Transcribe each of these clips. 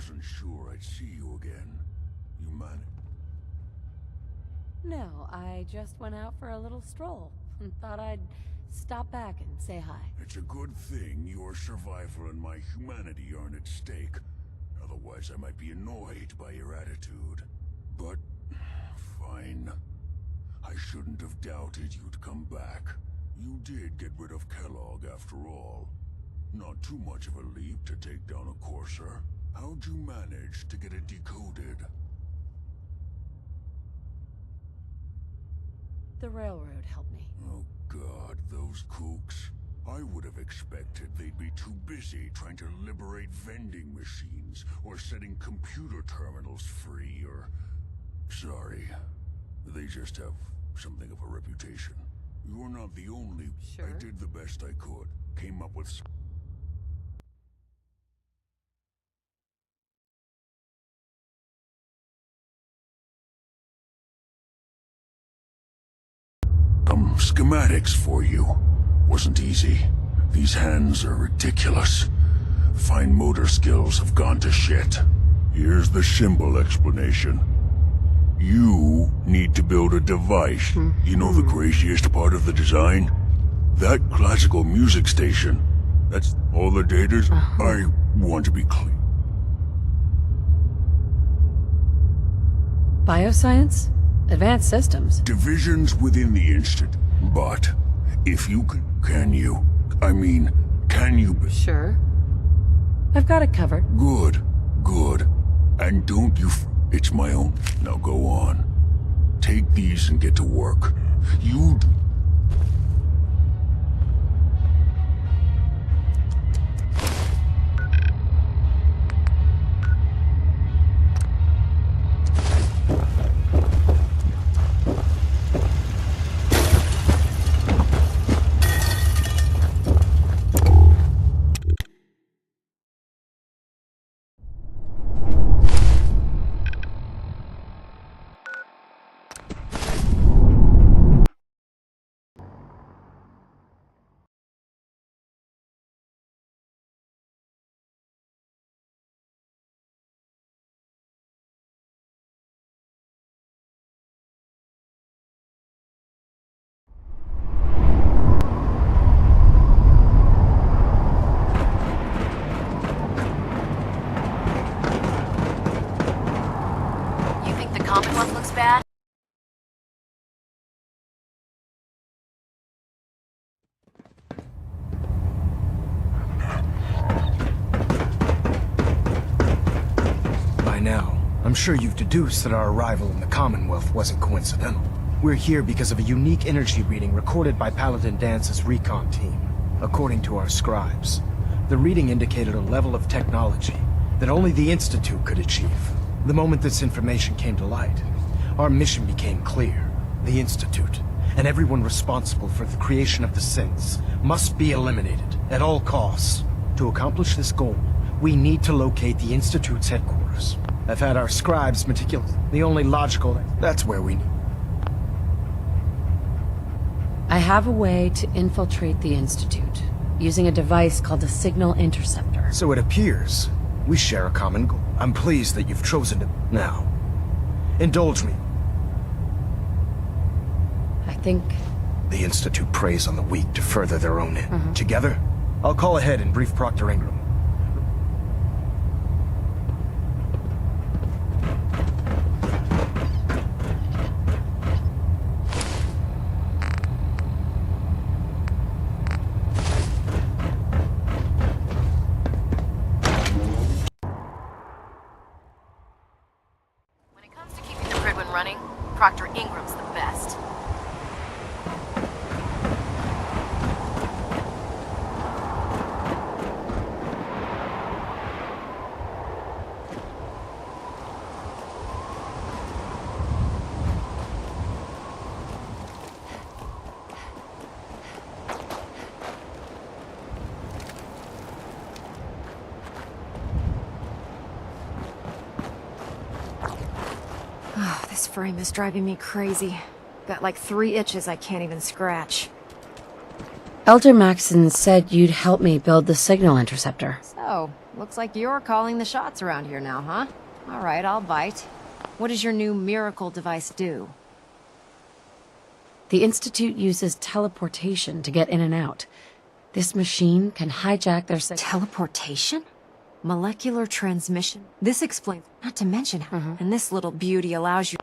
wasn't sure I'd see you again. You managed? No, I just went out for a little stroll and thought I'd stop back and say hi. It's a good thing your survival and my humanity aren't at stake. Otherwise, I might be annoyed by your attitude. But, fine. I shouldn't have doubted you'd come back. You did get rid of Kellogg after all. Not too much of a leap to take down a courser. How'd you manage to get it decoded? The railroad helped me. Oh God, those kooks. I would have expected they'd be too busy trying to liberate vending machines, or setting computer terminals free, or... Sorry. They just have something of a reputation. You're not the only... Sure. I did the best I could. Came up with... schematics for you. Wasn't easy. These hands are ridiculous. Fine motor skills have gone to shit. Here's the simple explanation. You need to build a device. You know the craziest part of the design? That classical music station. That's all the data's. I want to be clear. Bioscience? Advanced systems? Divisions within the Institute. But, if you can you? I mean, can you... Sure. I've got it covered. Good, good. And don't you... It's my own. Now go on. Take these and get to work. You... Commonwealth looks bad? By now, I'm sure you've deduced that our arrival in the Commonwealth wasn't coincidental. We're here because of a unique energy reading recorded by Paladin Dance's recon team. According to our scribes, the reading indicated a level of technology that only the Institute could achieve. The moment this information came to light, our mission became clear. The Institute, and everyone responsible for the creation of the synths, must be eliminated at all costs. To accomplish this goal, we need to locate the Institute's headquarters. I've had our scribes meticulous. The only logical... That's where we need... I have a way to infiltrate the Institute, using a device called a signal interceptor. So it appears we share a common goal. I'm pleased that you've chosen to... Now, indulge me. I think... The Institute preys on the weak to further their own end. Together, I'll call ahead and brief Proctor Ingram. When it comes to keeping the Gridwin running, Proctor Ingram's the best. This frame is driving me crazy. Got like 3 itches I can't even scratch. Elder Maxon said you'd help me build the signal interceptor. So, looks like you're calling the shots around here now, huh? All right, I'll bite. What does your new miracle device do? The Institute uses teleportation to get in and out. This machine can hijack their Teleportation? Molecular transmission? This explains, not to mention, and this little beauty allows you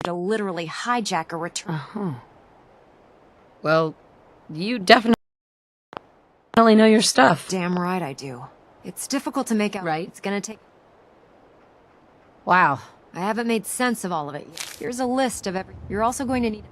to literally hijack a return. Well, you definitely know your stuff. Damn right I do. It's difficult to make out. Right. It's gonna take... Wow. I haven't made sense of all of it yet. Here's a list of every... You're also going to need...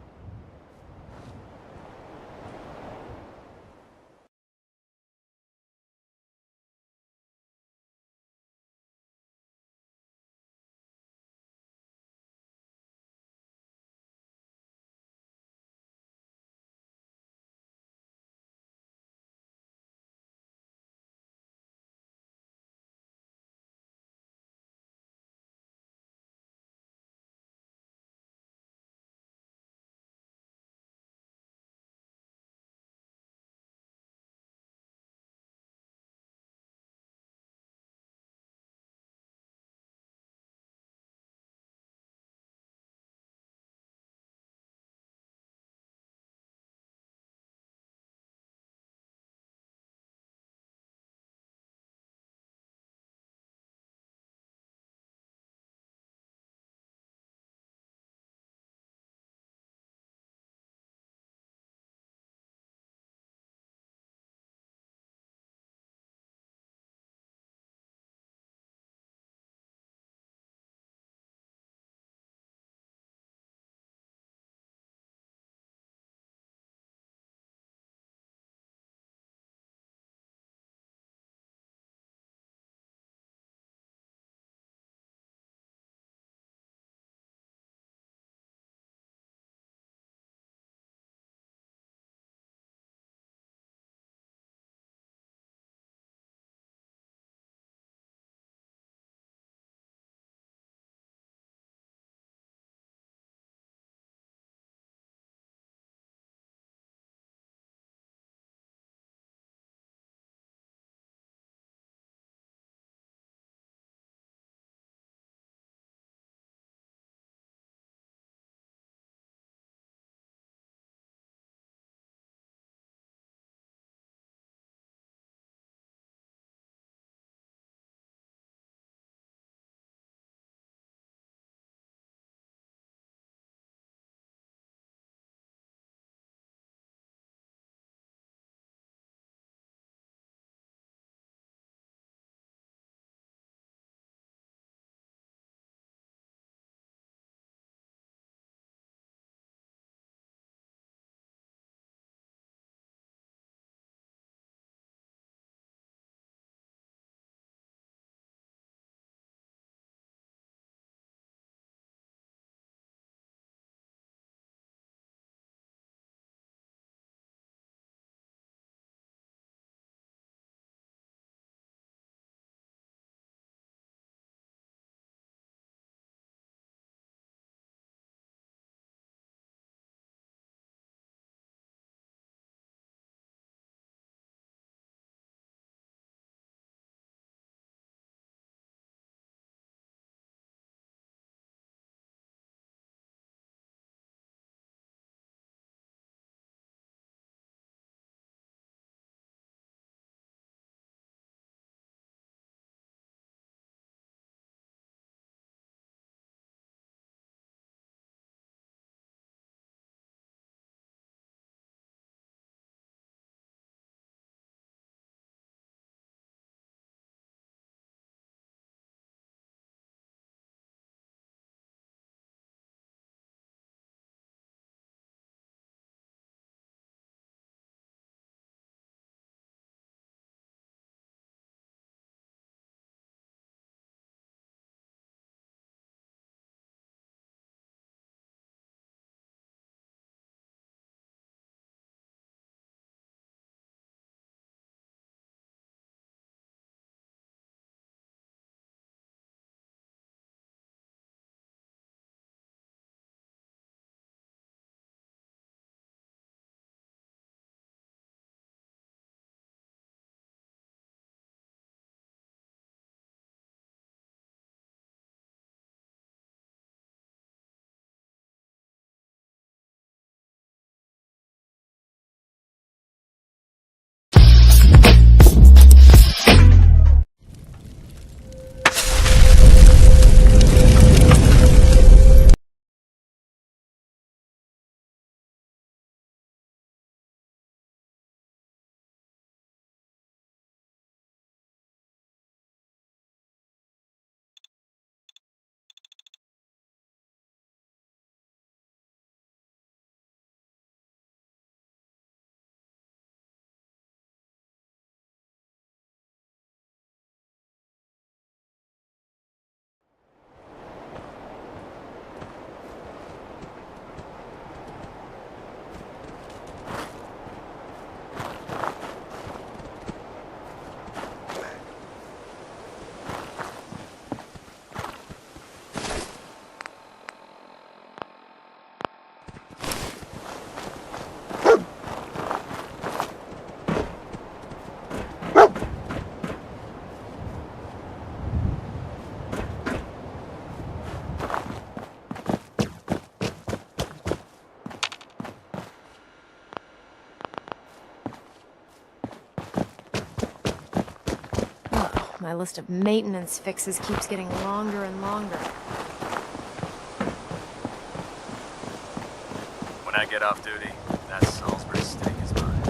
My list of maintenance fixes keeps getting longer and longer. When I get off duty, that Salisbury steak is mine.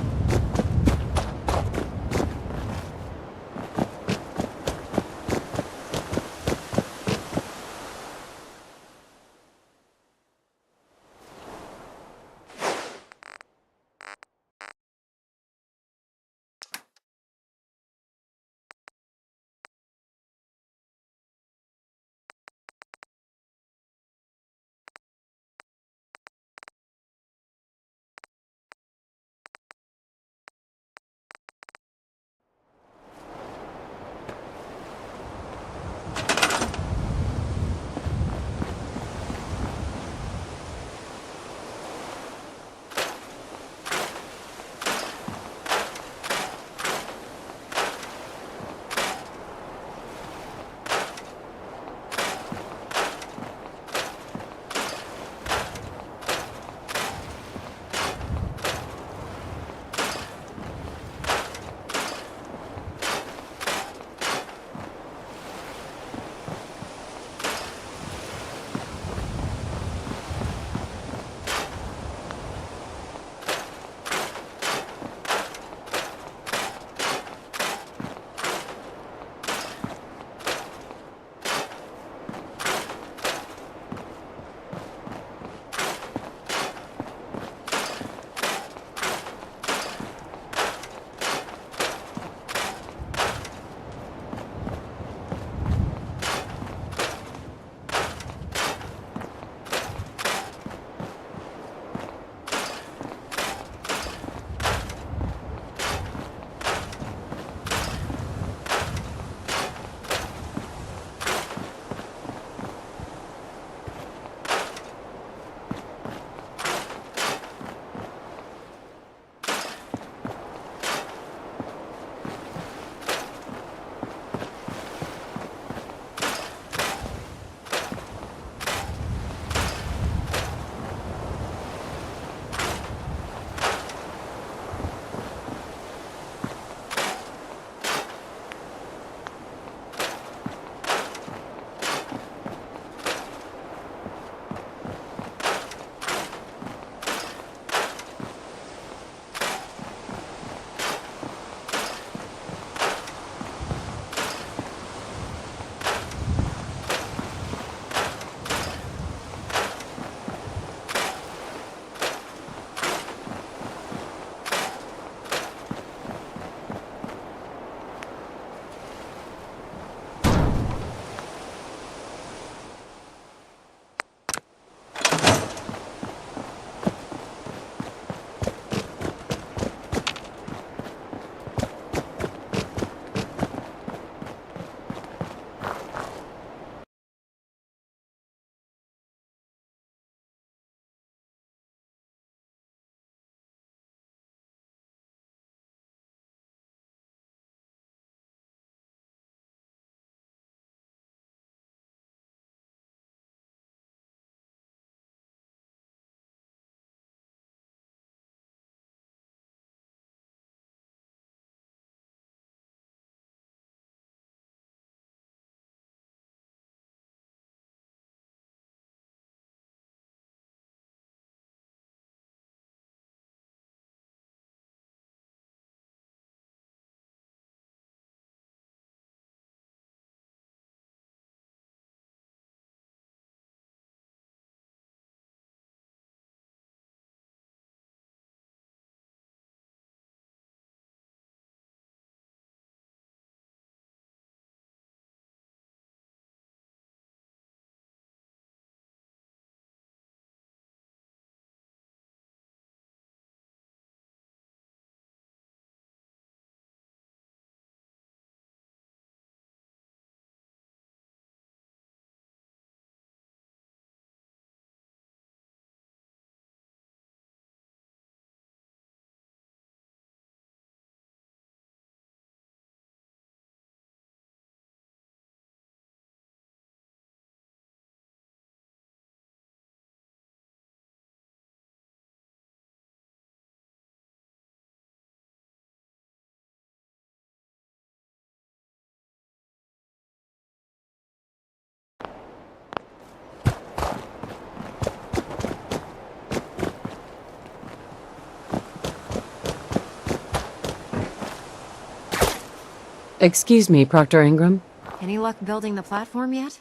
Excuse me, Proctor Ingram. Any luck building the platform yet?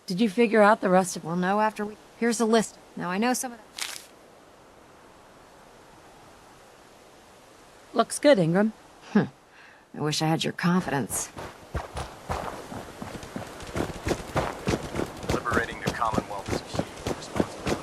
Did you figure out the rest of... We'll know after we... Here's a list. Now, I know some of that... Looks good, Ingram. I wish I had your confidence. Liberating the Commonwealth is a huge responsibility.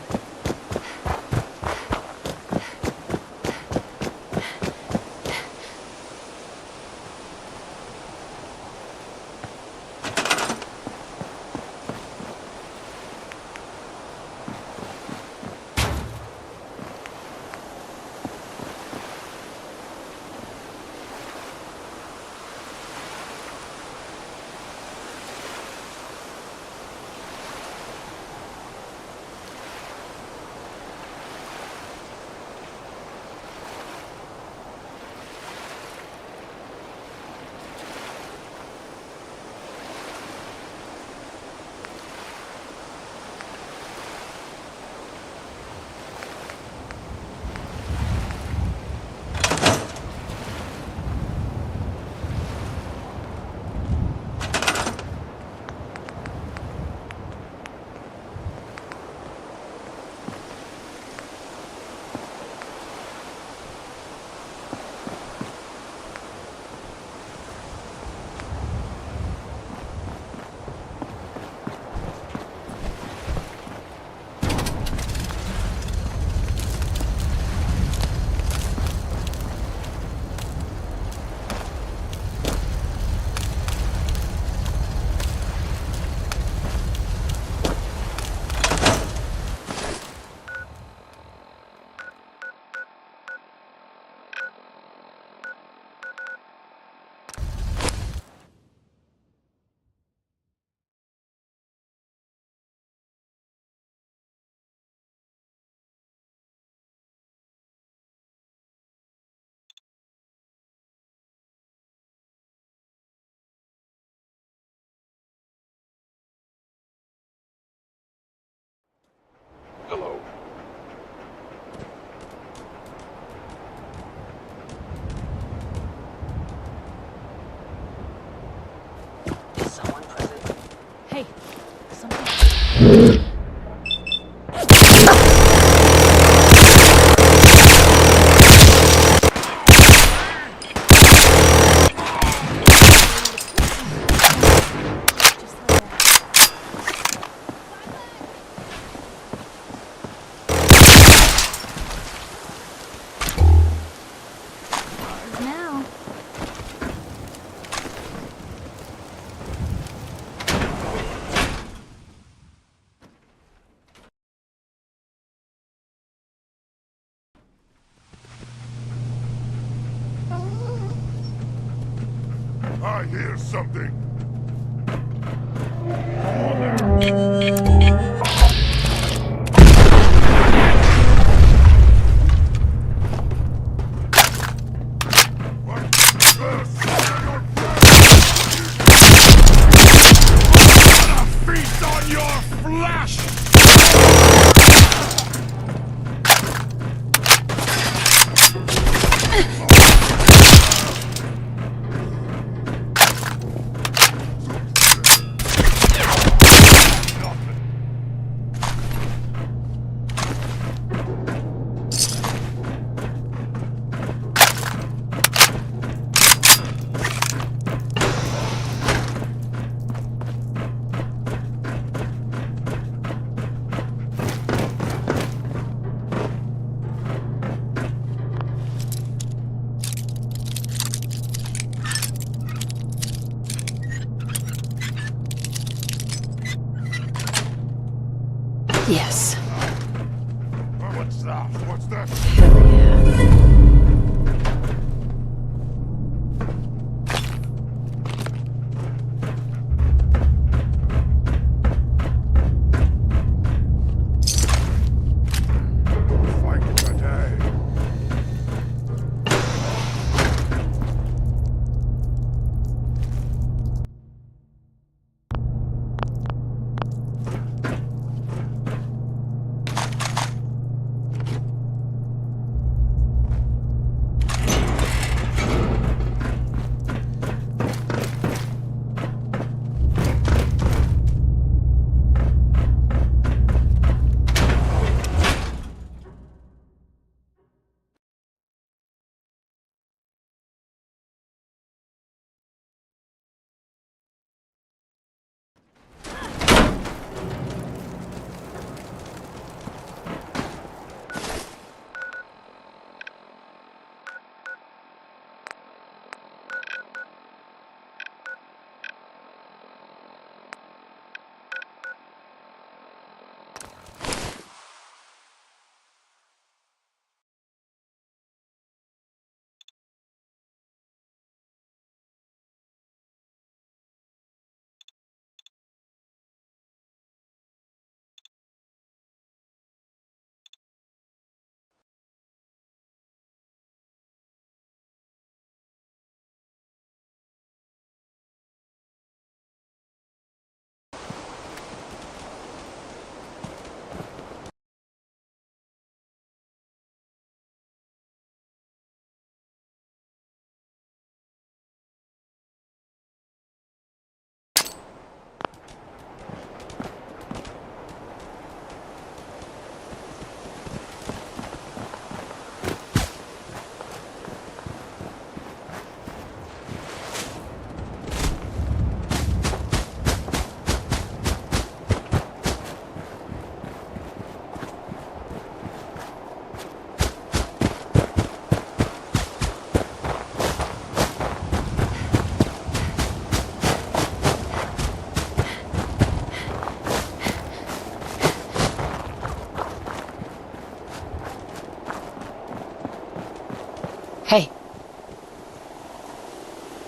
Hello. Someone present? Hey, something... Now. I hear something. Feast on your flesh! Yes. What's that? What's that? Hell yeah. Fight today.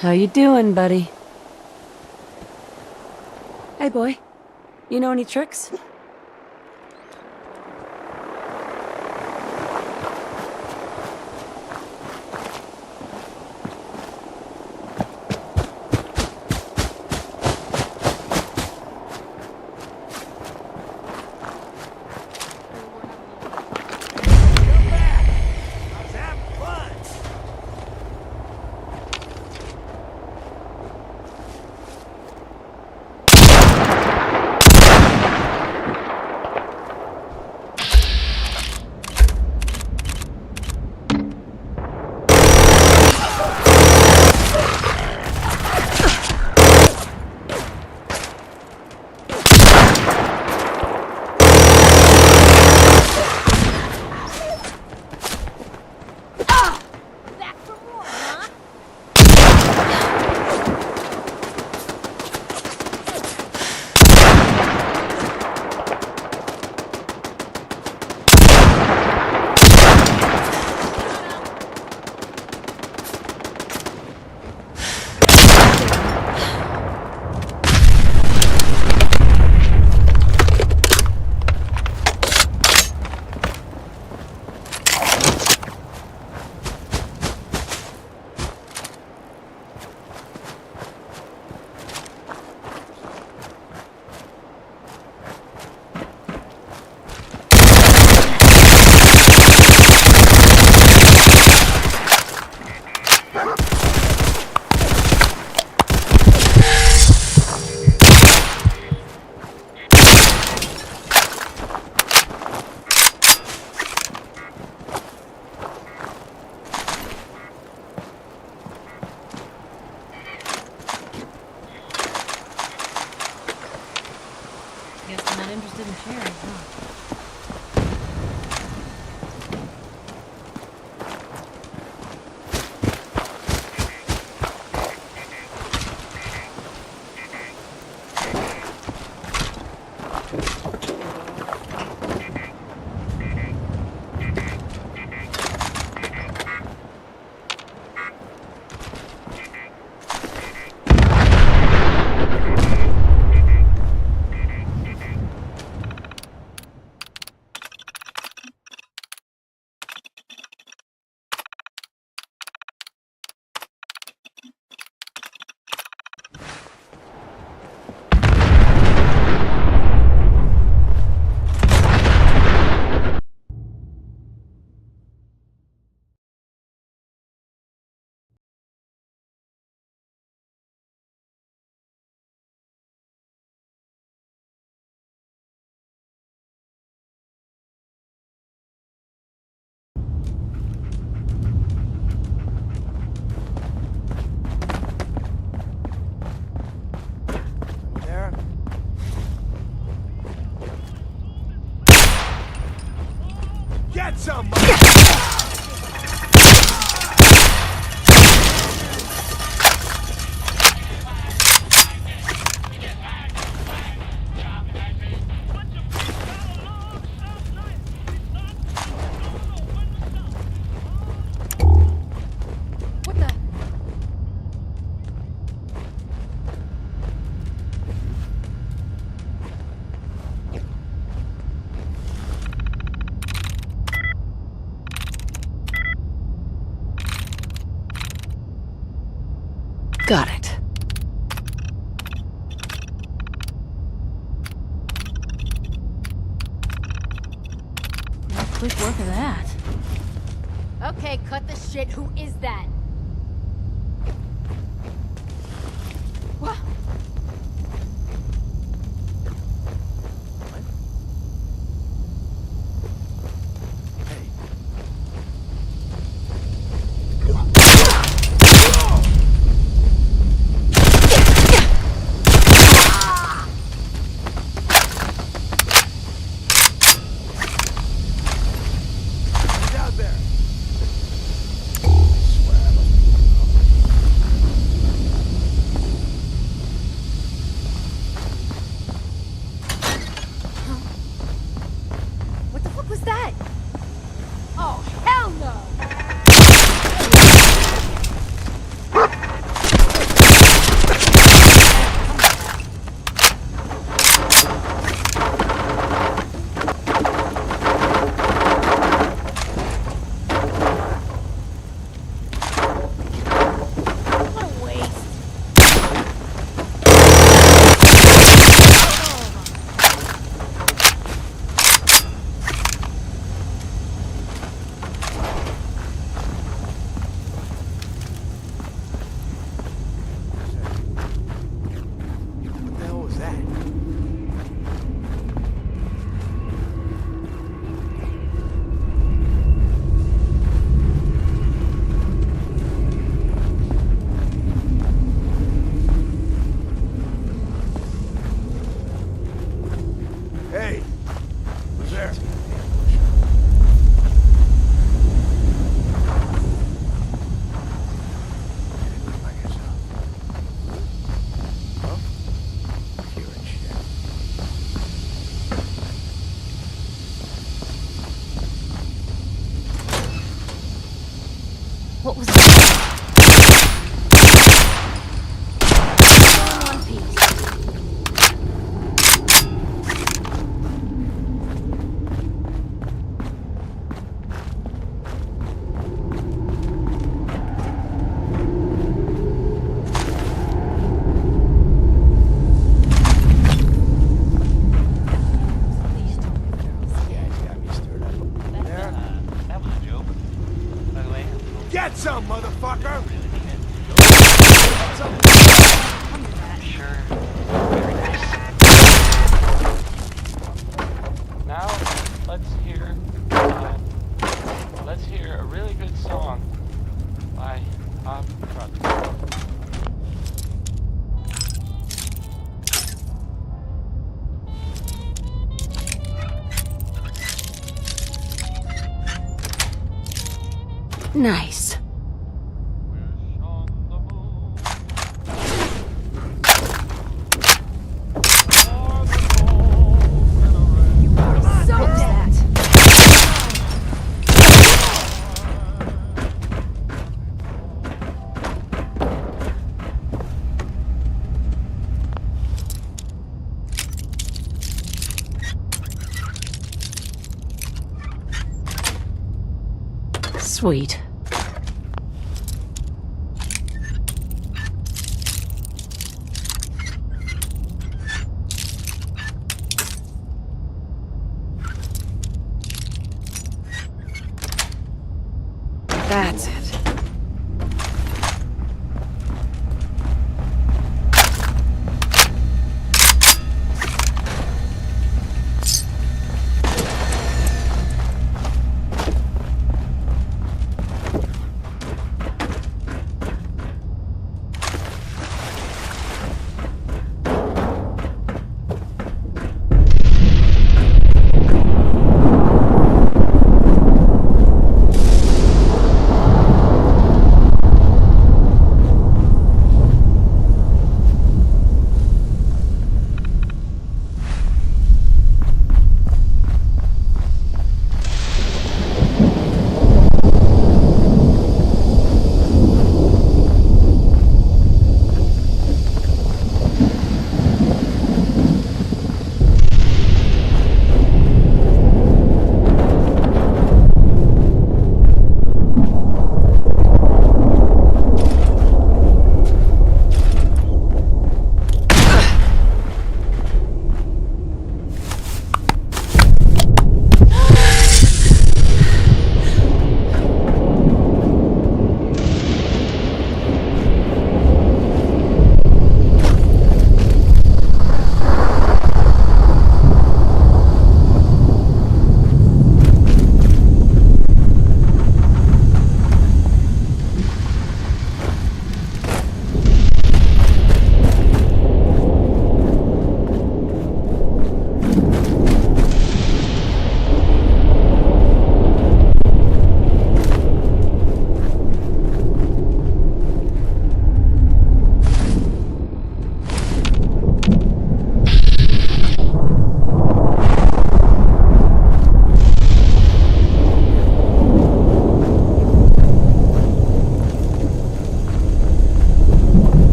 How you doing, buddy? Hey, boy. You know any tricks? Guess I'm not interested in sharing, huh? There? Get some! What the? Got it. Quick work of that. Okay, cut the shit. Who is that? What? He's out there. I swear. let's hear a really good song by Brothers. Nice. Sweet. That's it.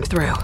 Through.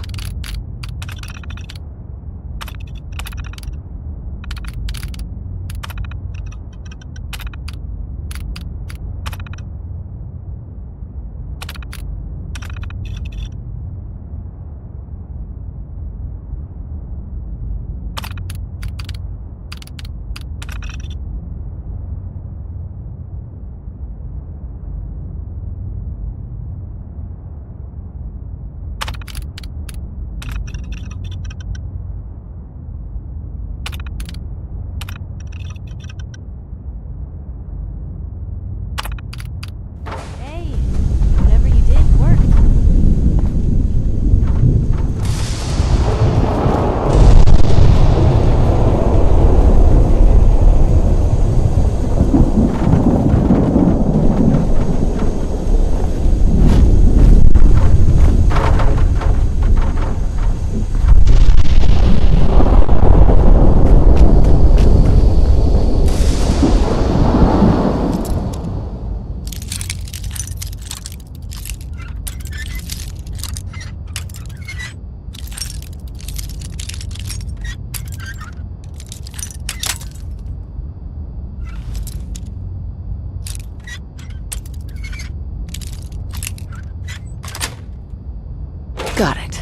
Got it.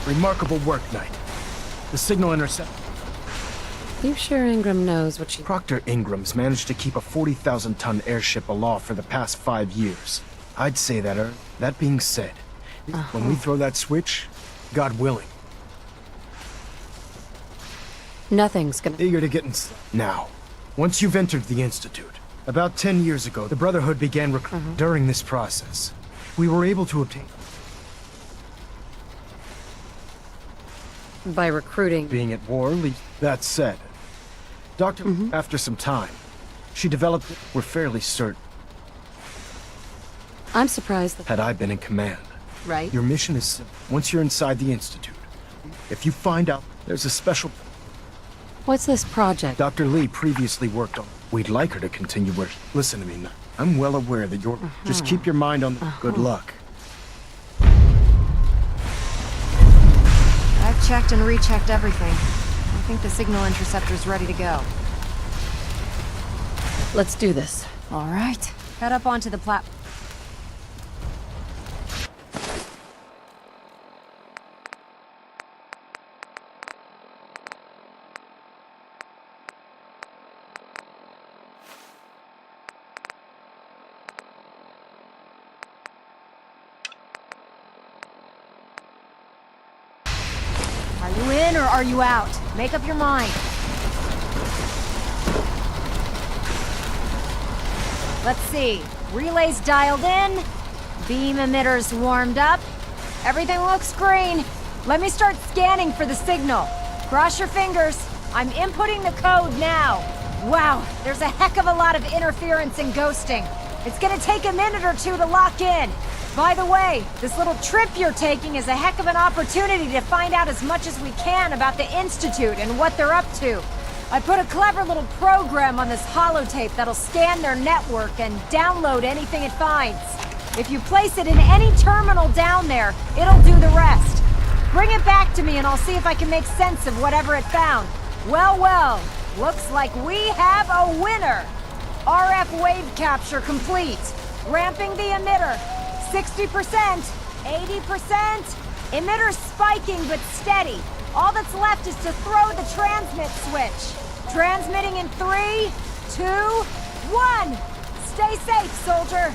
Remarkable work, Knight. The signal intercept. You sure Ingram knows what she... Proctor Ingram's managed to keep a 40,000-ton airship aloft for the past 5 years. I'd say that, that being said, when we throw that switch, God willing, Nothing's gonna... eager to get in... Now, once you've entered the Institute, about 10 years ago, the Brotherhood began During this process, we were able to obtain... By recruiting... Being at war, that said, after some time, she developed... We're fairly certain. I'm surprised that... Had I been in command, Right? your mission is simple. Once you're inside the Institute, if you find out there's a special... What's this project? Dr. Lee previously worked on... We'd like her to continue where... Listen to me, Knight. I'm well aware that you're... Just keep your mind on the... Good luck. I've checked and rechecked everything. I think the signal interceptor's ready to go. Let's do this. All right. Head up onto the platform. Are you in or are you out? Make up your mind. Let's see. Relays dialed in. Beam emitters warmed up. Everything looks green. Let me start scanning for the signal. Cross your fingers. I'm inputting the code now. Wow, there's a heck of a lot of interference and ghosting. It's gonna take a minute or two to lock in. By the way, this little trip you're taking is a heck of an opportunity to find out as much as we can about the Institute and what they're up to. I put a clever little program on this holotape that'll scan their network and download anything it finds. If you place it in any terminal down there, it'll do the rest. Bring it back to me and I'll see if I can make sense of whatever it found. Well, well, looks like we have a winner. RF wave capture complete. Ramping the emitter. 60%, 80%. Emitter spiking but steady. All that's left is to throw the transmit switch. Transmitting in 3, 2, 1. Stay safe, soldier.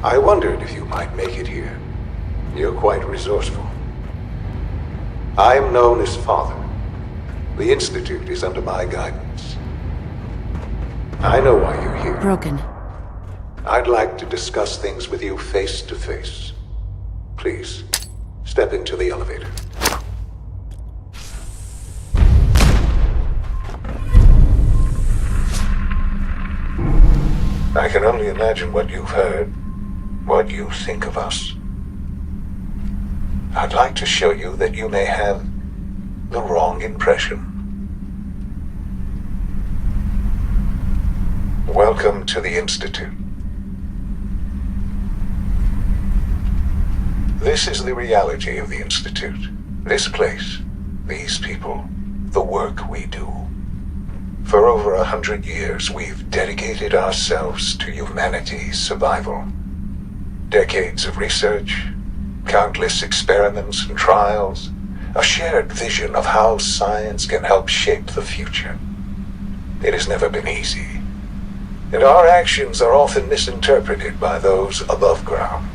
I wondered if you might make it here. You're quite resourceful. I'm known as Father. The Institute is under my guidance. I know why you're here. Broken. I'd like to discuss things with you face to face. Please, step into the elevator. I can only imagine what you've heard, what you think of us. I'd like to show you that you may have the wrong impression. Welcome to the Institute. This is the reality of the Institute. This place, these people, the work we do. For over 100 years, we've dedicated ourselves to humanity's survival. Decades of research, countless experiments and trials, a shared vision of how science can help shape the future. It has never been easy, and our actions are often misinterpreted by those above ground.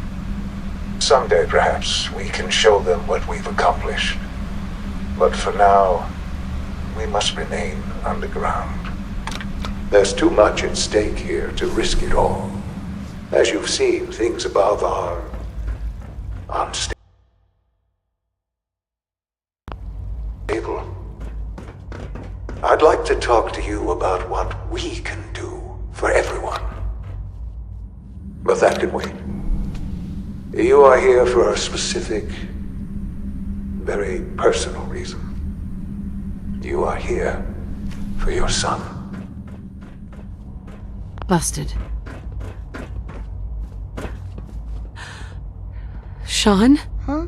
Someday, perhaps, we can show them what we've accomplished. But for now, we must remain underground. There's too much at stake here to risk it all. As you've seen, things above are unstable. I'd like to talk to you about what we can do for everyone. But that can wait. You are here for a specific, very personal reason. You are here for your son. Busted. Sean? Huh?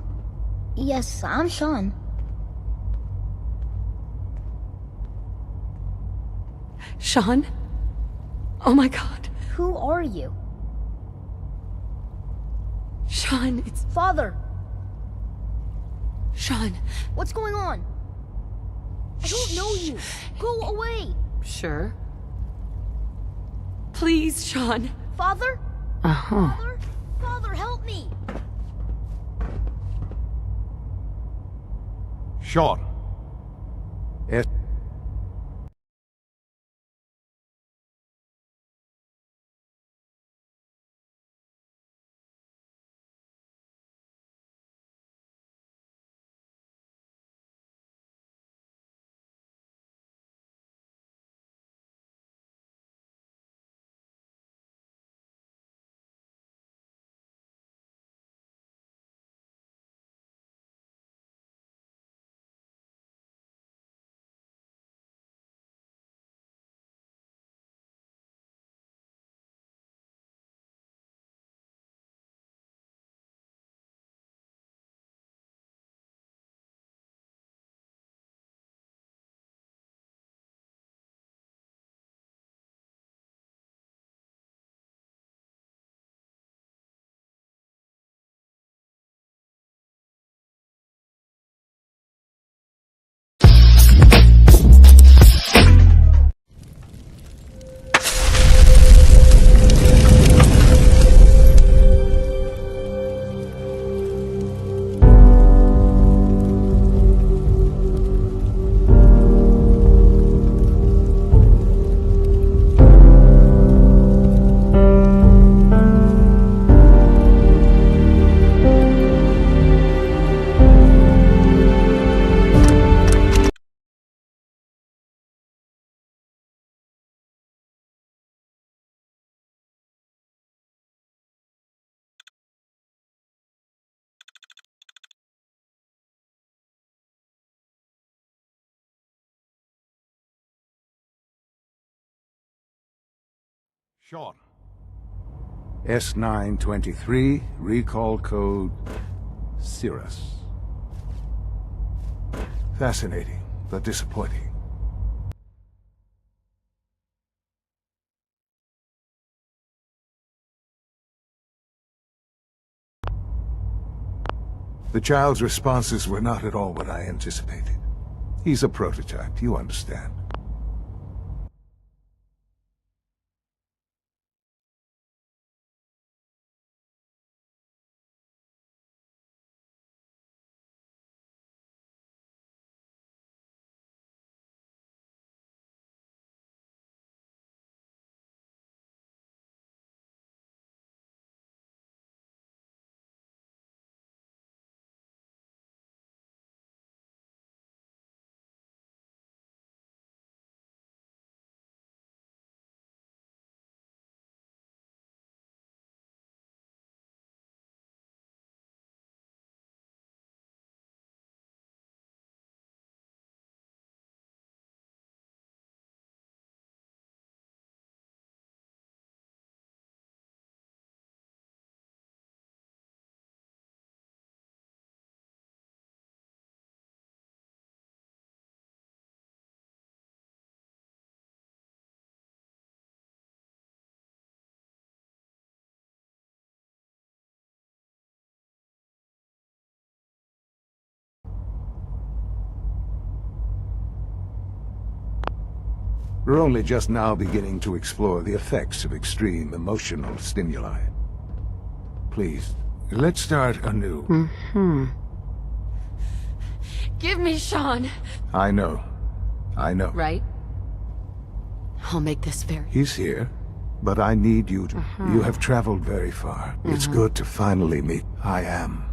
Yes, I'm Sean. Sean? Oh my god. Who are you? Sean, it's... Father! Sean. What's going on? I don't know you. Go away. Sure. Please, Sean. Father? Uh-huh. Father? Father, help me! Sean. Yes. Sean. S923, recall code Cirrus. Fascinating, but disappointing. The child's responses were not at all what I anticipated. He's a prototype, you understand. We're only just now beginning to explore the effects of extreme emotional stimuli. Please, let's start anew. Give me Sean. I know. Right? I'll make this very... He's here, but I need you to... You have traveled very far. It's good to finally meet. I am.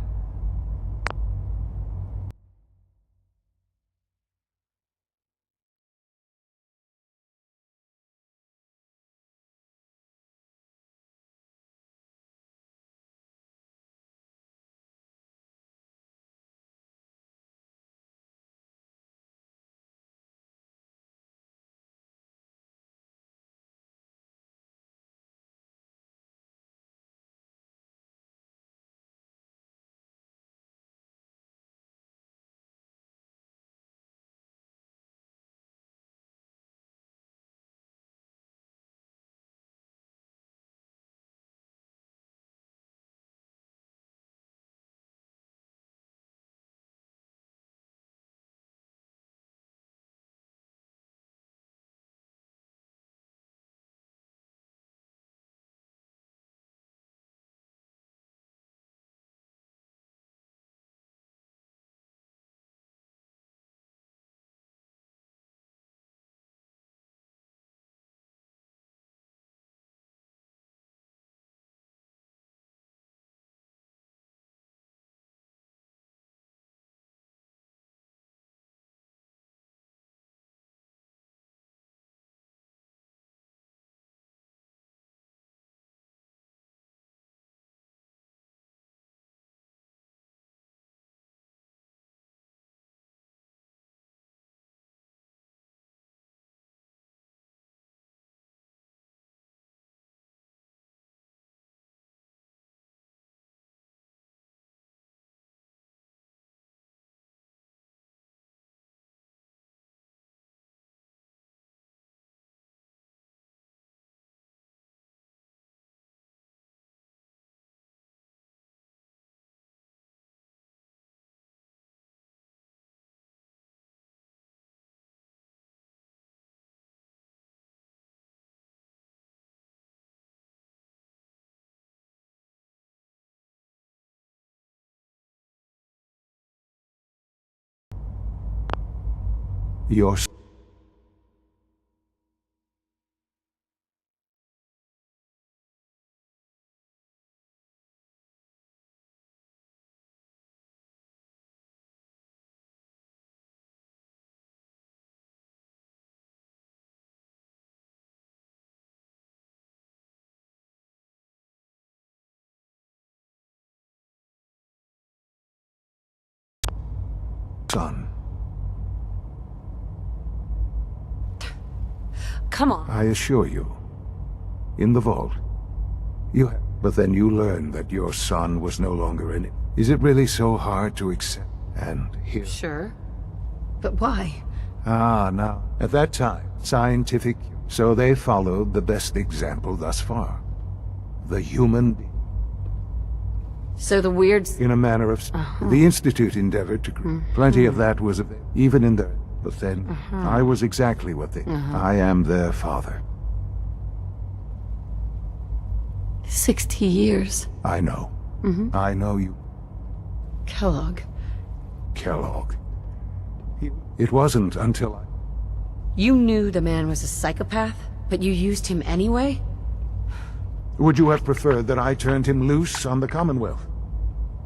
Your... son. Come on. I assure you, in the vault, you have... But then you learn that your son was no longer in it. Is it really so hard to accept and hear? Sure. But why? Ah, now, at that time, scientific... So they followed the best example thus far. The human being. So the weird... In a manner of... The Institute endeavored to... Plenty of that was... Even in the... But then, I was exactly what they... I am their father. 60 years. I know. I know you. Kellogg. Kellogg. It wasn't until I... You knew the man was a psychopath, but you used him anyway? Would you have preferred that I turned him loose on the Commonwealth?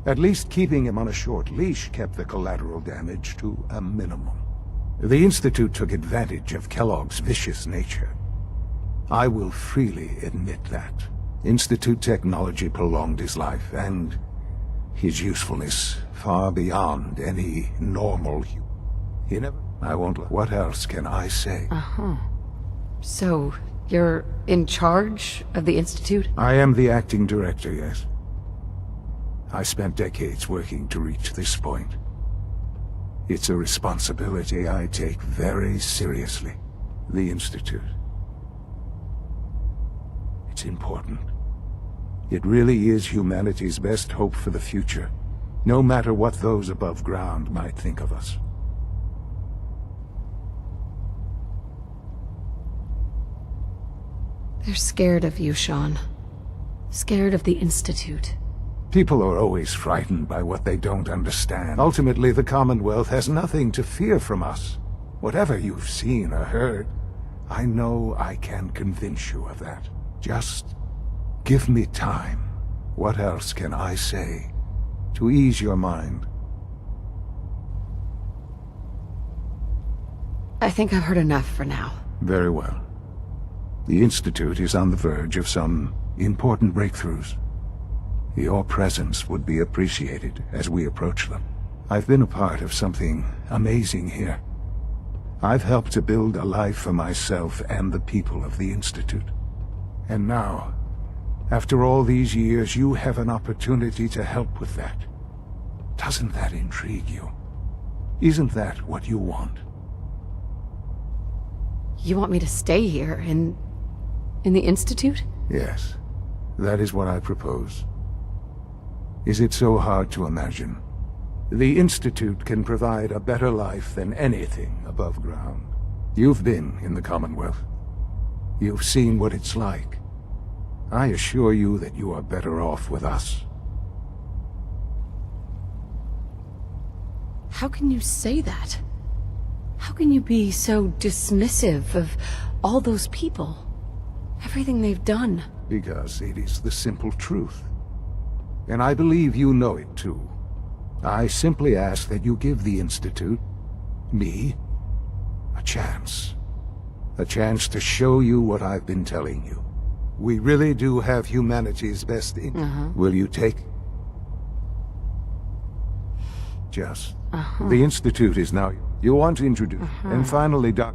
At least keeping him on a short leash kept the collateral damage to a minimum. The Institute took advantage of Kellogg's vicious nature. I will freely admit that. Institute technology prolonged his life, and his usefulness far beyond any normal human. He never... I won't... What else can I say? So, you're in charge of the Institute? I am the acting director, yes. I spent decades working to reach this point. It's a responsibility I take very seriously. The Institute. It's important. It really is humanity's best hope for the future, no matter what those above ground might think of us. They're scared of you, Sean. Scared of the Institute. People are always frightened by what they don't understand. Ultimately, the Commonwealth has nothing to fear from us. Whatever you've seen or heard, I know I can convince you of that. Just give me time. What else can I say to ease your mind? I think I've heard enough for now. Very well. The Institute is on the verge of some important breakthroughs. Your presence would be appreciated as we approach them. I've been a part of something amazing here. I've helped to build a life for myself and the people of the Institute. And now, after all these years, you have an opportunity to help with that. Doesn't that intrigue you? Isn't that what you want? You want me to stay here, in the Institute? Yes, that is what I propose. Is it so hard to imagine? The Institute can provide a better life than anything above ground. You've been in the Commonwealth. You've seen what it's like. I assure you that you are better off with us. How can you say that? How can you be so dismissive of all those people? Everything they've done? Because it is the simple truth. And I believe you know it too. I simply ask that you give the Institute, me, a chance. A chance to show you what I've been telling you. We really do have humanity's best in. Will you take? Just. The Institute is now. You want to introduce. And finally, Doc.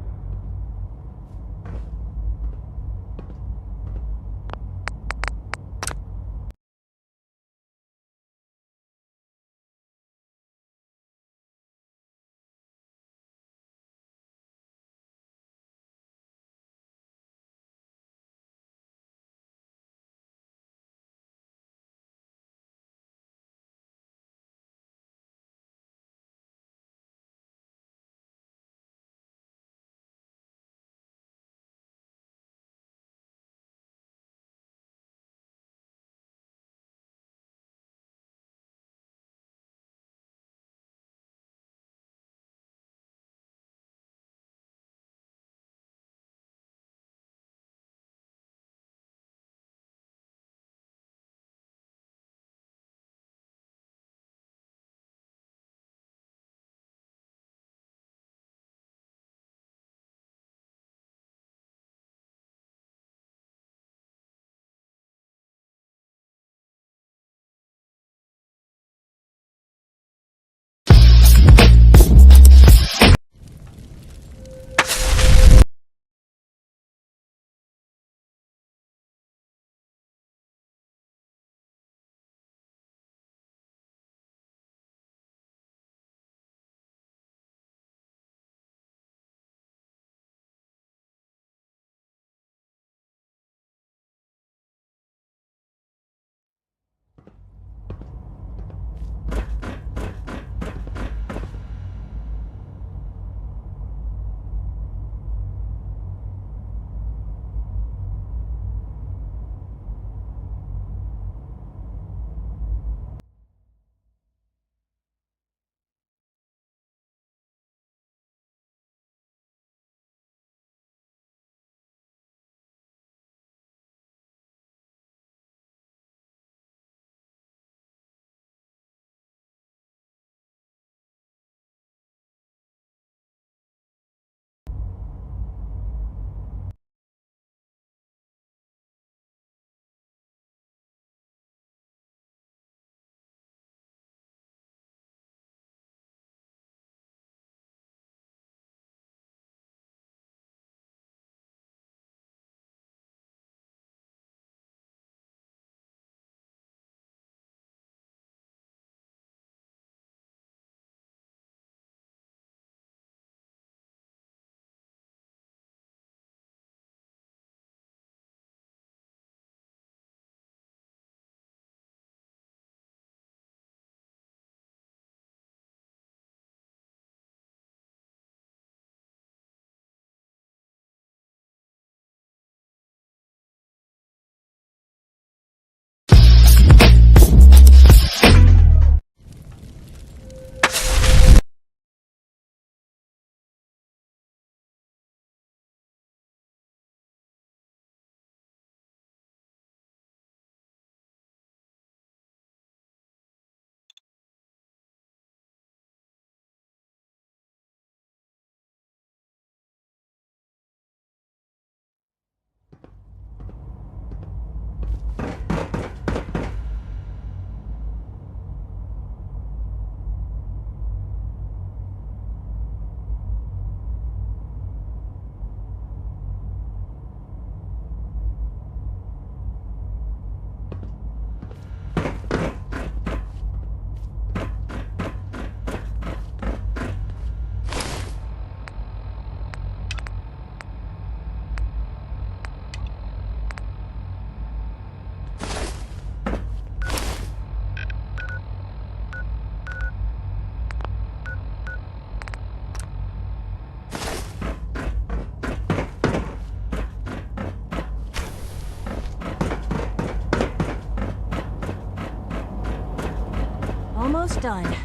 almost done.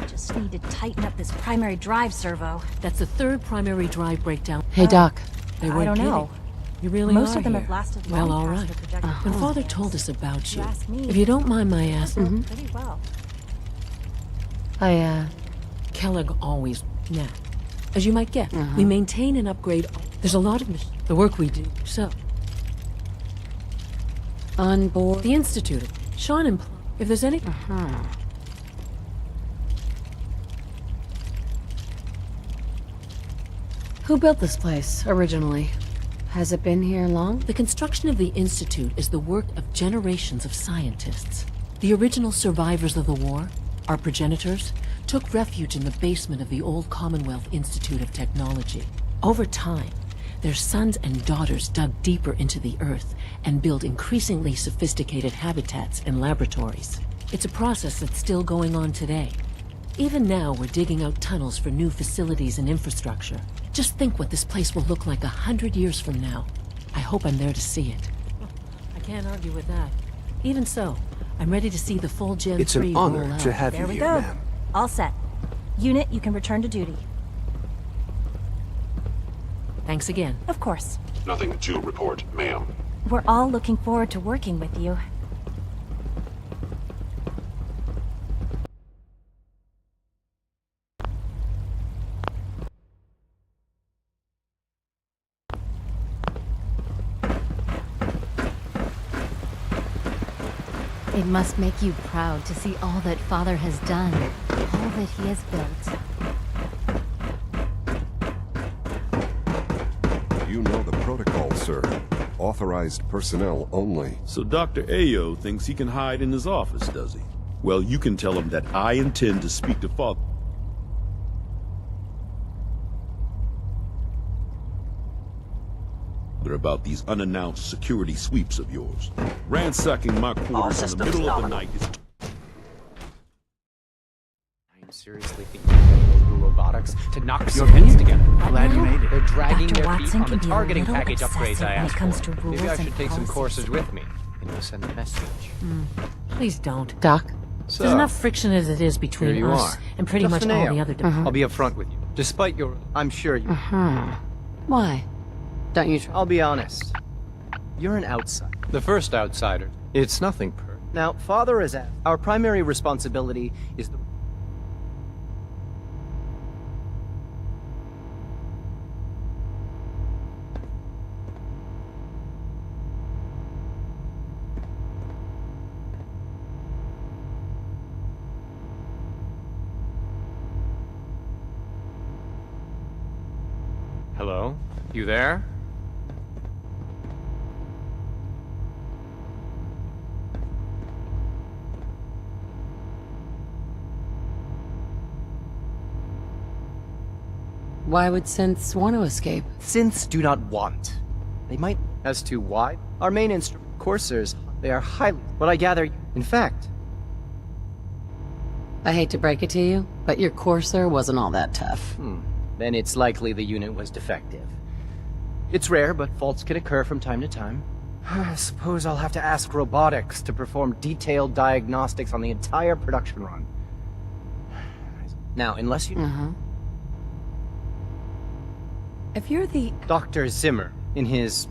Just need to tighten up this primary drive servo. That's the third primary drive breakdown. Hey, Doc. They I weren't don't kidding. know. You really Most are of them here. have lasted Well, long all past right. their projected When lifespans. Father told us about you, ask me. if you don't mind my asking, Pretty well. Kellogg always... Now, as you might guess, we maintain and upgrade... There's a lot of the work we do, so... On board. The Institute, Sean and... If there's any... Who built this place, originally? Has it been here long? The construction of the Institute is the work of generations of scientists. The original survivors of the war, our progenitors, took refuge in the basement of the old Commonwealth Institute of Technology. Over time, their sons and daughters dug deeper into the earth and built increasingly sophisticated habitats and laboratories. It's a process that's still going on today. Even now, we're digging out tunnels for new facilities and infrastructure. Just think what this place will look like 100 years from now. I hope I'm there to see it. I can't argue with that. Even so, I'm ready to see the full Gen It's 3 an roll honor out. to have There you we here, go. ma'am. All set. Unit, you can return to duty. Thanks again. Of course. Nothing to report, ma'am. We're all looking forward to working with you. It must make you proud to see all that Father has done, all that he has built. You know the protocol, sir. Authorized personnel only. So Dr. Ayo thinks he can hide in his office, does he? Well, you can tell him that I intend to speak to Father about these unannounced security sweeps of yours. Ransacking my quarters in the middle of the night is... I'm seriously thinking of those robotics to knock your heads together. Glad you made it. They're dragging Dr. their Watson feet on the can be a targeting little package upgrades obsessive I when it asked comes for. to rules Maybe I and should take some policies. courses with me. You know, send a message. Please don't. Doc? So, There's enough friction as it is between here you us are. and pretty Just much an all AO. the other departments. I'll be upfront with you. Despite your... I'm sure you... Why? Don't you I'll be honest. You're an outsider. The first outsider. It's nothing Now, Father is at. Our primary responsibility is the... Hello? You there? Why would synths want to escape? Synths do not want. They might. As to why? Our main instrument, coursers, they are highly... What I gather... In fact... I hate to break it to you, but your courser wasn't all that tough. Then it's likely the unit was defective. It's rare, but faults can occur from time to time. I suppose I'll have to ask robotics to perform detailed diagnostics on the entire production run. Now, unless you... If you're the... Dr. Zimmer, in his...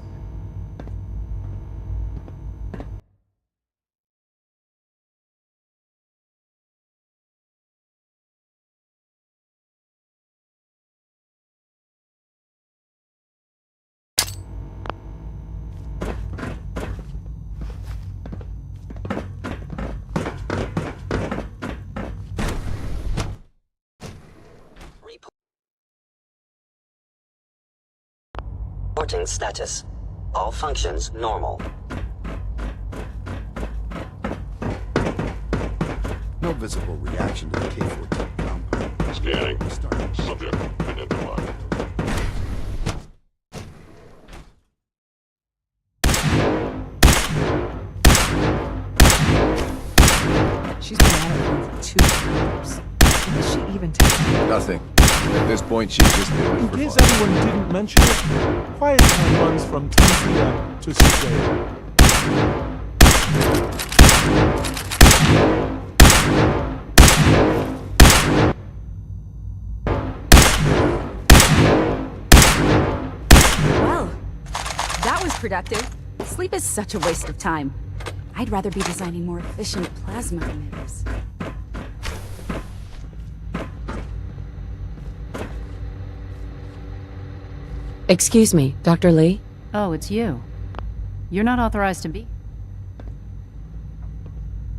Reporting status. All functions normal. No visible reaction to the K-14 compound. Scanning. Subject identified. She's been out of here for 2 years. What does she even take? Nothing. At this point, she's just doing it In for case fun. anyone didn't mention it, quiet time runs from 10 p.m. to 6 a.m. productive. Sleep is such a waste of time. I'd rather be designing more efficient plasma emitters. Excuse me, Dr. Lee? Oh, it's you. You're not authorized to be.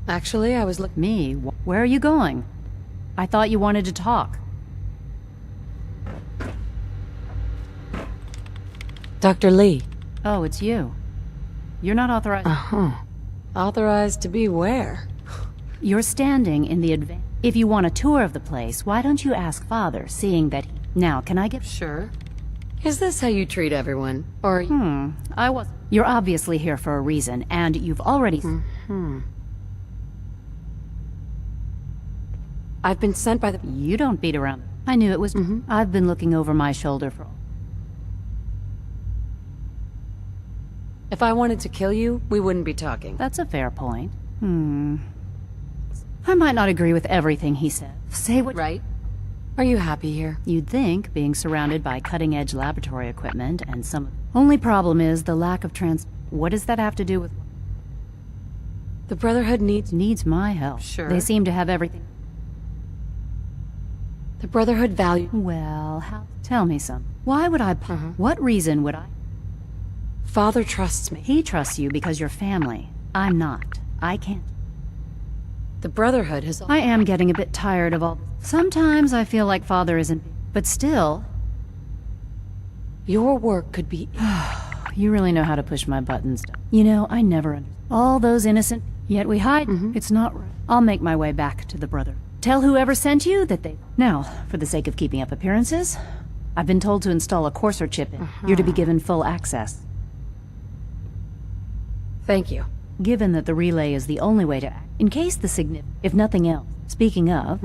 Actually, I was looking... Me? Where are you going? I thought you wanted to talk. Dr. Lee. Oh, it's you. You're not authorized... Uh-huh. Authorized to be where? You're standing in the advance. If you want a tour of the place, why don't you ask Father, seeing that he... Now, can I get... Sure. Is this how you treat everyone? Or... I was... You're obviously here for a reason, and you've already... I've been sent by the... You don't beat around. I knew it was... I've been looking over my shoulder for... If I wanted to kill you, we wouldn't be talking. That's a fair point. I might not agree with everything he said. Say what... Right? Are you happy here? You'd think, being surrounded by cutting-edge laboratory equipment and some... Only problem is the lack of What does that have to do with... The Brotherhood Needs my help. Sure. They seem to have everything... The Brotherhood value... Well, how... Tell me some. Why would I... What reason would I... Father trusts me. He trusts you because you're family. I'm not. I can't. The Brotherhood has... I am getting a bit tired of all... Sometimes I feel like Father isn't... But still... Your work could be... You really know how to push my buttons. You know, I never... All those innocent... Yet we hide... It's not right. I'll make my way back to the brother. Tell whoever sent you that they... Now, for the sake of keeping up appearances, I've been told to install a courser chip in. You're to be given full access. Thank you. Given that the relay is the only way to act, in case the if nothing else. Speaking of...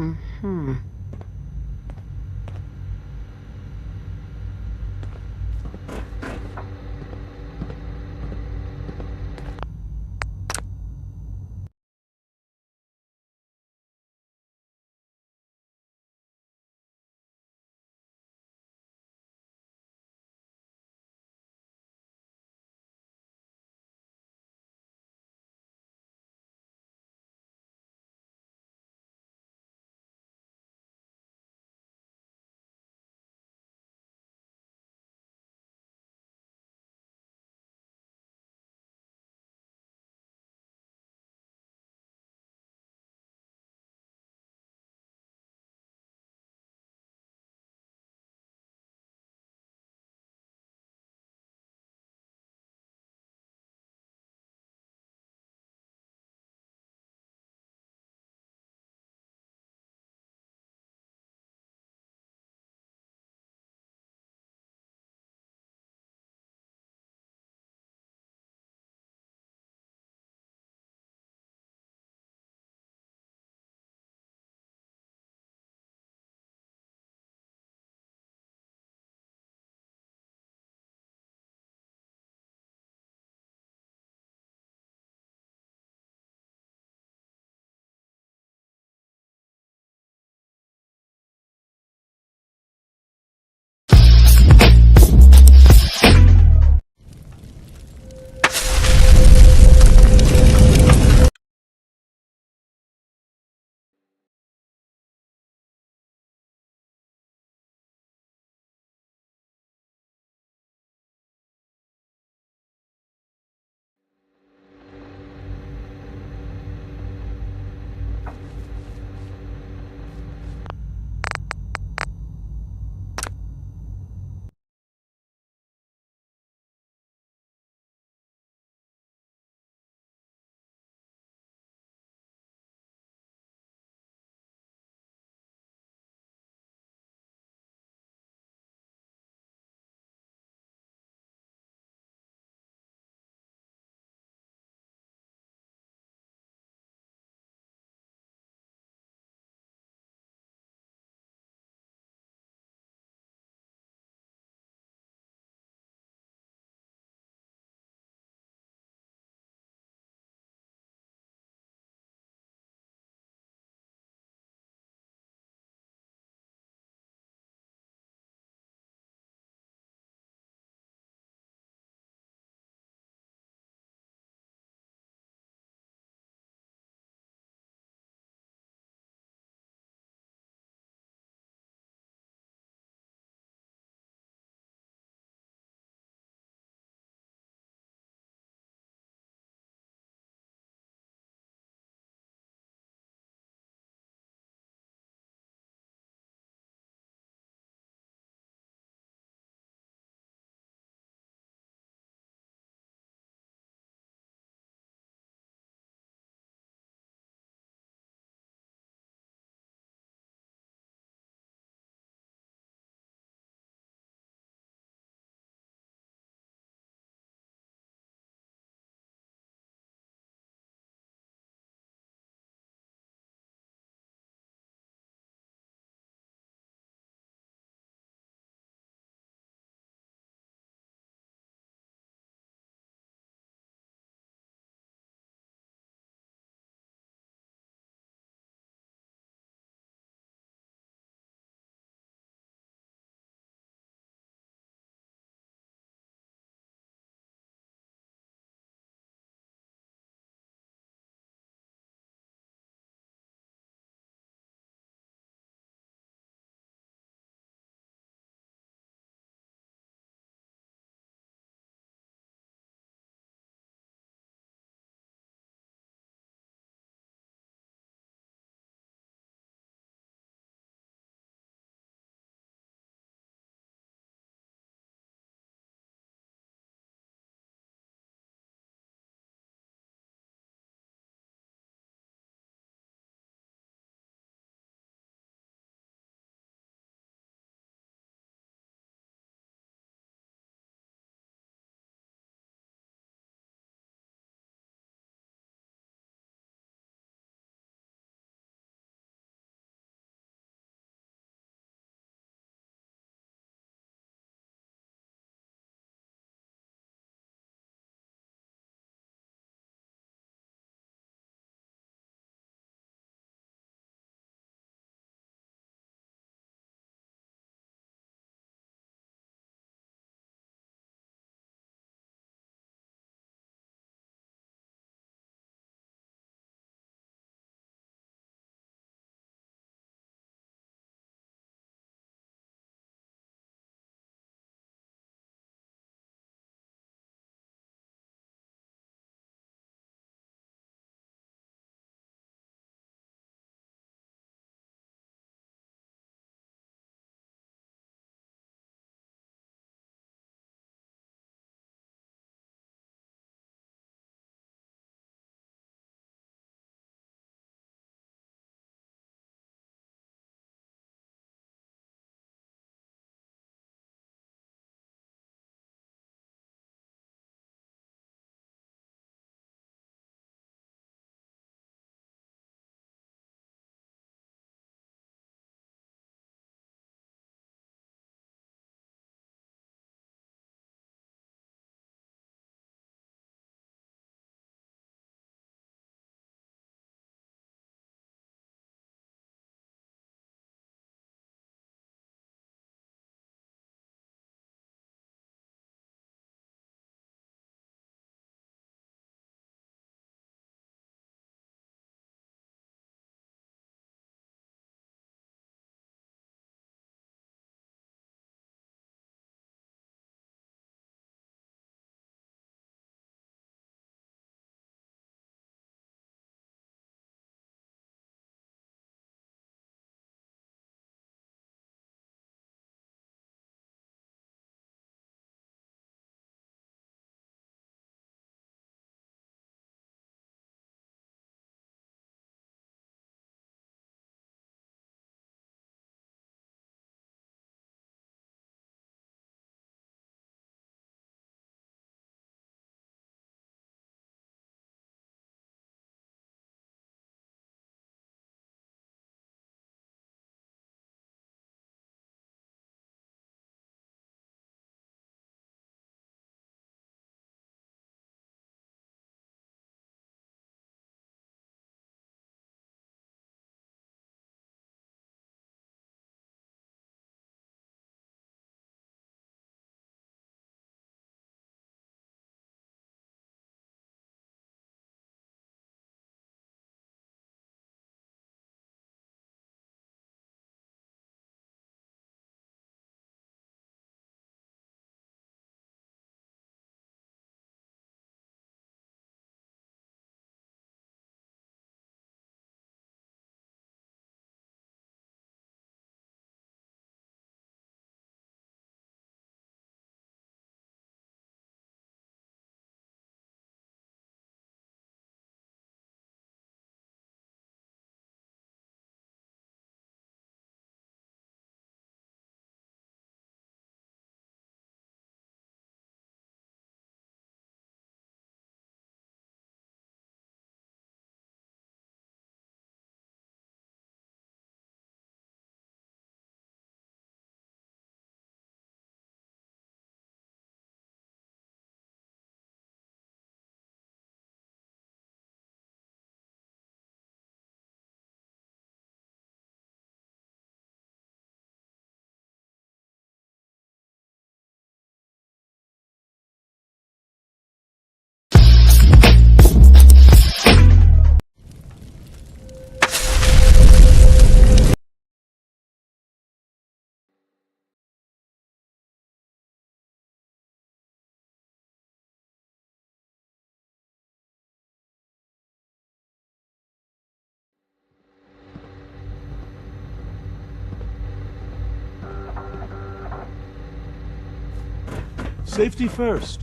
Safety first.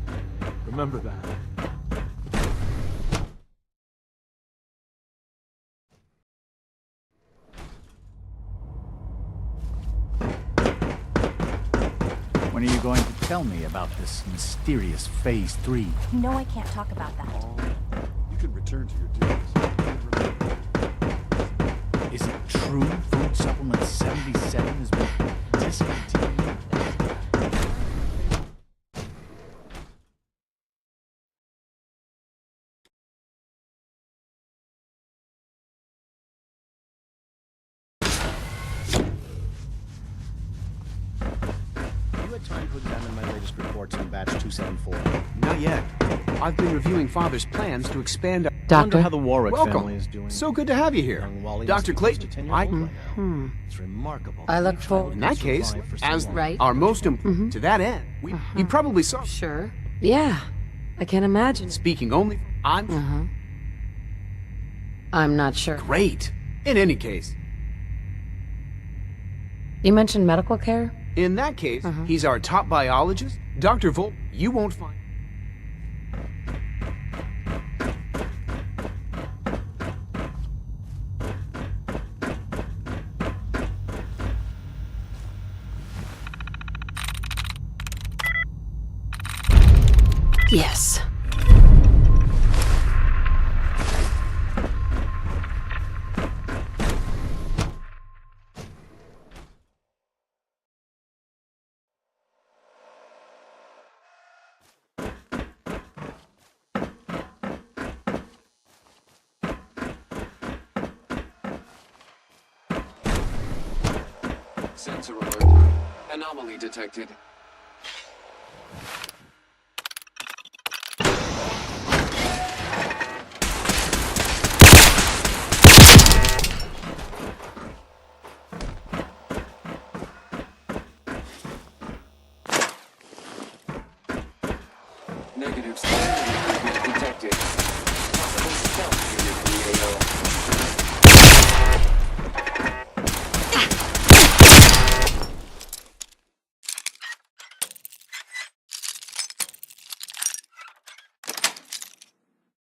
Remember that. When are you going to tell me about this mysterious Phase 3? You know I can't talk about that. You can return to your duties. Is it true food supplement 77 has been discontinued? You had time to examine my latest reports on batch 274. Not yet. I've been reviewing Father's plans to expand our... Doctor? Wonder how the Warwick Welcome. family is doing. So good to have you here. Dr. Clayton, It's remarkable. I look forward. In that case, as Right. our most important... To that end, you probably saw... Sure. Yeah. I can imagine. Speaking only... I'm not sure. Great. In any case... You mentioned medical care? In that case, he's our top biologist. Dr. Volt, you won't find... Yes. Sensor alert. Anomaly detected. Negative standard improvement detected. Possible stealth unit in the AO.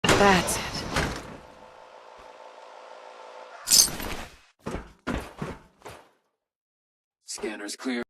That's it. Scanners clear.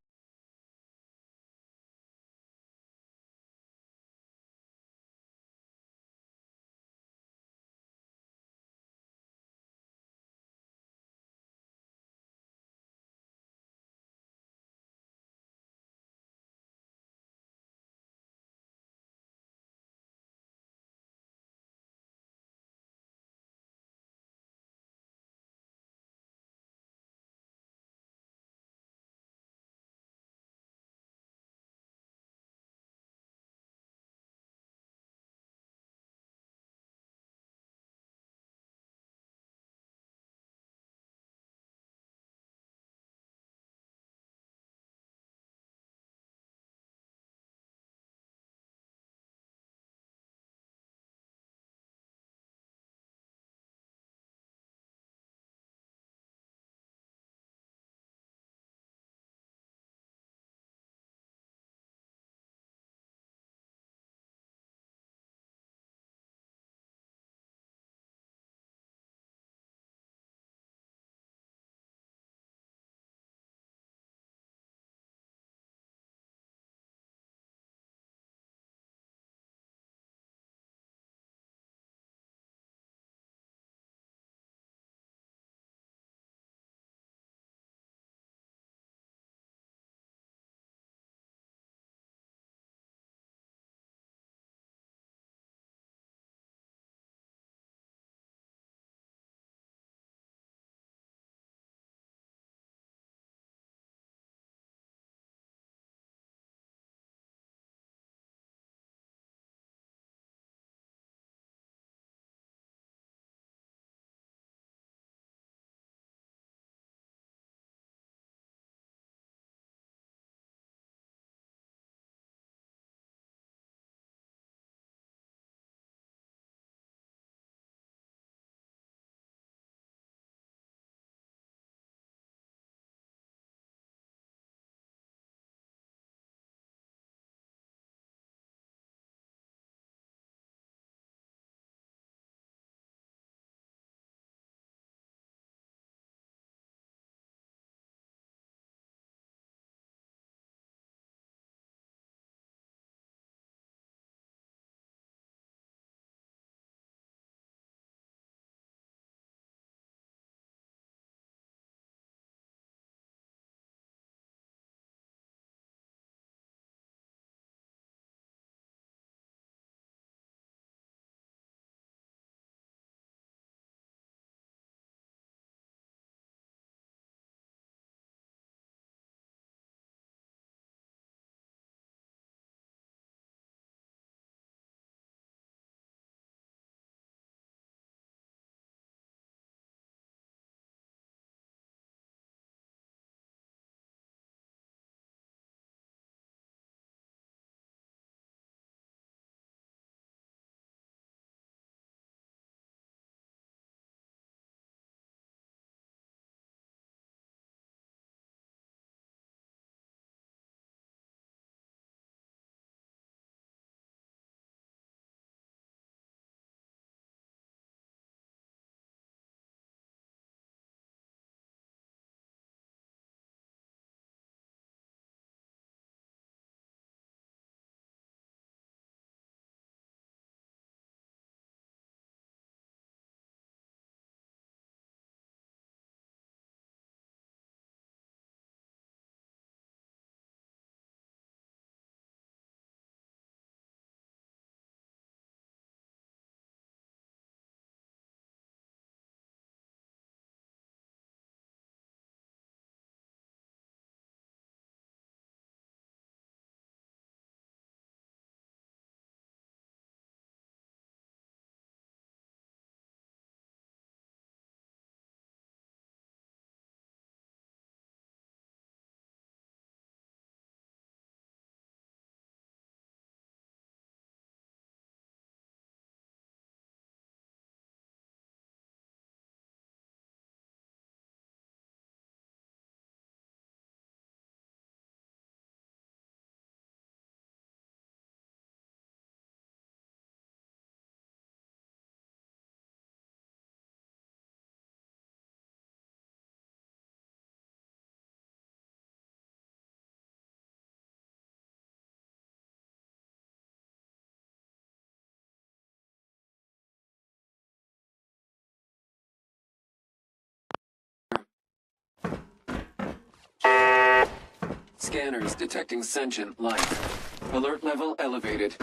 Scanners detecting sentient life. Alert level elevated.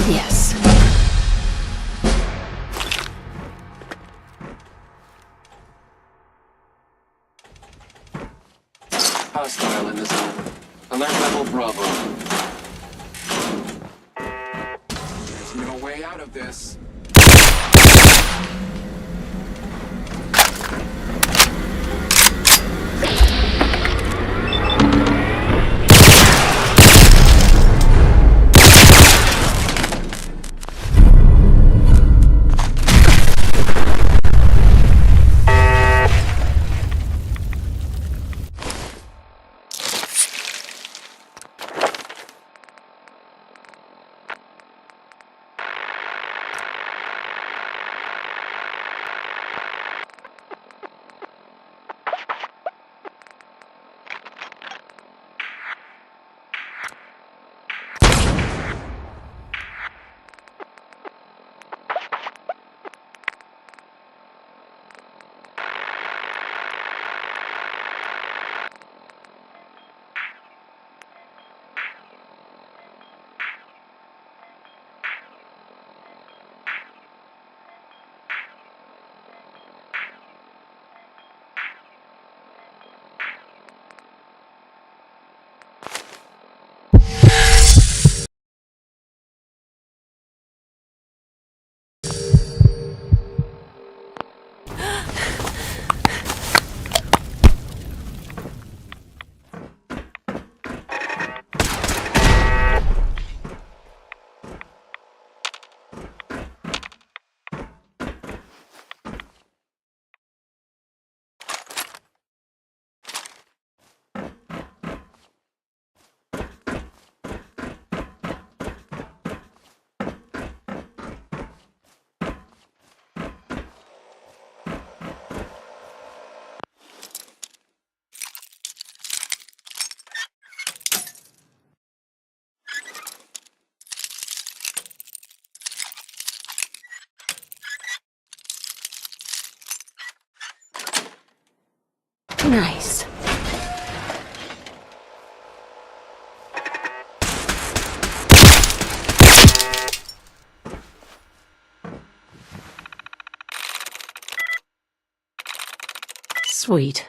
Yes. Hostile in the zone. Alert level Bravo. There's no way out of this. Nice. Sweet.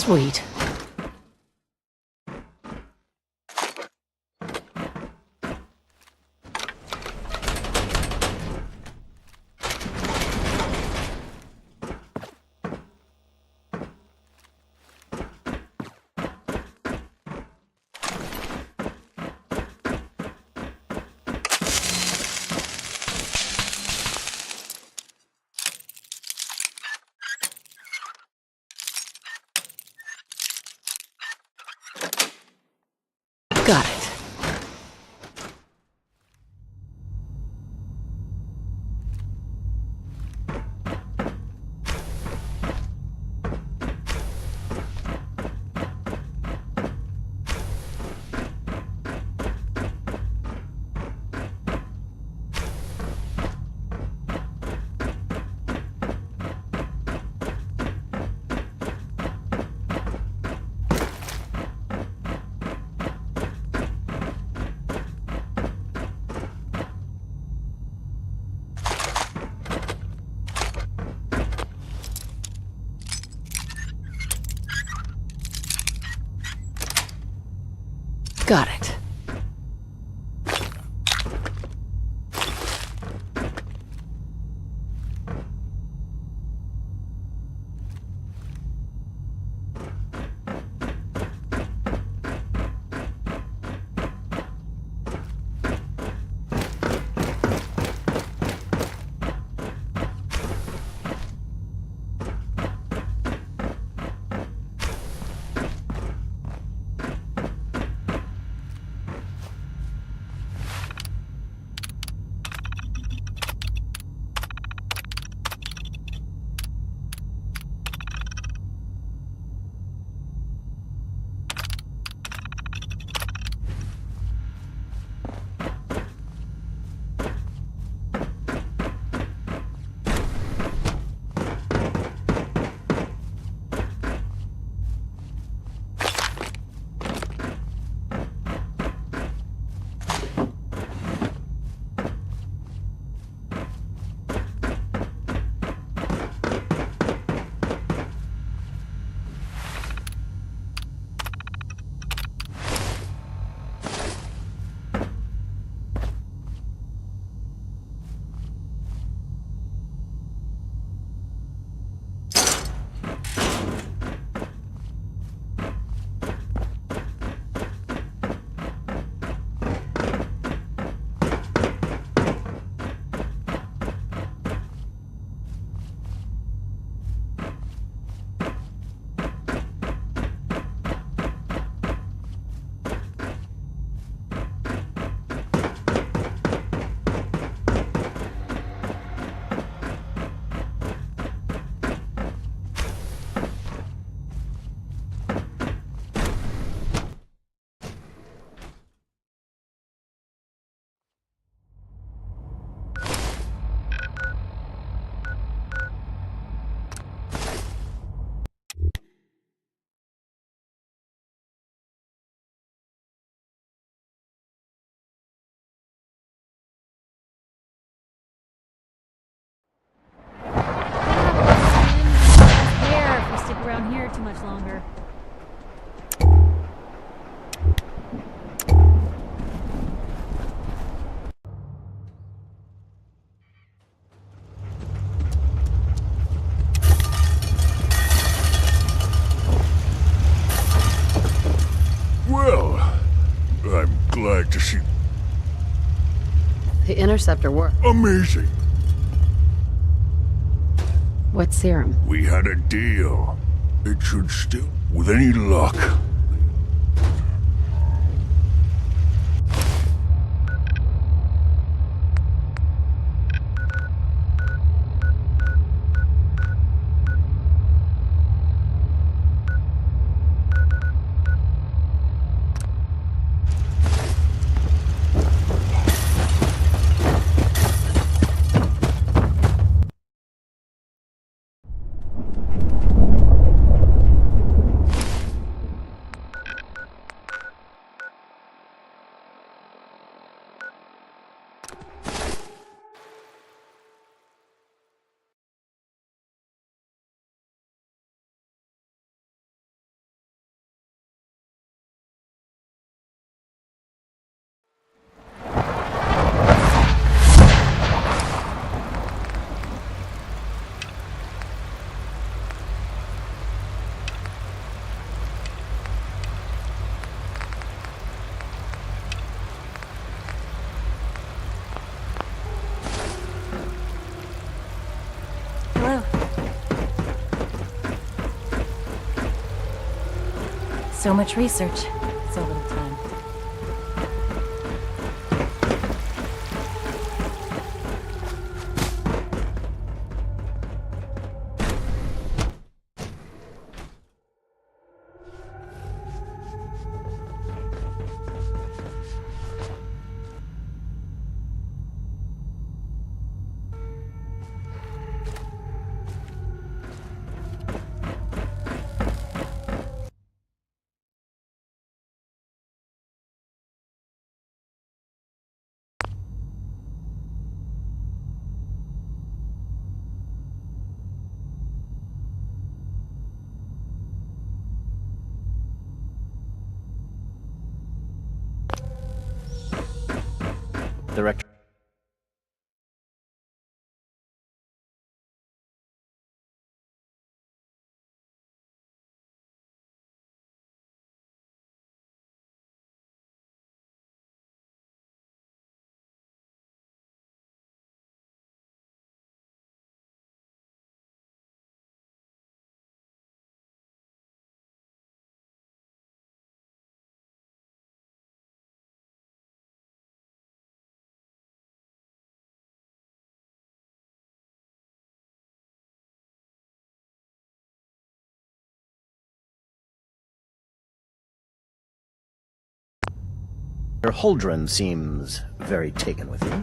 Sweet. Got it. Got it. glad to see. The interceptor worked. Amazing. What serum? We had a deal. It should still, with any luck. Hello. So much research, so little time. Director. Holdren seems very taken with you.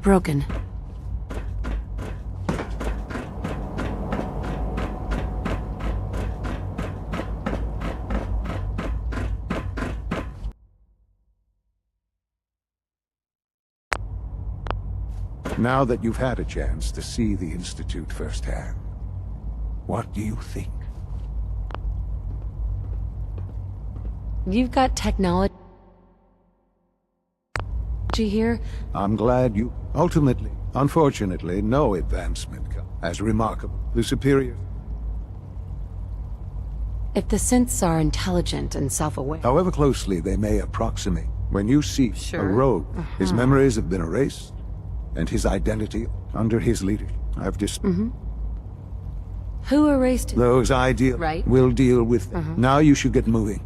Broken. Now that you've had a chance to see the Institute firsthand, what do you think? You've got technology here? I'm glad you... Ultimately, unfortunately, no advancement as remarkable. The superior... If the synths are intelligent and self-aware... However closely they may approximate, when you see a rogue, his memories have been erased, and his identity under his leadership. I've just... Who erased it? Those ideal... Right. We'll deal with them. Now you should get moving.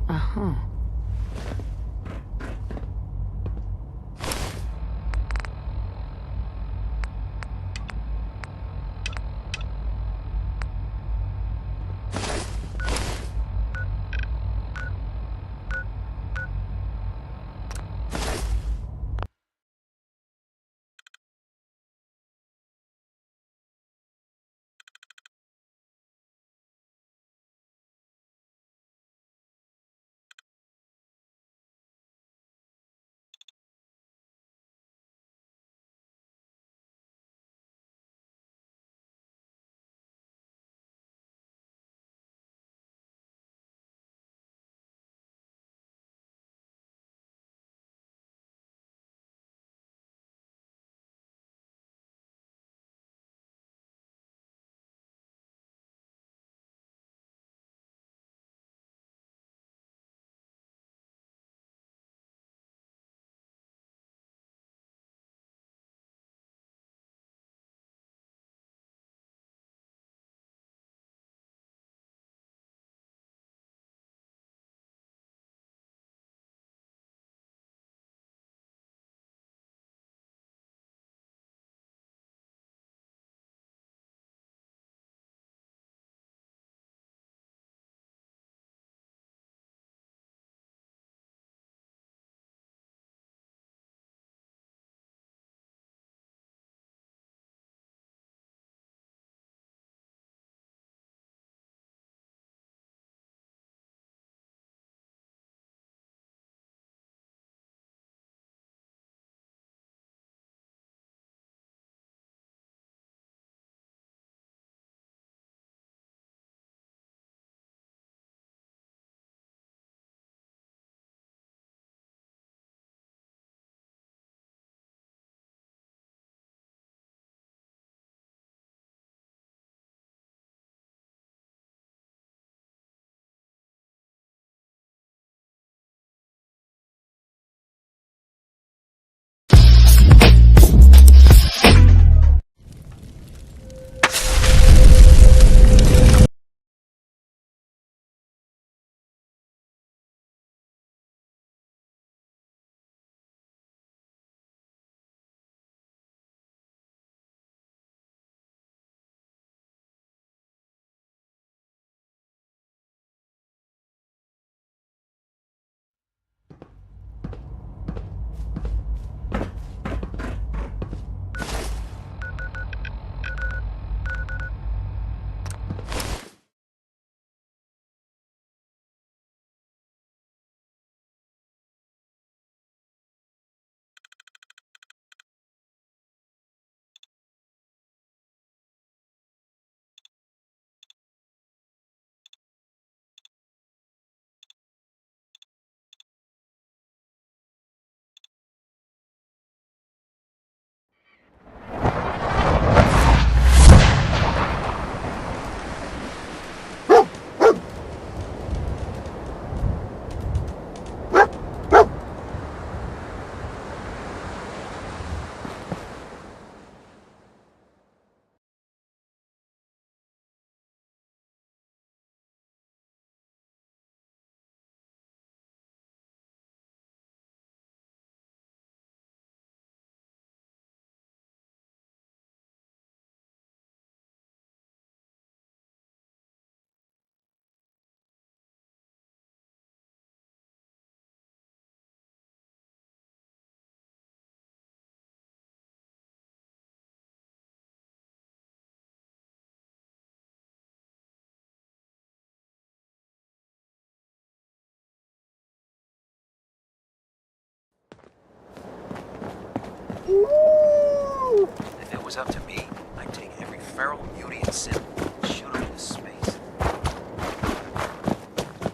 was up to me, I'd take every feral beauty and sin and shoot them into space.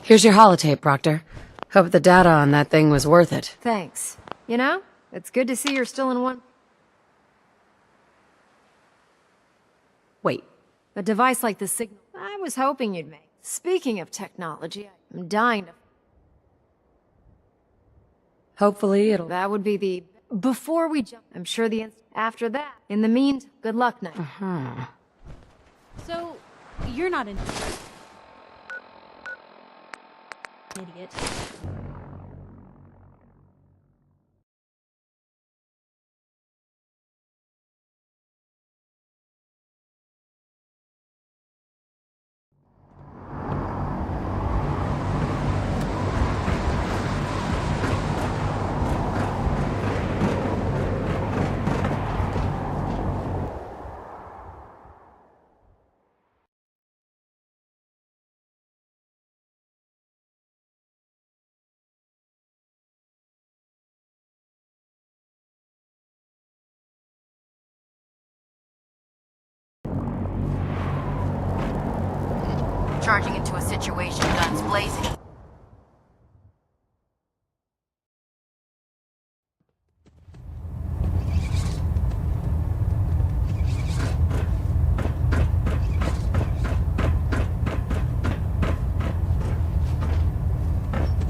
Here's your holotape, Proctor. Hope the data on that thing was worth it. Thanks. You know, it's good to see you're still in one. Wait. A device like the signal I was hoping you'd make. Speaking of technology, I'm dying to... Hopefully it'll... That would be the... Before we jump, I'm sure the... After that. In the meantime, good luck, Knight. So, you're not an idiot. Charging into a situation, guns blazing.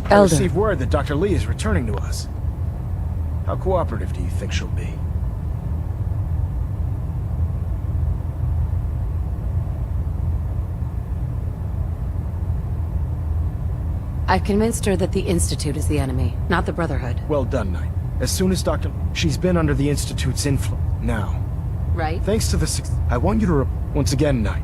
I received word that Dr. Lee is returning to us. How cooperative do you think she'll be? I've convinced her that the Institute is the enemy, not the Brotherhood. Well done, Knight. As soon as Dr. She's been under the Institute's influence. Now. Right? Thanks to the... I want you to... Once again, Knight.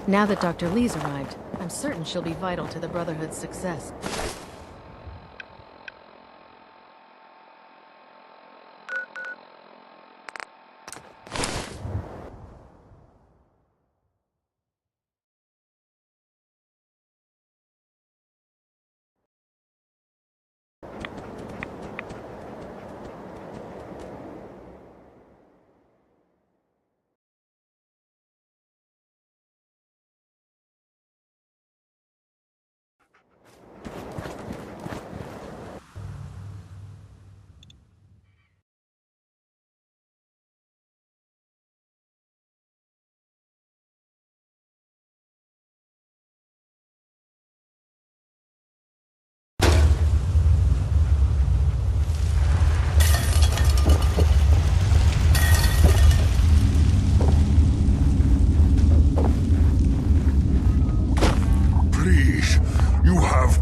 Now that Dr. Lee's arrived, I'm certain she'll be vital to the Brotherhood's success.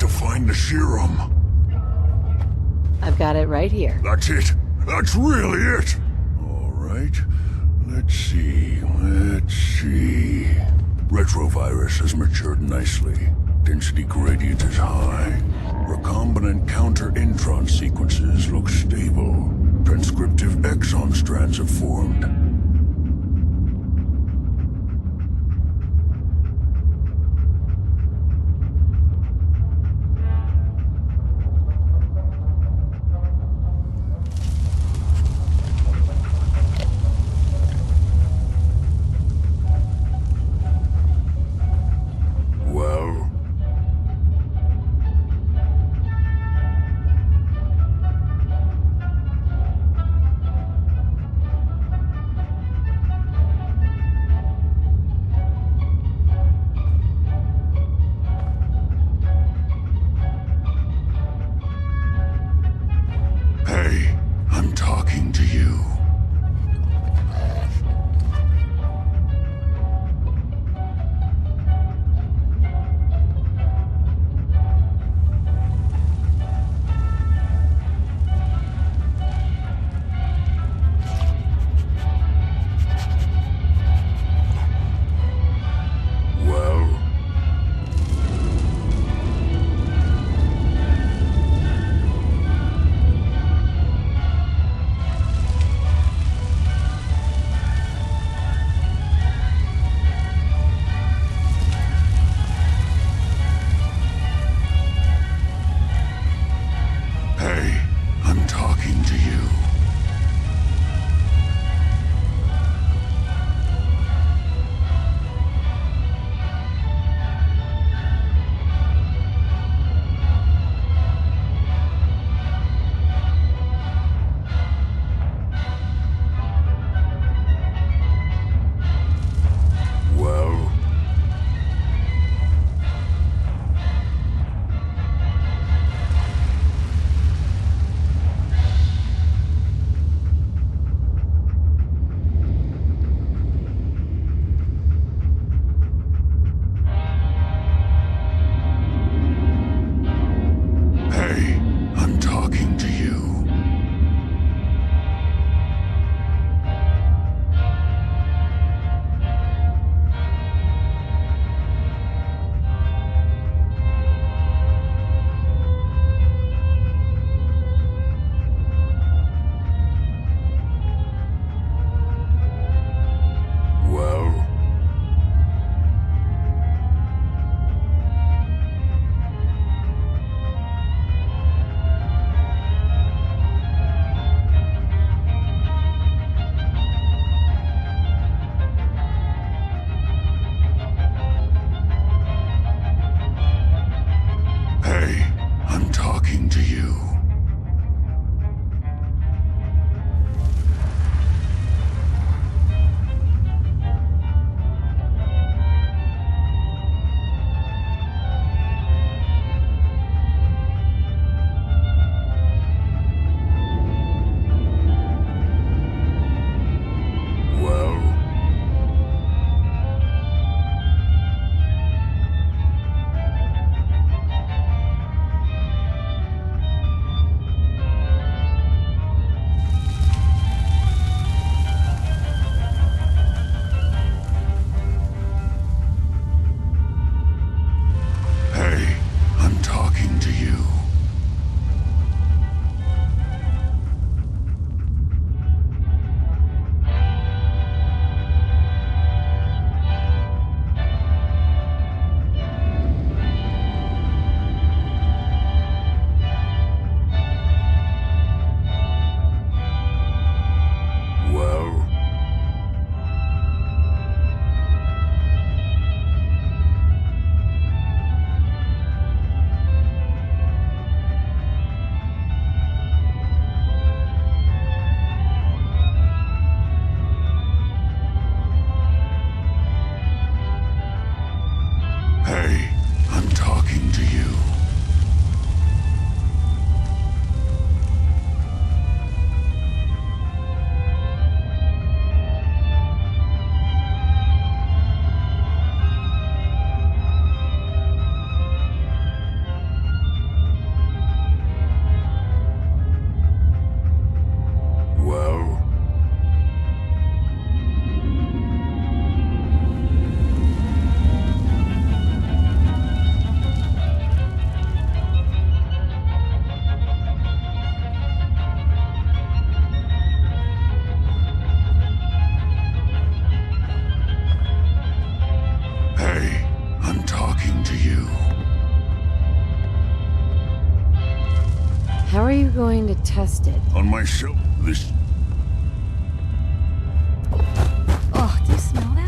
Find the serum. I've got it right here. That's it. That's really it. All right. Let's see. Retrovirus has matured nicely. Density gradient is high. Recombinant counter-intron sequences look stable. Transcriptive exon strands have formed. you going to test it? On my show, this... Oh, do you smell that?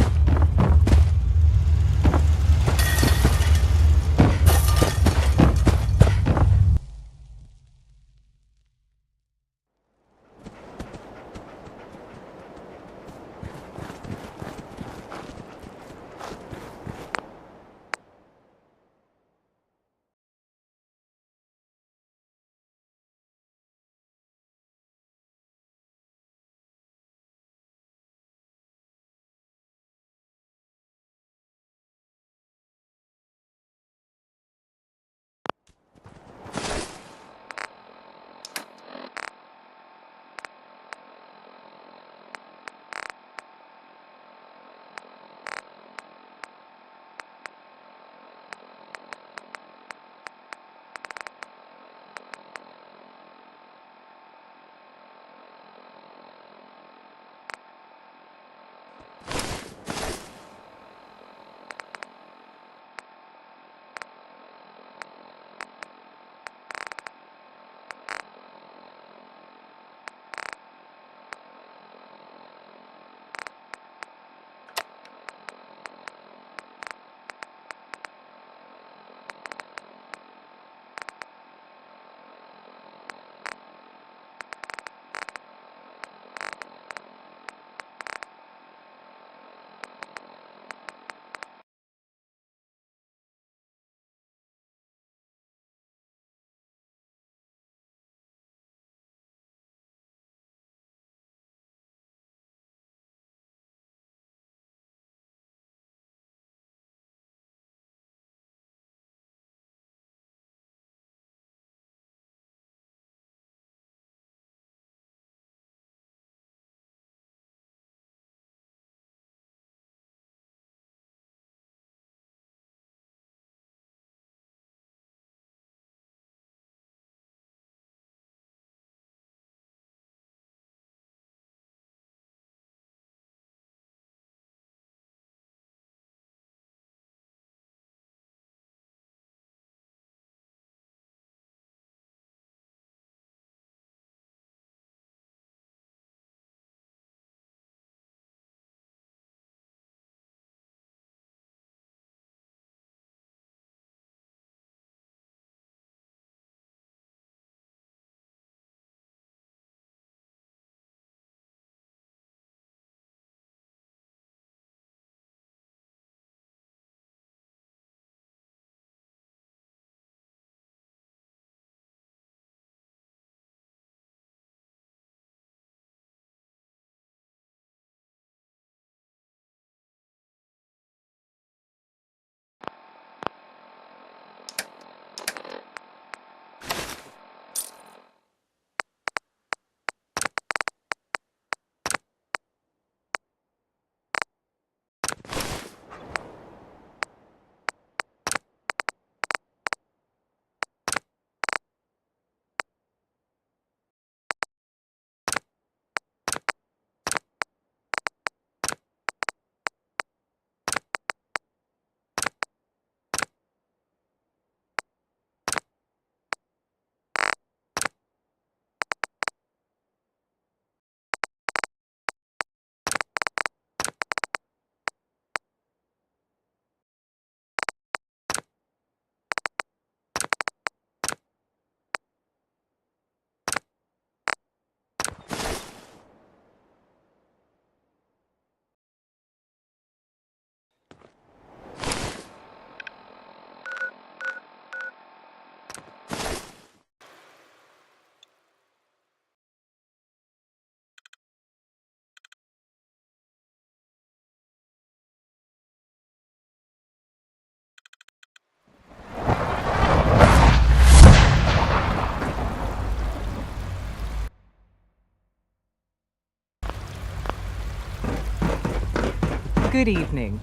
Good evening.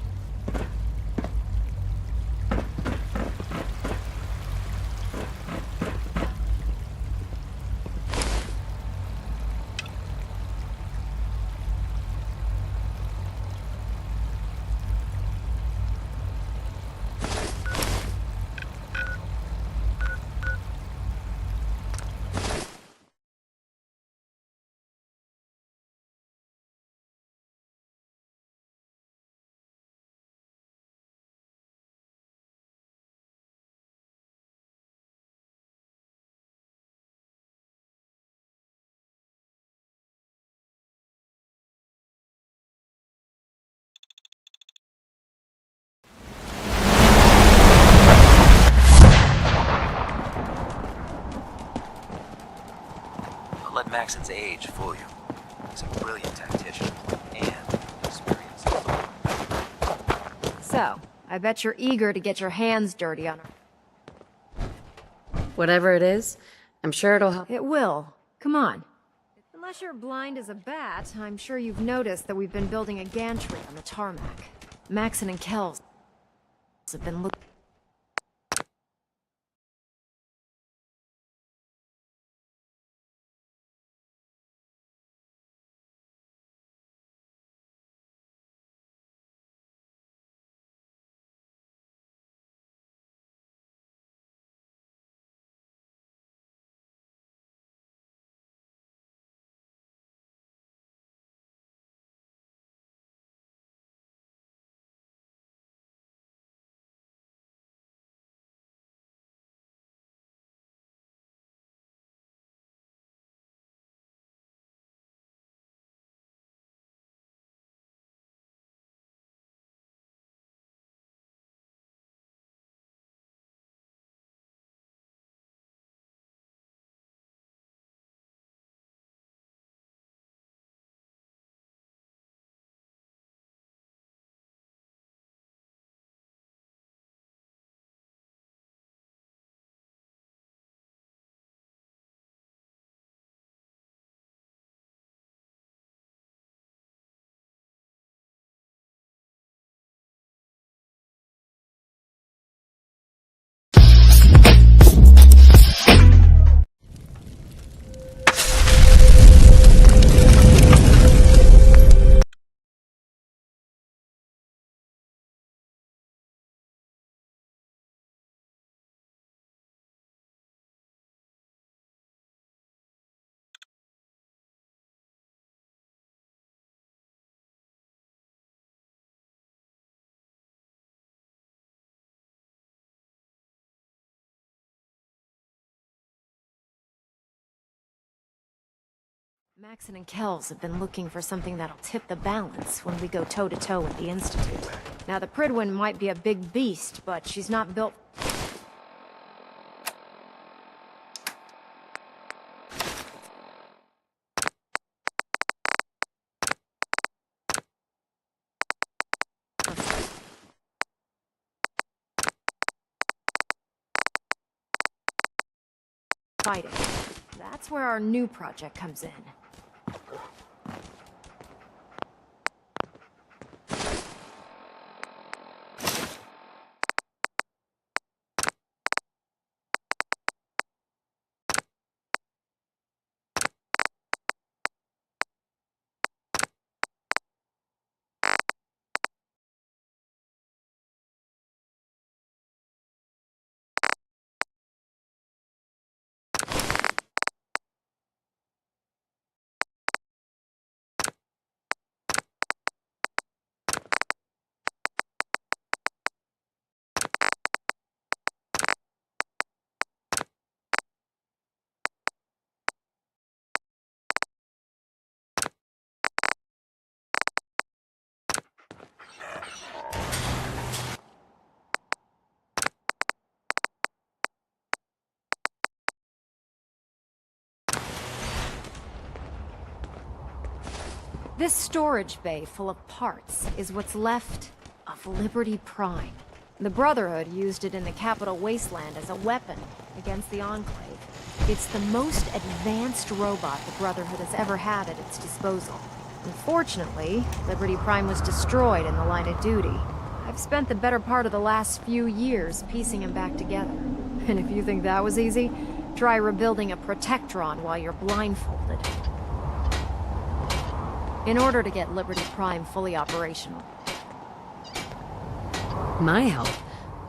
Don't let Maxon's age fool you. He's a brilliant tactician and experienced. So, I bet you're eager to get your hands dirty on her. Whatever it is, I'm sure it'll help. It will. Come on. Unless you're blind as a bat, I'm sure you've noticed that we've been building a gantry on the tarmac. Maxon and Kells have been looking. Maxon and Kells have been looking for something that'll tip the balance when we go toe-to-toe with the Institute. Now, the Pridwin might be a big beast, but she's not built... fighting. That's where our new project comes in. This storage bay full of parts is what's left of Liberty Prime. The Brotherhood used it in the Capital Wasteland as a weapon against the Enclave. It's the most advanced robot the Brotherhood has ever had at its disposal. Unfortunately, Liberty Prime was destroyed in the line of duty. I've spent the better part of the last few years piecing him back together. And if you think that was easy, try rebuilding a Protectron while you're blindfolded. In order to get Liberty Prime fully operational. My help?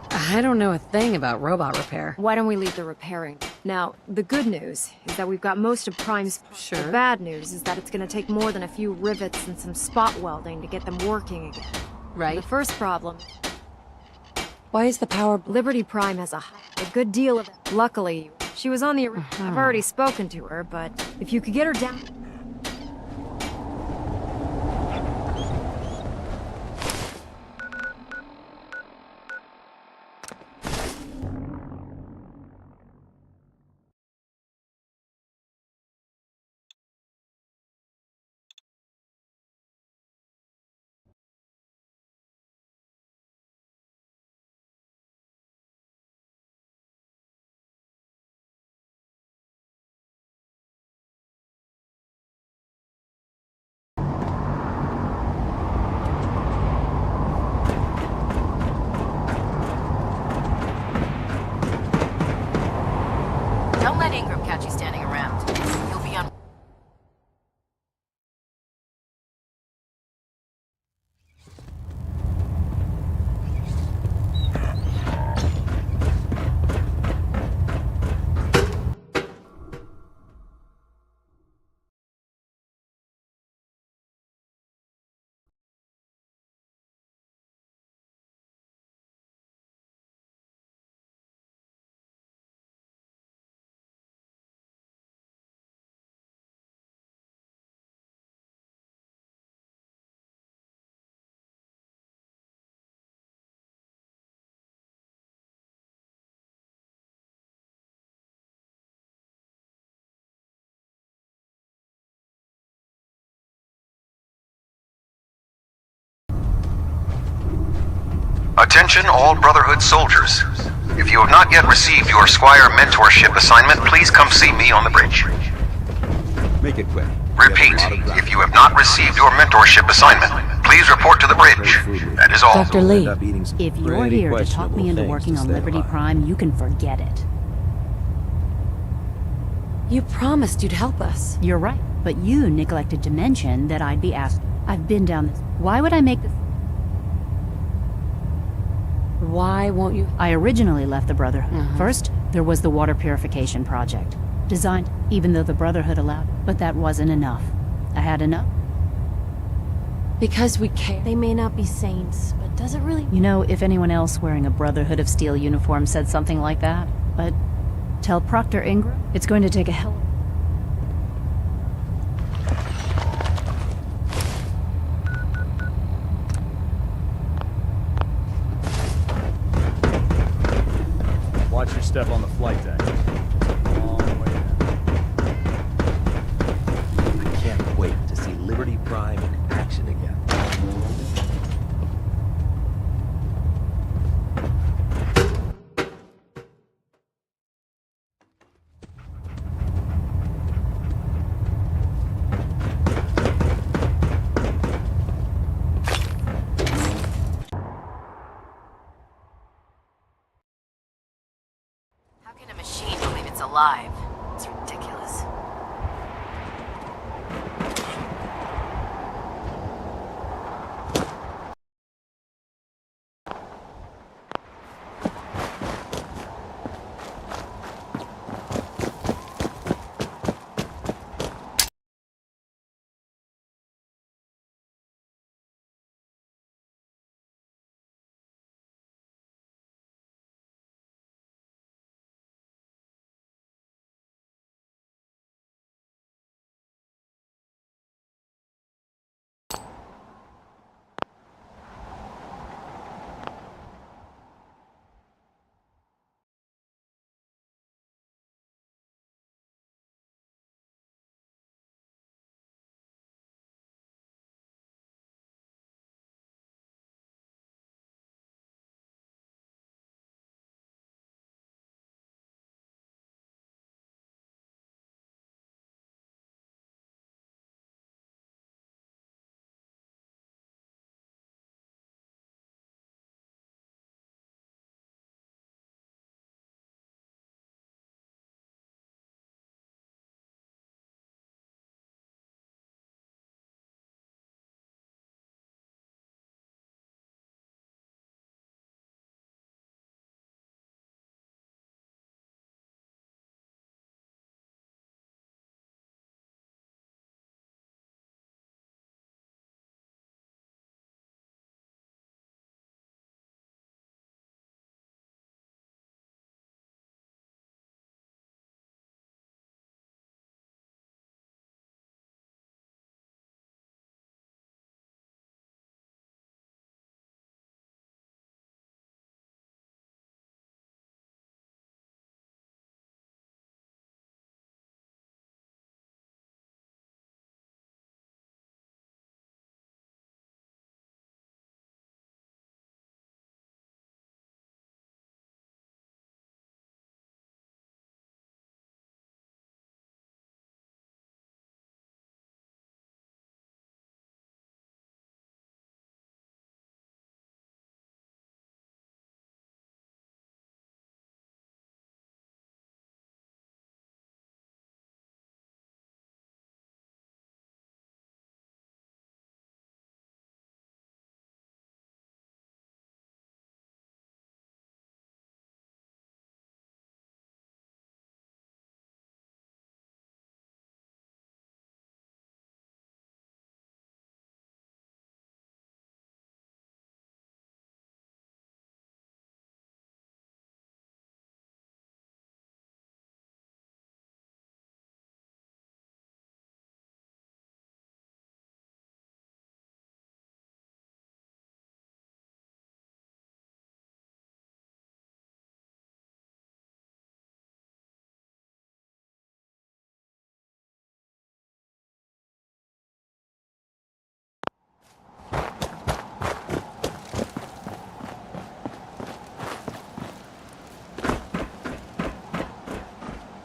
I don't know a thing about robot repair. Why don't we leave the repairing? Now, the good news is that we've got most of Prime's... Sure. The bad news is that it's gonna take more than a few rivets and some spot welding to get them working again. Right. The first problem... Why is the power... Liberty Prime has a good deal of it. Luckily, she was on the... I've already spoken to her, but if you could get her down... Attention all Brotherhood soldiers. If you have not yet received your Squire mentorship assignment, please come see me on the bridge. Make it quick. Repeat, if you have not received your mentorship assignment, please report to the bridge. That is all. Dr. Lee, if you're here to talk me into working on Liberty Prime, you can forget it. You promised you'd help us. You're right, but you neglected to mention that I'd be asked. I've been down this. Why would I make this? Why won't you? I originally left the Brotherhood. First, there was the water purification project. Designed, even though the Brotherhood allowed it. But that wasn't enough. I had enough. Because we care. They may not be saints, but does it really... You know, if anyone else wearing a Brotherhood of Steel uniform said something like that, but tell Proctor Ingram it's going to take a hell... Watch your step on the flight deck. Long way down. I can't wait to see Liberty Prime in action again. How can a machine believe it's alive? It's ridiculous.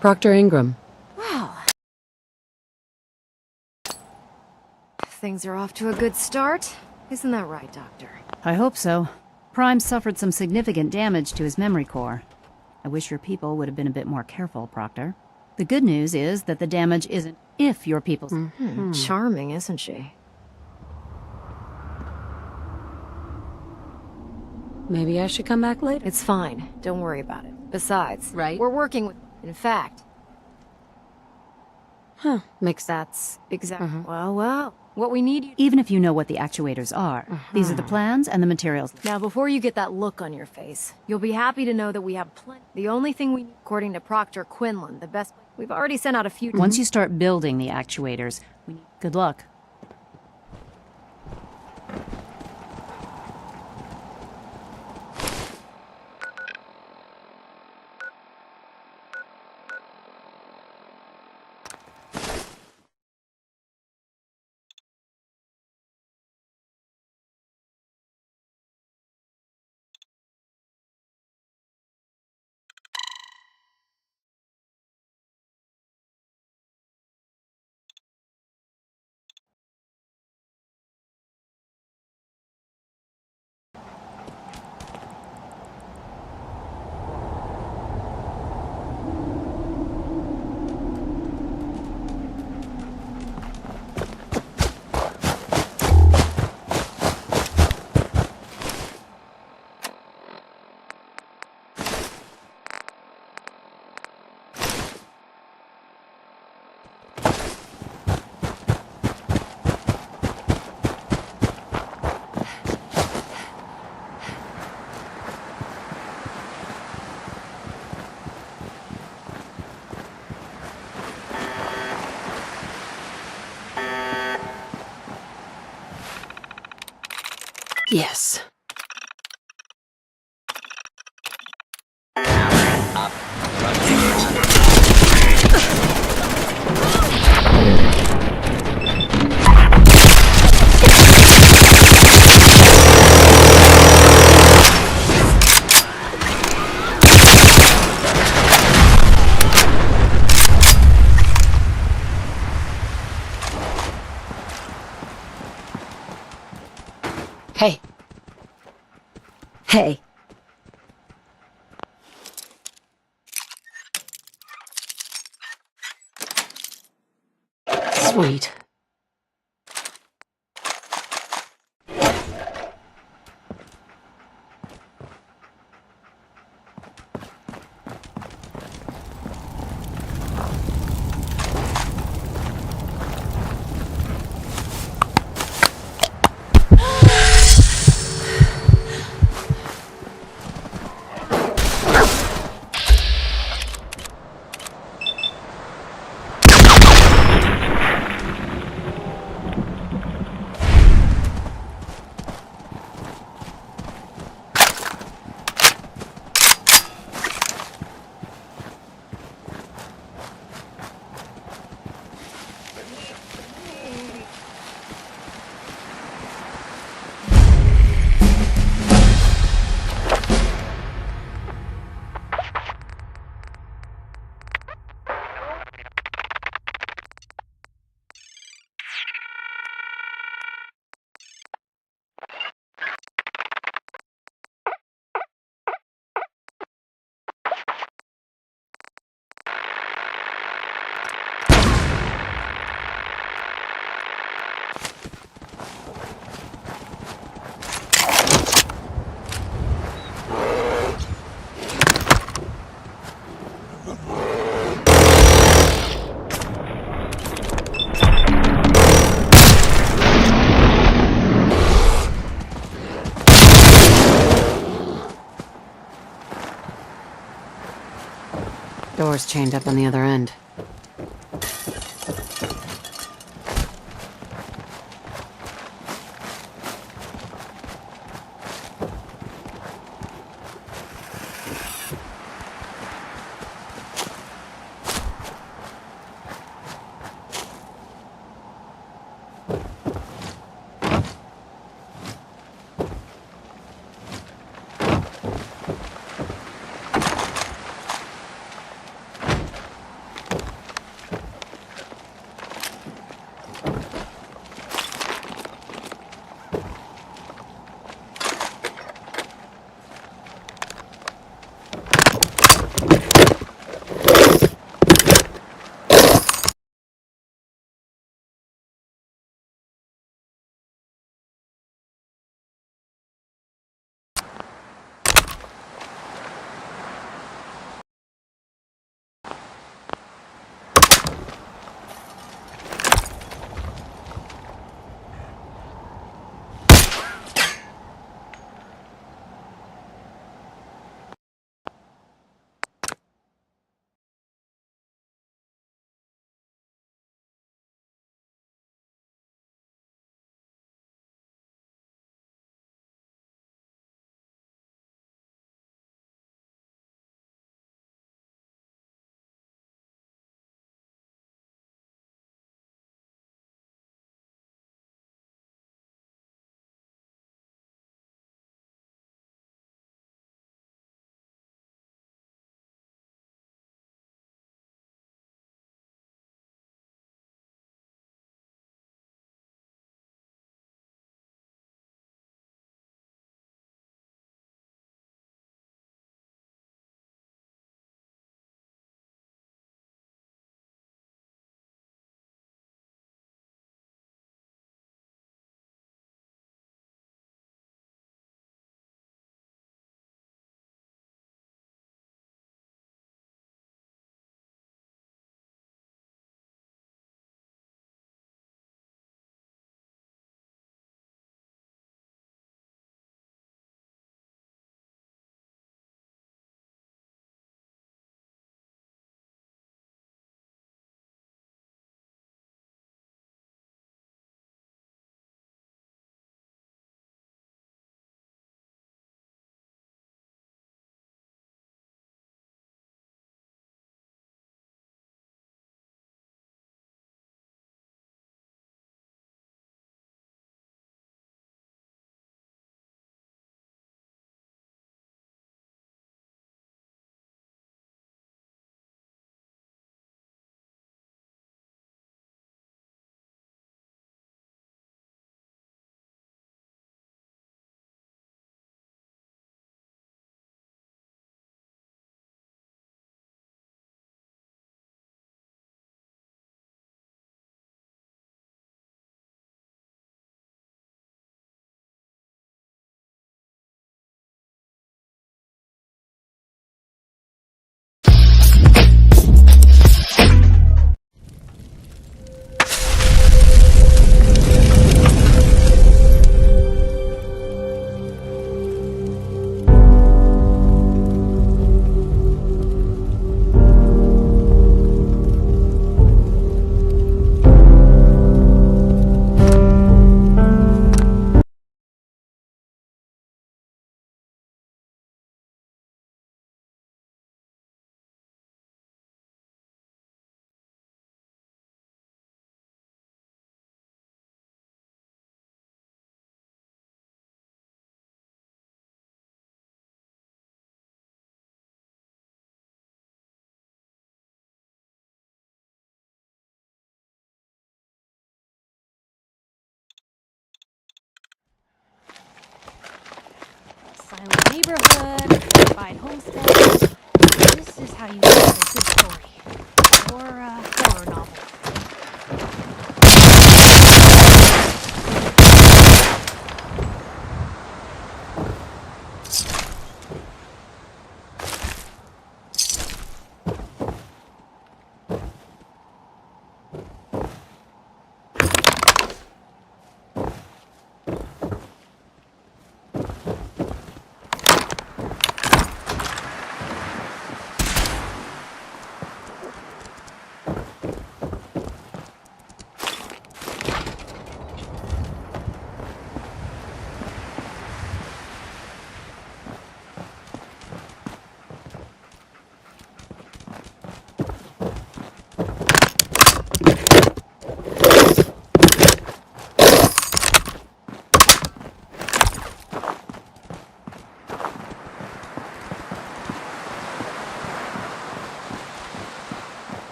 Proctor Ingram. Wow. Things are off to a good start. Isn't that right, Doctor? I hope so. Prime suffered some significant damage to his memory core. I wish your people would have been a bit more careful, Proctor. The good news is that the damage isn't if your people's... Charming, isn't she? Maybe I should come back later. It's fine. Don't worry about it. Besides, Right. we're working with... In fact... Makes That's exactly... Well, what we need... Even if you know what the actuators are, these are the plans and the materials. Now, before you get that look on your face, you'll be happy to know that we have plenty. The only thing we need, according to Proctor Quinlan, the best... We've already sent out a few... Once you start building the actuators, we need... Good luck. Yes. Hey. Hey. Sweet. Door's chained up on the other end. silent neighborhood, fortified homestead. This is how you tell a good story. Or a horror novel.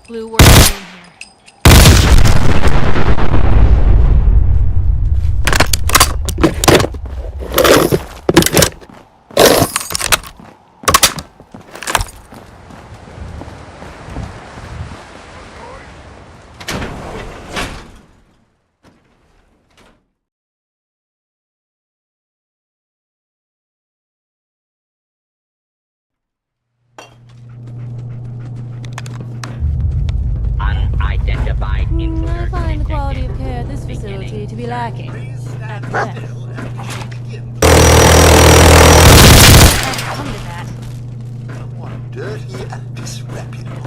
Blue, we're in here. I find the quality of care at this facility to be lacking. At best. Come to that. Someone dirty and disreputable.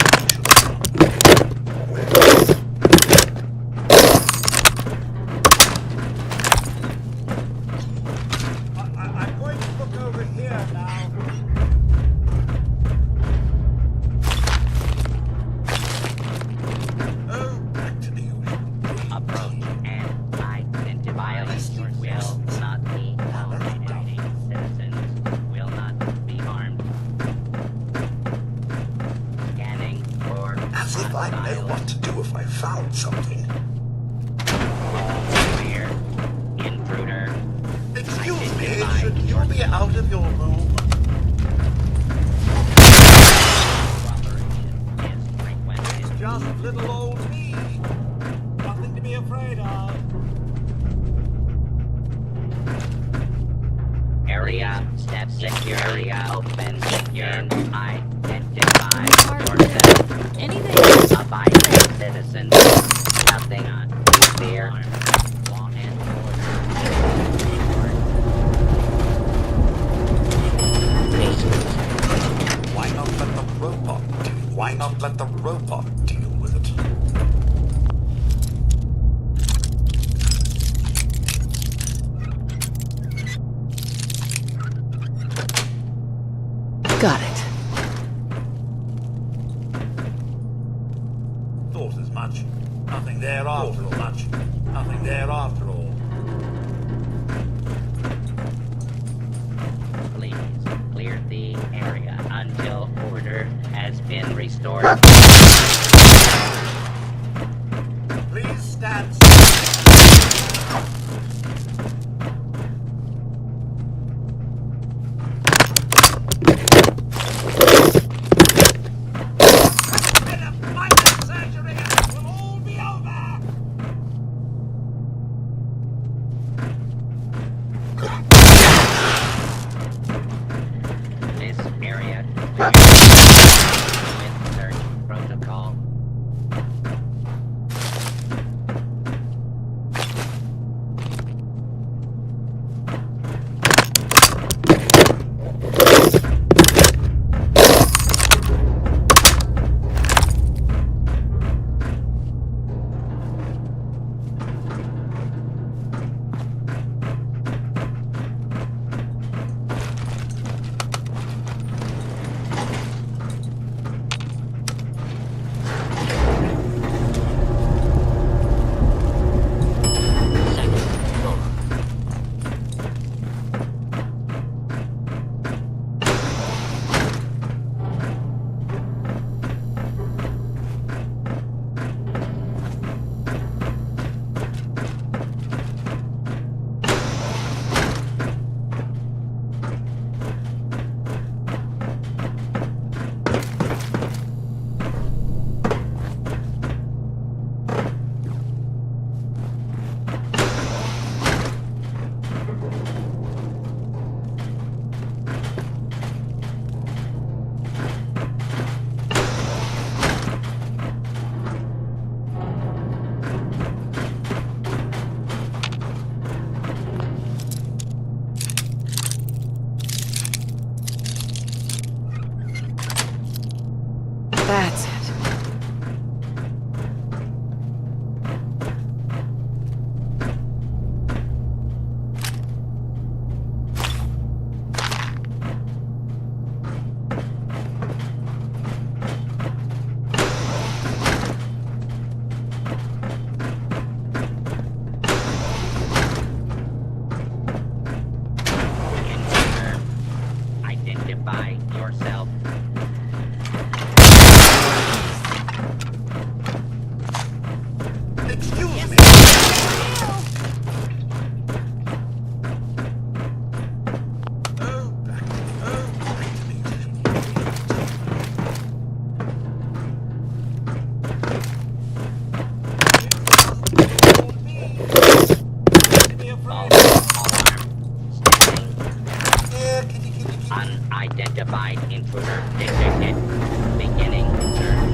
I'm going to look over here now. I know what to do if I found something. Clear. Intruder. Excuse me, should you be out of your room? It's just little old me. Nothing to be afraid of. Area step secure. Area open secure. Identify yourself. Anything. Abiding citizens. Nothing to fear. Law and Why not let the robot deal? Why not let the robot deal with it? Got it. Thought as much. Nothing there after all. Much. Nothing there after all. please clear the area until order has been restored. Please stand With search protocol. That's it. Identify yourself. Excuse me. Unidentified intruder detected. Beginning search.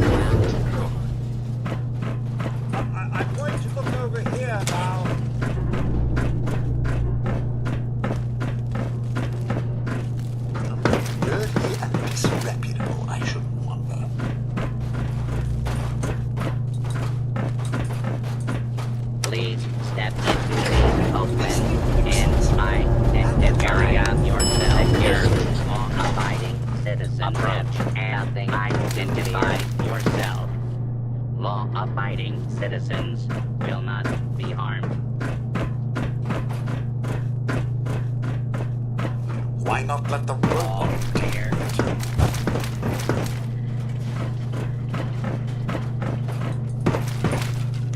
I'm going to look over here now. Dirty and disreputable, I shouldn't wonder. Please step into the open and identify yourself. Law-abiding citizen. Approach and identify yourself. Law-abiding citizens will not be harmed. Why not let the robot clear?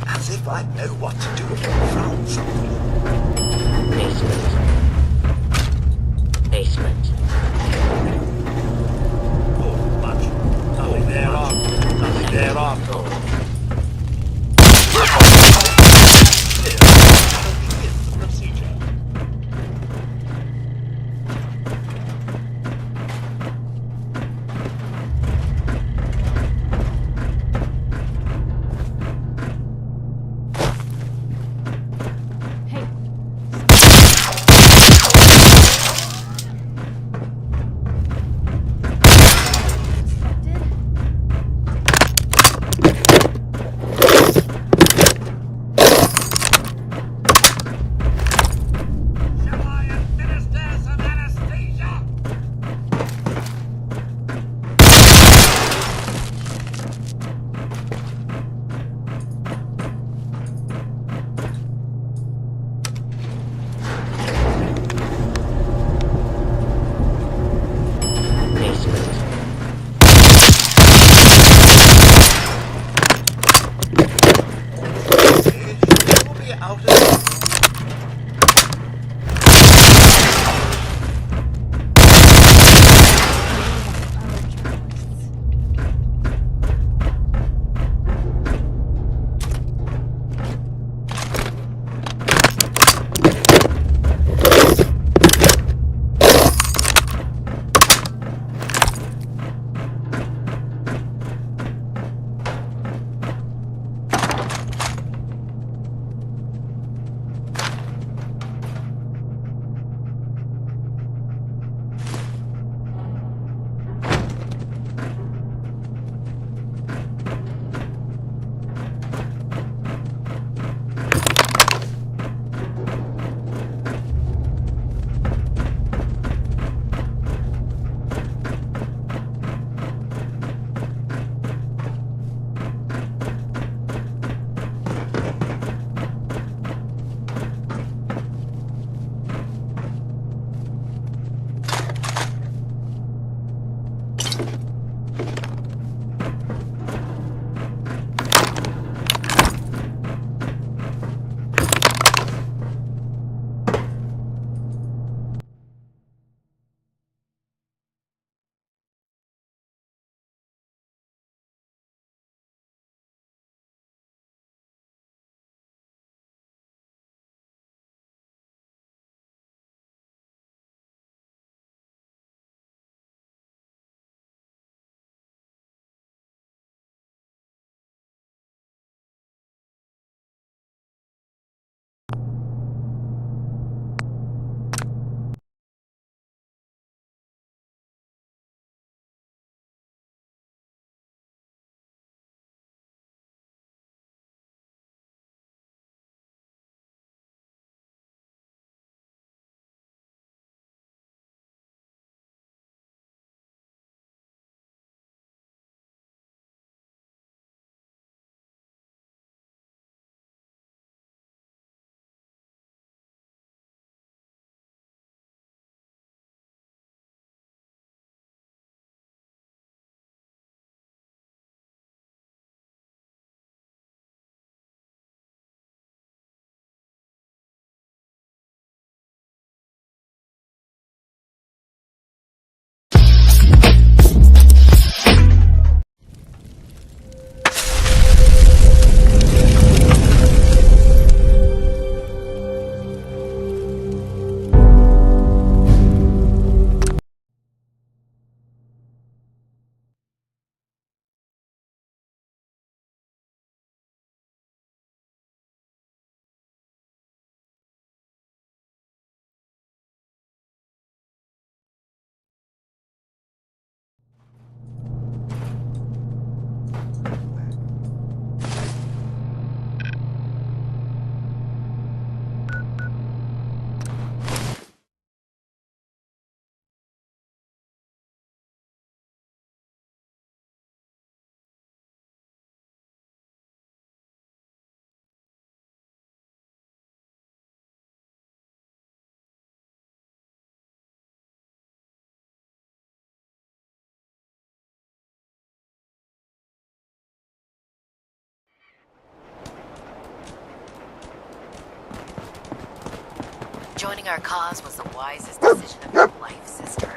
As if I know what to do if you found something. Basement. Oh, much. Nothing thereafter. Nothing thereafter. Here's the procedure. Hey, Joining our cause was the wisest decision of your life, sister.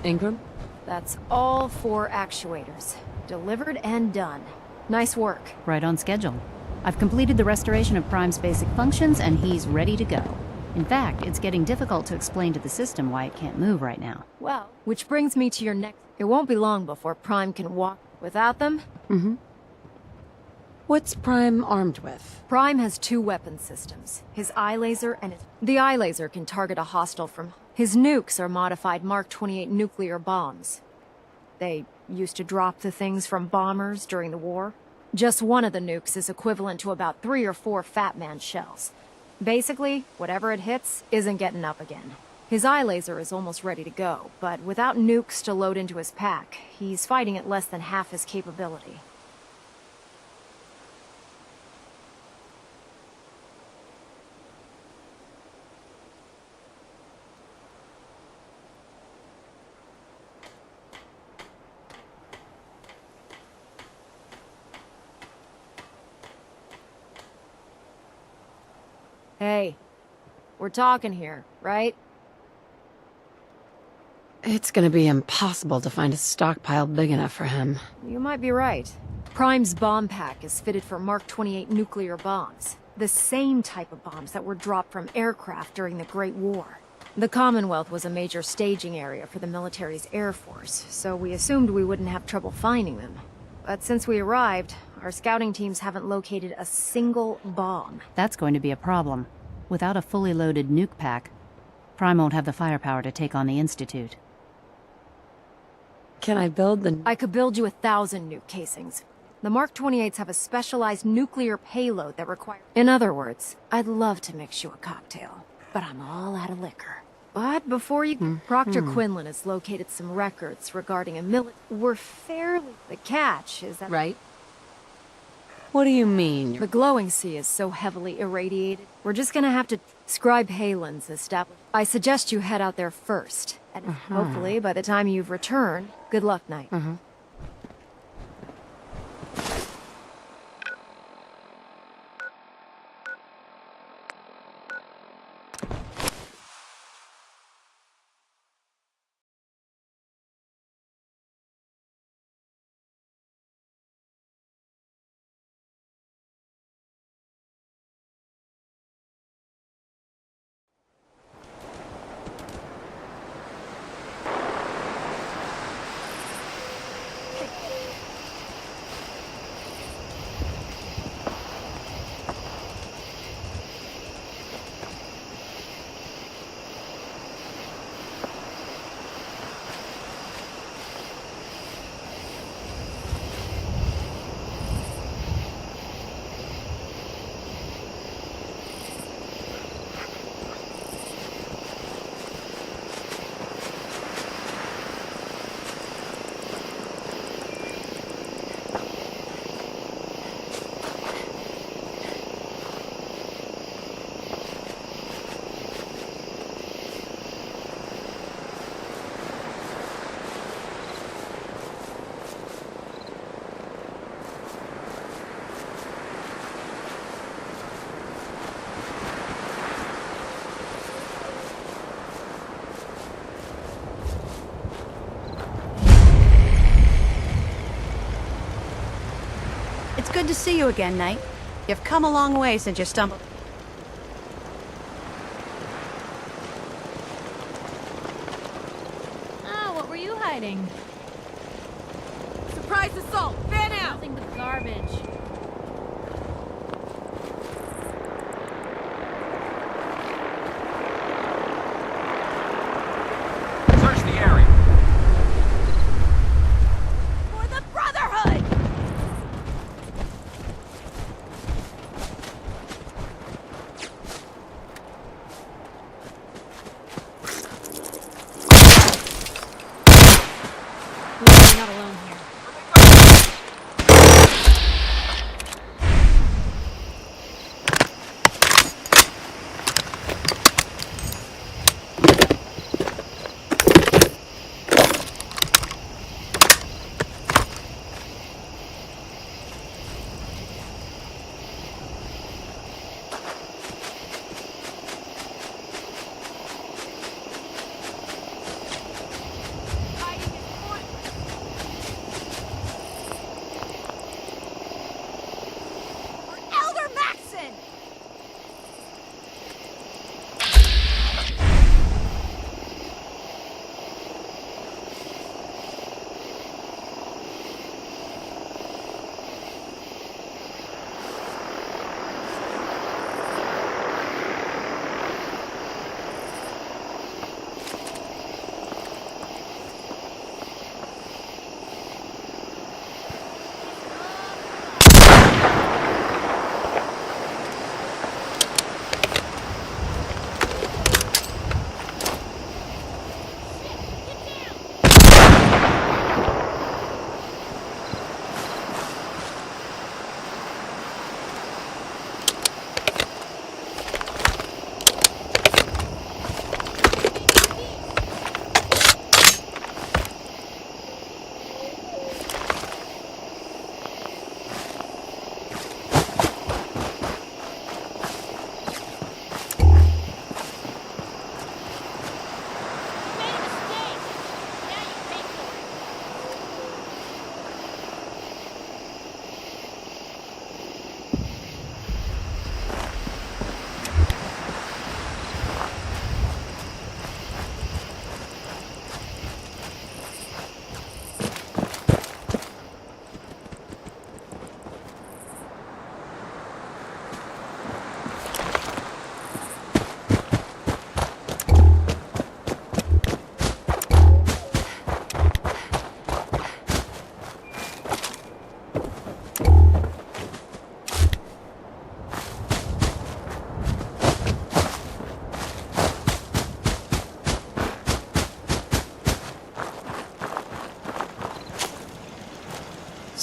Ingram? That's all 4 actuators. Delivered and done. Nice work. Right on schedule. I've completed the restoration of Prime's basic functions, and he's ready to go. In fact, it's getting difficult to explain to the system why it can't move right now. Well, which brings me to your next... It won't be long before Prime can walk. Without them? Mm-hmm. What's Prime armed with? Prime has 2 weapon systems. His eye laser and his... The eye laser can target a hostile from... His nukes are modified Mark 28 nuclear bombs. They used to drop the things from bombers during the war. Just one of the nukes is equivalent to about 3 or 4 Fat Man shells. Basically, whatever it hits isn't getting up again. His eye laser is almost ready to go, but without nukes to load into his pack, he's fighting at less than half his capability. Hey, we're talking here, right? It's gonna be impossible to find a stockpile big enough for him. You might be right. Prime's bomb pack is fitted for Mark 28 nuclear bombs. The same type of bombs that were dropped from aircraft during the Great War. The Commonwealth was a major staging area for the military's air force, so we assumed we wouldn't have trouble finding them. But since we arrived, our scouting teams haven't located a single bomb. That's going to be a problem. Without a fully loaded nuke pack, Prime won't have the firepower to take on the Institute. Can I build the... I could build you 1,000 nuke casings. The Mark 28s have a specialized nuclear payload that requires... In other words, I'd love to mix you a cocktail, but I'm all out of liquor. But before you... Proctor Quinlan has located some records regarding a We're fairly... The catch is that... Right? What do you mean? The glowing sea is so heavily irradiated. We're just gonna have to... Scribe Halen's established... I suggest you head out there first. And hopefully, by the time you've returned, good luck, Knight. It's good to see you again, Knight. You've come a long way since you stumbled. Oh, what were you hiding? Surprise assault! Fan out! Nothing but garbage. Search the area. For the Brotherhood! We're not alone here.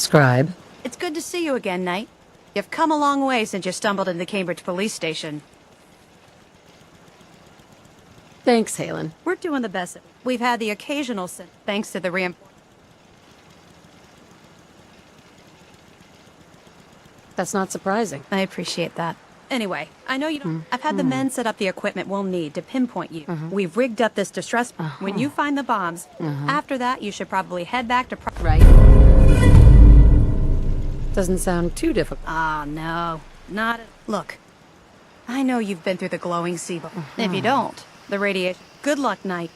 Scribe. It's good to see you again, Knight. You've come a long way since you stumbled into the Cambridge police station. Thanks, Halen. We're doing the best. We've had the occasional sin, thanks to the That's not surprising. I appreciate that. Anyway, I know you don't... I've had the men set up the equipment we'll need to pinpoint you. We've rigged up this distress... When you find the bombs, after that, you should probably head back to... Right. Doesn't sound too difficult. Ah, no. Not... Look, I know you've been through the glowing sea, but if you don't, the radiation... Good luck, Knight.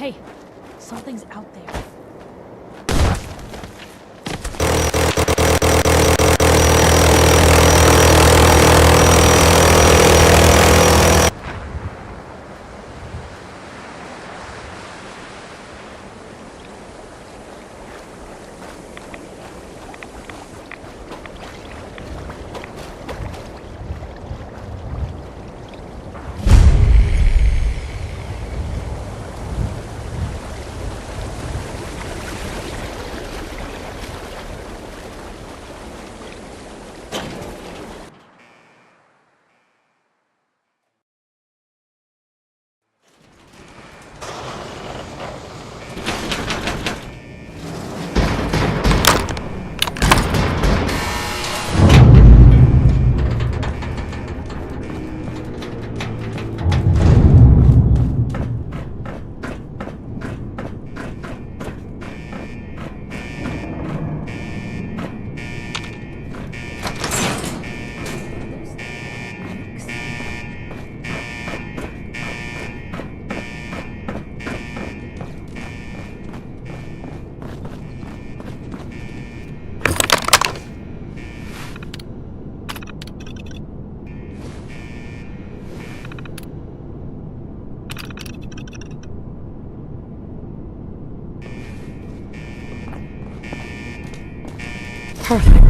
Hey, something's out there. Perfect.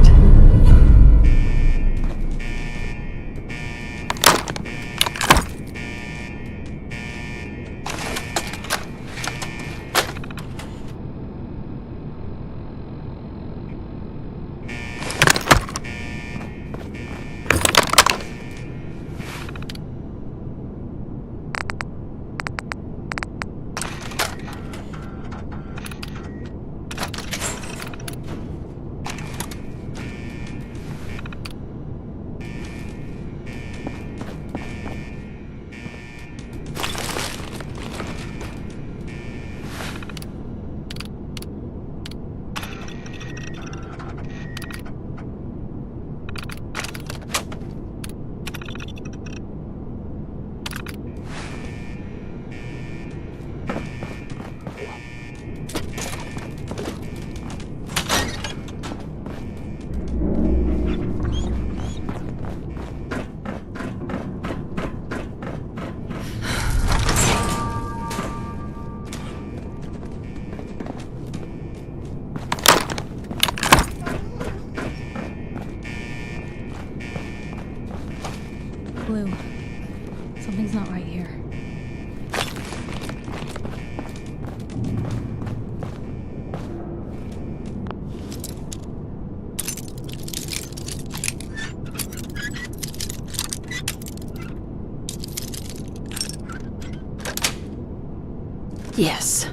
Blue, something's not right here. Yes.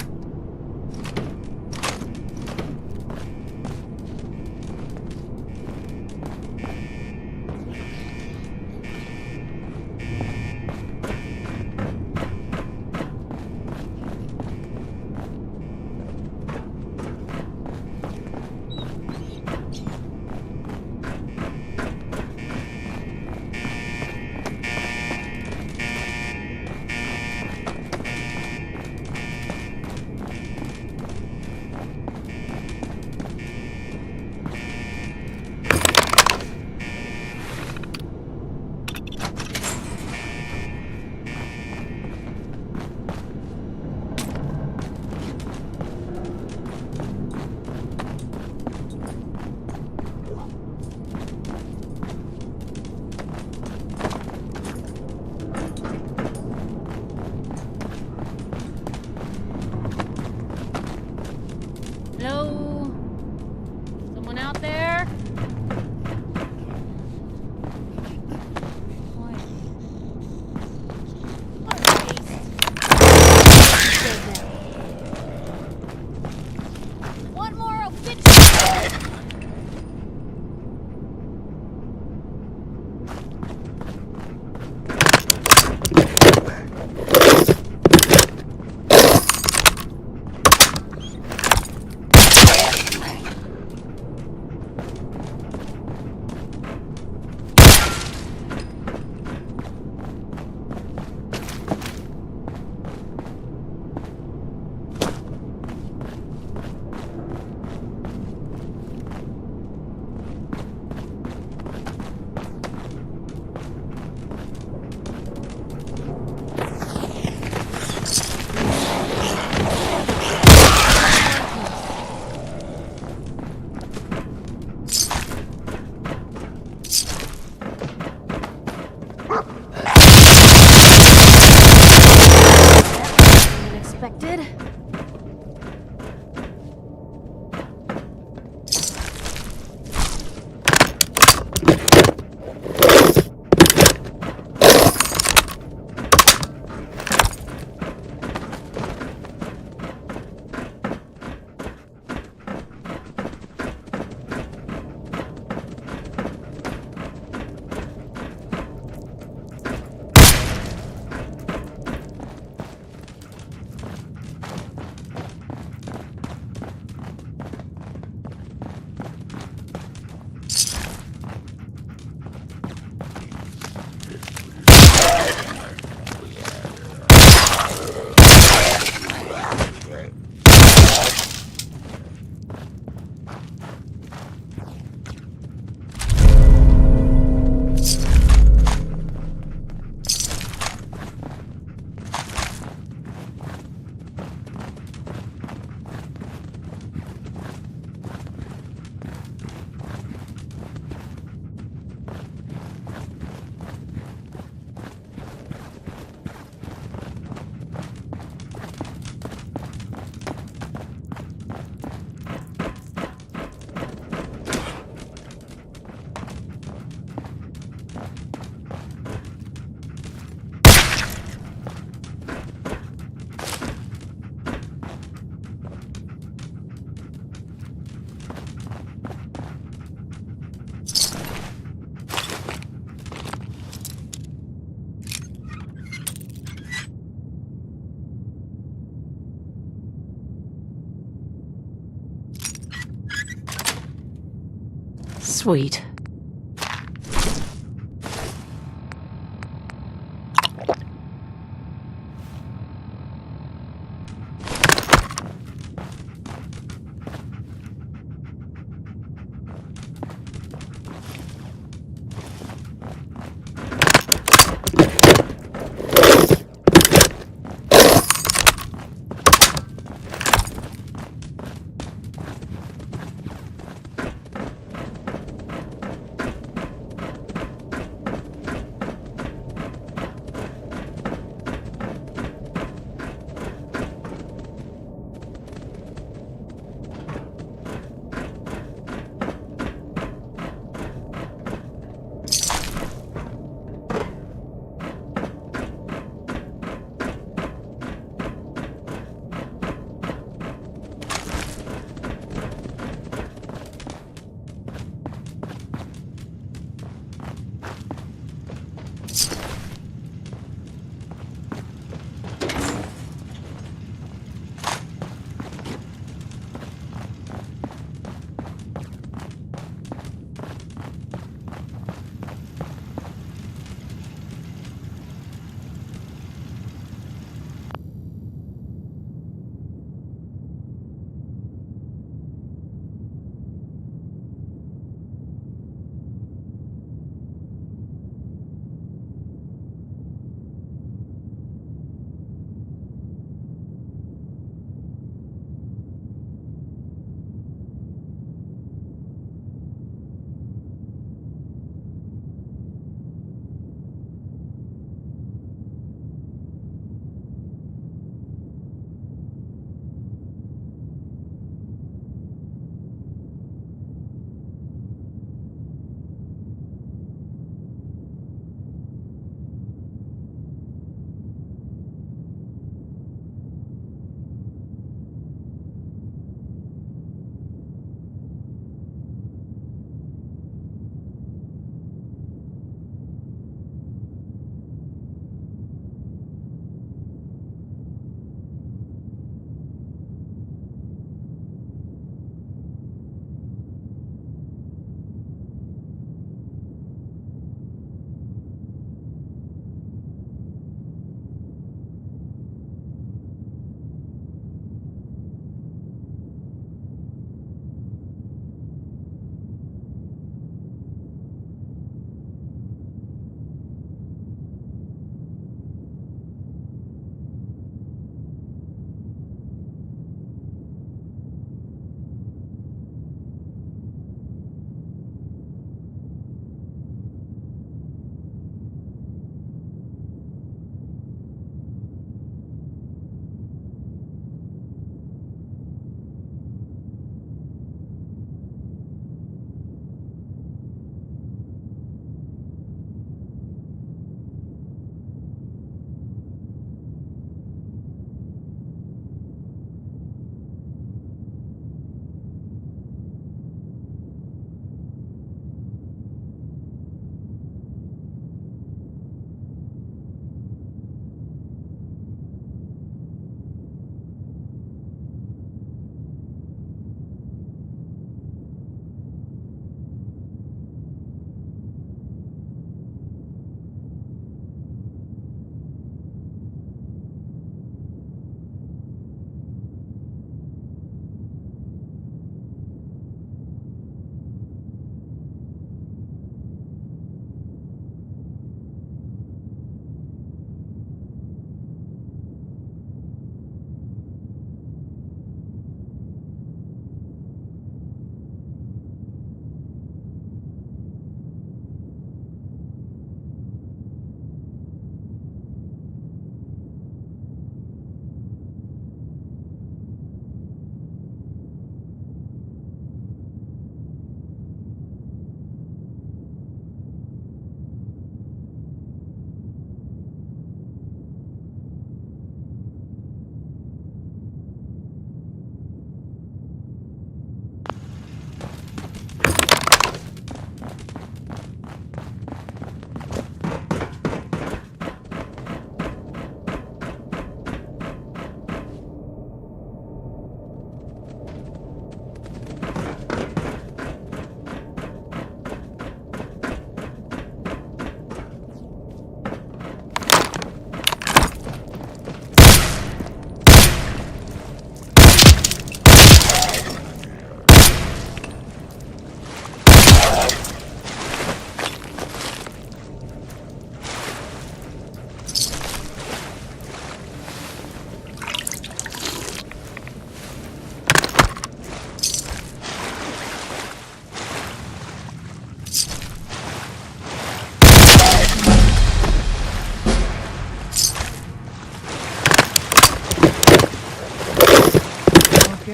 Hello? Someone out there? One more, I'll fix it! Sweet.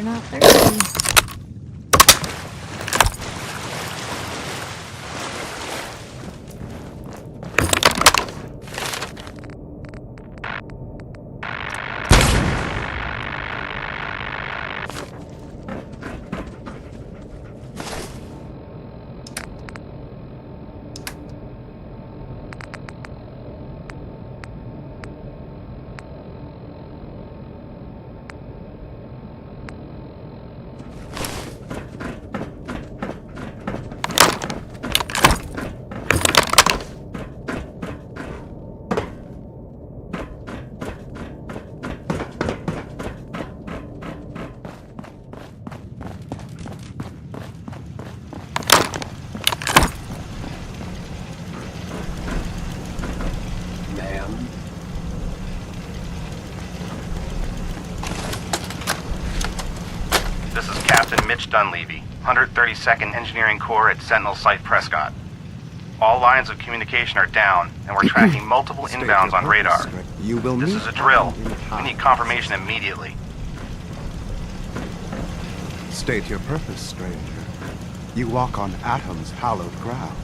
not thirsty. This is Captain Mitch Dunleavy, 132nd Engineering Corps at Sentinel Site Prescott. All lines of communication are down, and we're tracking multiple inbounds on radar. You will This is a drill. We need confirmation immediately. State your purpose, stranger. You walk on Atom's hallowed ground.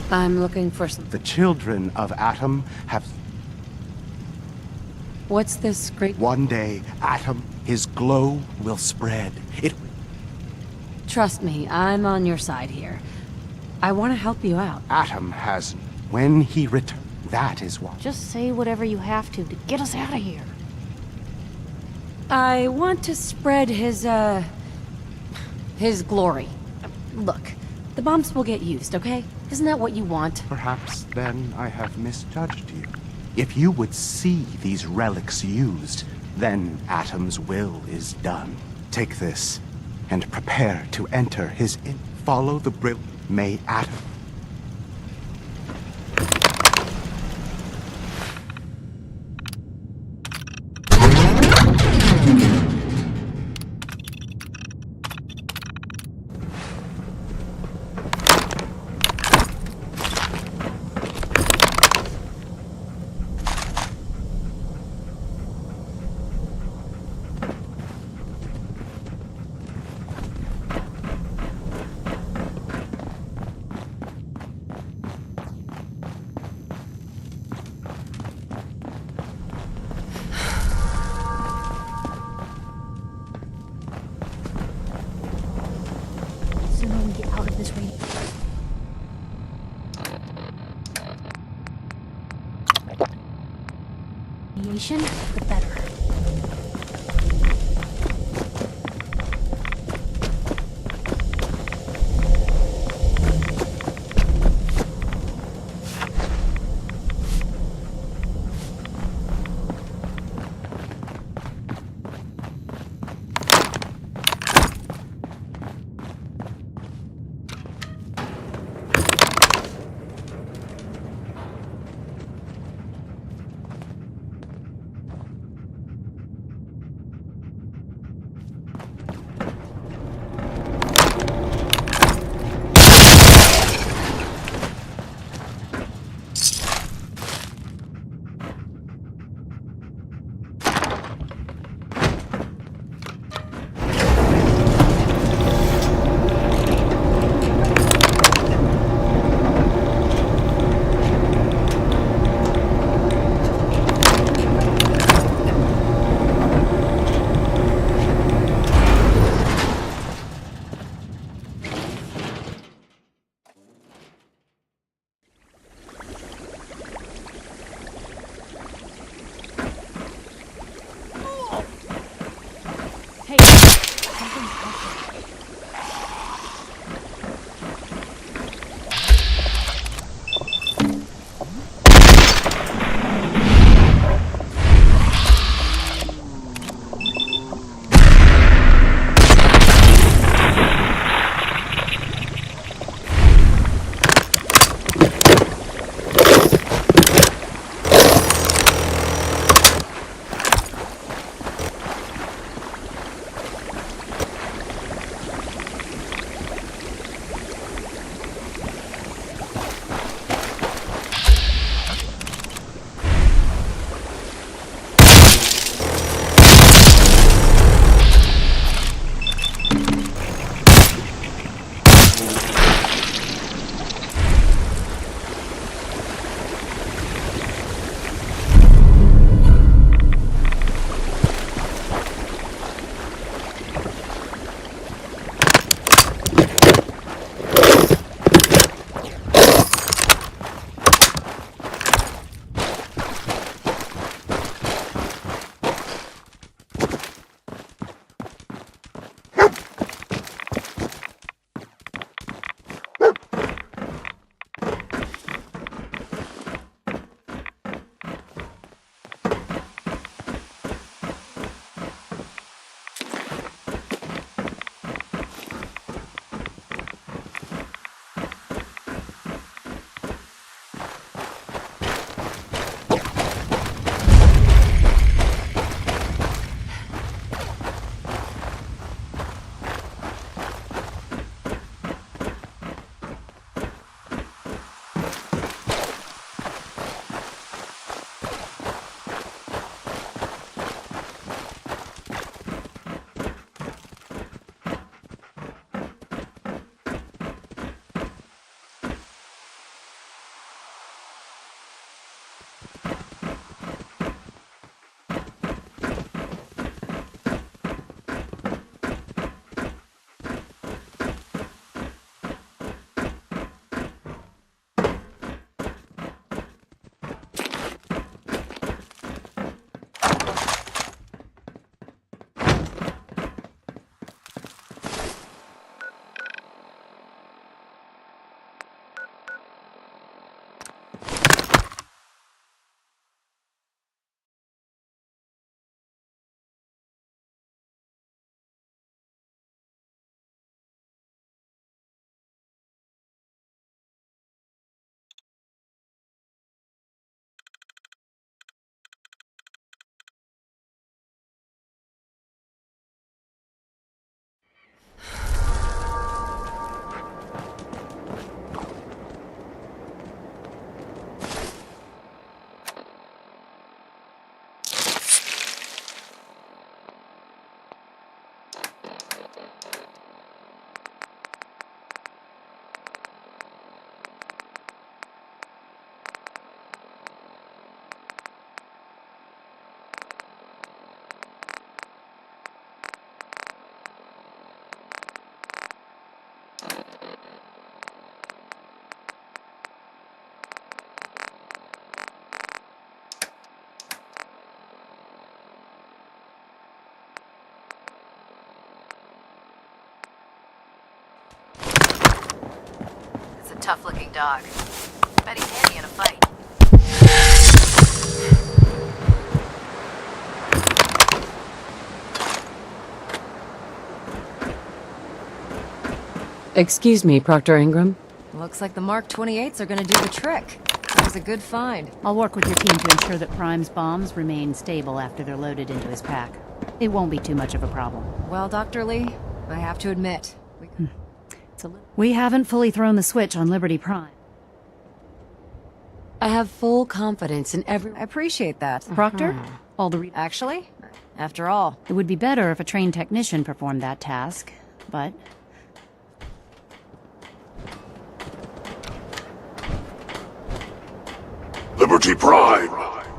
I'm looking for some... The children of Atom have... What's this great... One day, Atom, his glow will spread. It... Trust me, I'm on your side here. I want to help you out. Atom has... When he returns, that is what... Just say whatever you have to get us out of here. I want to spread his glory. Look, the bombs will get used, okay? Isn't that what you want? Perhaps then I have misjudged you. If you would see these relics used, then Atom's will is done. Take this, and prepare to enter his Follow the brill. May Atom... The better. tough-looking dog. Bet he's handy in a fight. Excuse me, Proctor Ingram. Looks like the Mark 28s are gonna do the trick. That was a good find. I'll work with your team to ensure that Prime's bombs remain stable after they're loaded into his pack. It won't be too much of a problem. Well, Dr. Lee, I have to admit, We haven't fully thrown the switch on Liberty Prime. I have full confidence in every... I appreciate that. Proctor? All the Actually, after all, it would be better if a trained technician performed that task, but... Liberty Prime,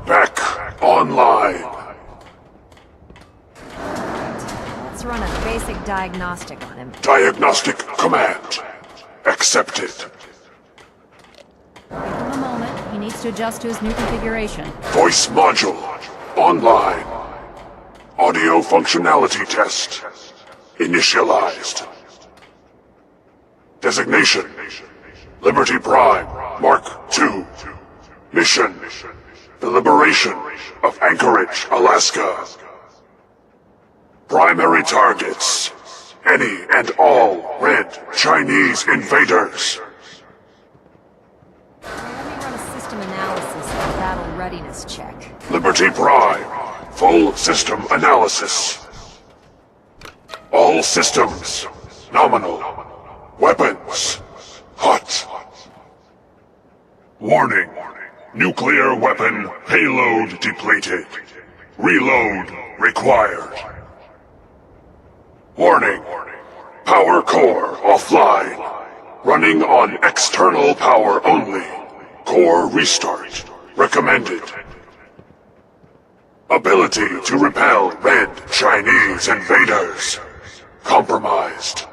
back online. let's run a basic diagnostic on him. Diagnostic command accepted. Give him a moment. He needs to adjust to his new configuration. Voice module online. Audio functionality test initialized. Designation Liberty Prime Mark II. Mission the liberation of Anchorage, Alaska. Primary targets any and all red Chinese invaders. Let me run a system analysis and battle readiness check. Liberty Prime, full system analysis. All systems, nominal. Weapons, hot. Warning, nuclear weapon payload depleted. Reload required. Warning, power core offline. Running on external power only. Core restart recommended. Ability to repel red Chinese invaders compromised.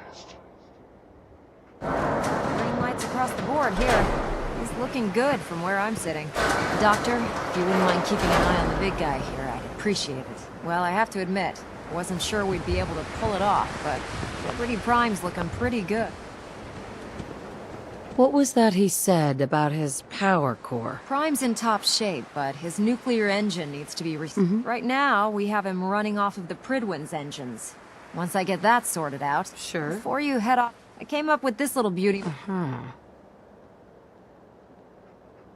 Green lights across the board here. He's looking good from where I'm sitting. Doctor, if you wouldn't mind keeping an eye on the big guy here, I'd appreciate it. Well, I have to admit, I wasn't sure we'd be able to pull it off, but Liberty Prime's looking pretty good. What was that he said about his power core? Prime's in top shape, but his nuclear engine needs to be Right now, we have him running off of the Pridwin's engines. Once I get that sorted out... Sure. Before you head off, I came up with this little beauty.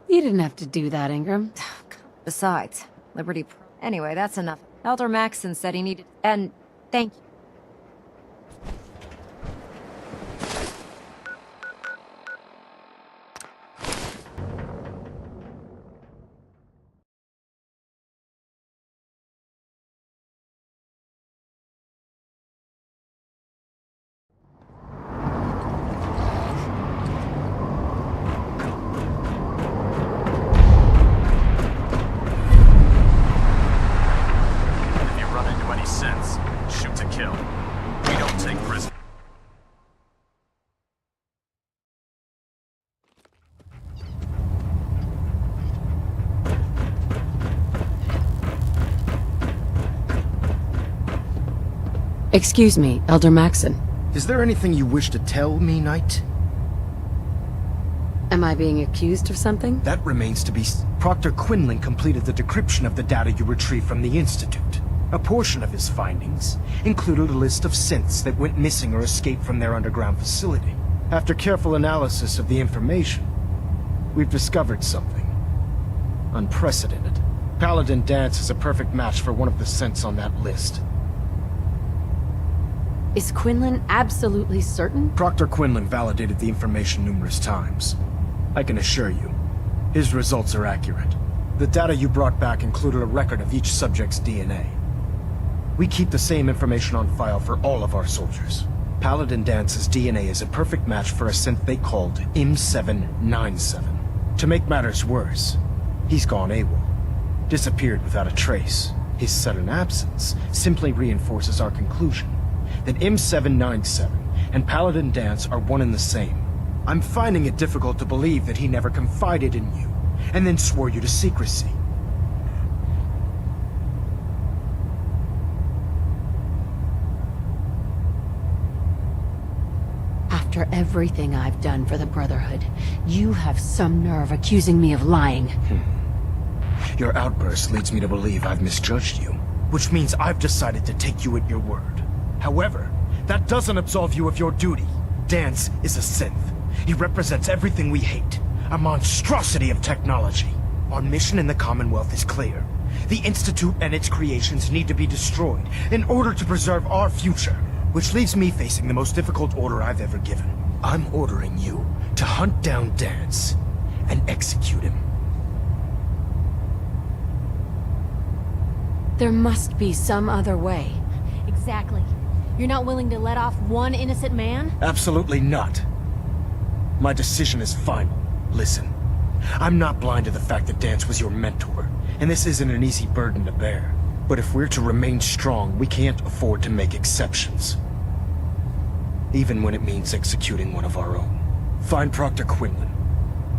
You didn't have to do that, Ingram. Besides, Liberty... Anyway, that's enough. Elder Maxson said he needed... And thank you. Excuse me, Elder Maxson. Is there anything you wish to tell me, Knight? Am I being accused of something? That remains to be... Proctor Quinlan completed the decryption of the data you retrieved from the Institute. A portion of his findings included a list of synths that went missing or escaped from their underground facility. After careful analysis of the information, we've discovered something unprecedented. Paladin Dance is a perfect match for one of the synths on that list. Is Quinlan absolutely certain? Proctor Quinlan validated the information numerous times. I can assure you, his results are accurate. The data you brought back included a record of each subject's DNA. We keep the same information on file for all of our soldiers. Paladin Dance's DNA is a perfect match for a synth they called M797. To make matters worse, he's gone AWOL. Disappeared without a trace. His sudden absence simply reinforces our conclusion that M797 and Paladin Dance are one and the same. I'm finding it difficult to believe that he never confided in you, and then swore you to secrecy. After After everything I've done for the Brotherhood, you have some nerve accusing me of lying. Your outburst leads me to believe I've misjudged you, which means I've decided to take you at your word. However, that doesn't absolve you of your duty. Dance is a synth. He represents everything we hate, a monstrosity of technology. Our mission in the Commonwealth is clear. The Institute and its creations need to be destroyed in order to preserve our future, which leaves me facing the most difficult order I've ever given. I'm ordering you to hunt down Dance and execute him. There must be some other way. Exactly. You're not willing to let off one innocent man? Absolutely not. My decision is final. Listen, I'm not blind to the fact that Dance was your mentor, and this isn't an easy burden to bear. But if we're to remain strong, we can't afford to make exceptions. Even when it means executing one of our own. Find Proctor Quinlan.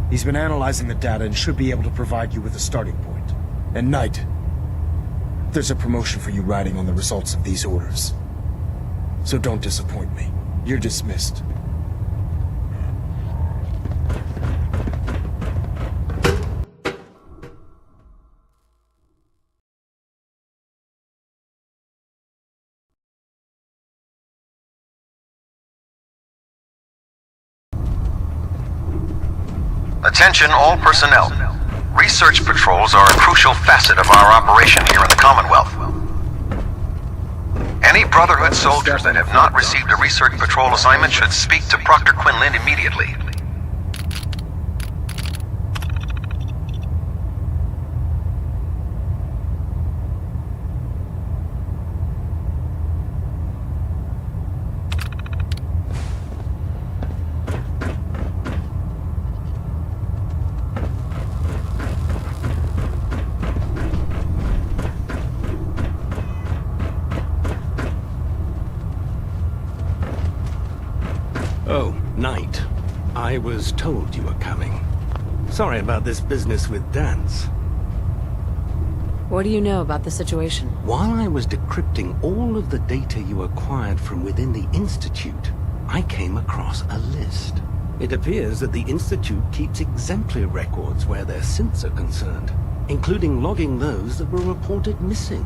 He's been analyzing the data and should be able to provide you with a starting point. And Knight, there's a promotion for you riding on the results of these orders. So don't disappoint me. You're dismissed. Attention all personnel. Research patrols are a crucial facet of our operation here in the Commonwealth. Any Brotherhood soldiers that have not received a research patrol assignment should speak to Proctor Quinlan immediately. Oh, Knight. I was told you were coming. Sorry about this business with Dance. What do you know about the situation? While I was decrypting all of the data you acquired from within the Institute, I came across a list. It appears that the Institute keeps exemplary records where their synths are concerned, including logging those that were reported missing.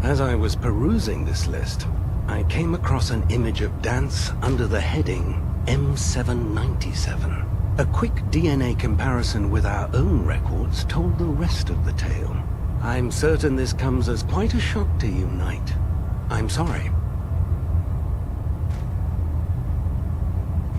As I was perusing this list, I came across an image of Dance under the heading M797. A quick DNA comparison with our own records told the rest of the tale. I'm certain this comes as quite a shock to you, Knight. I'm sorry.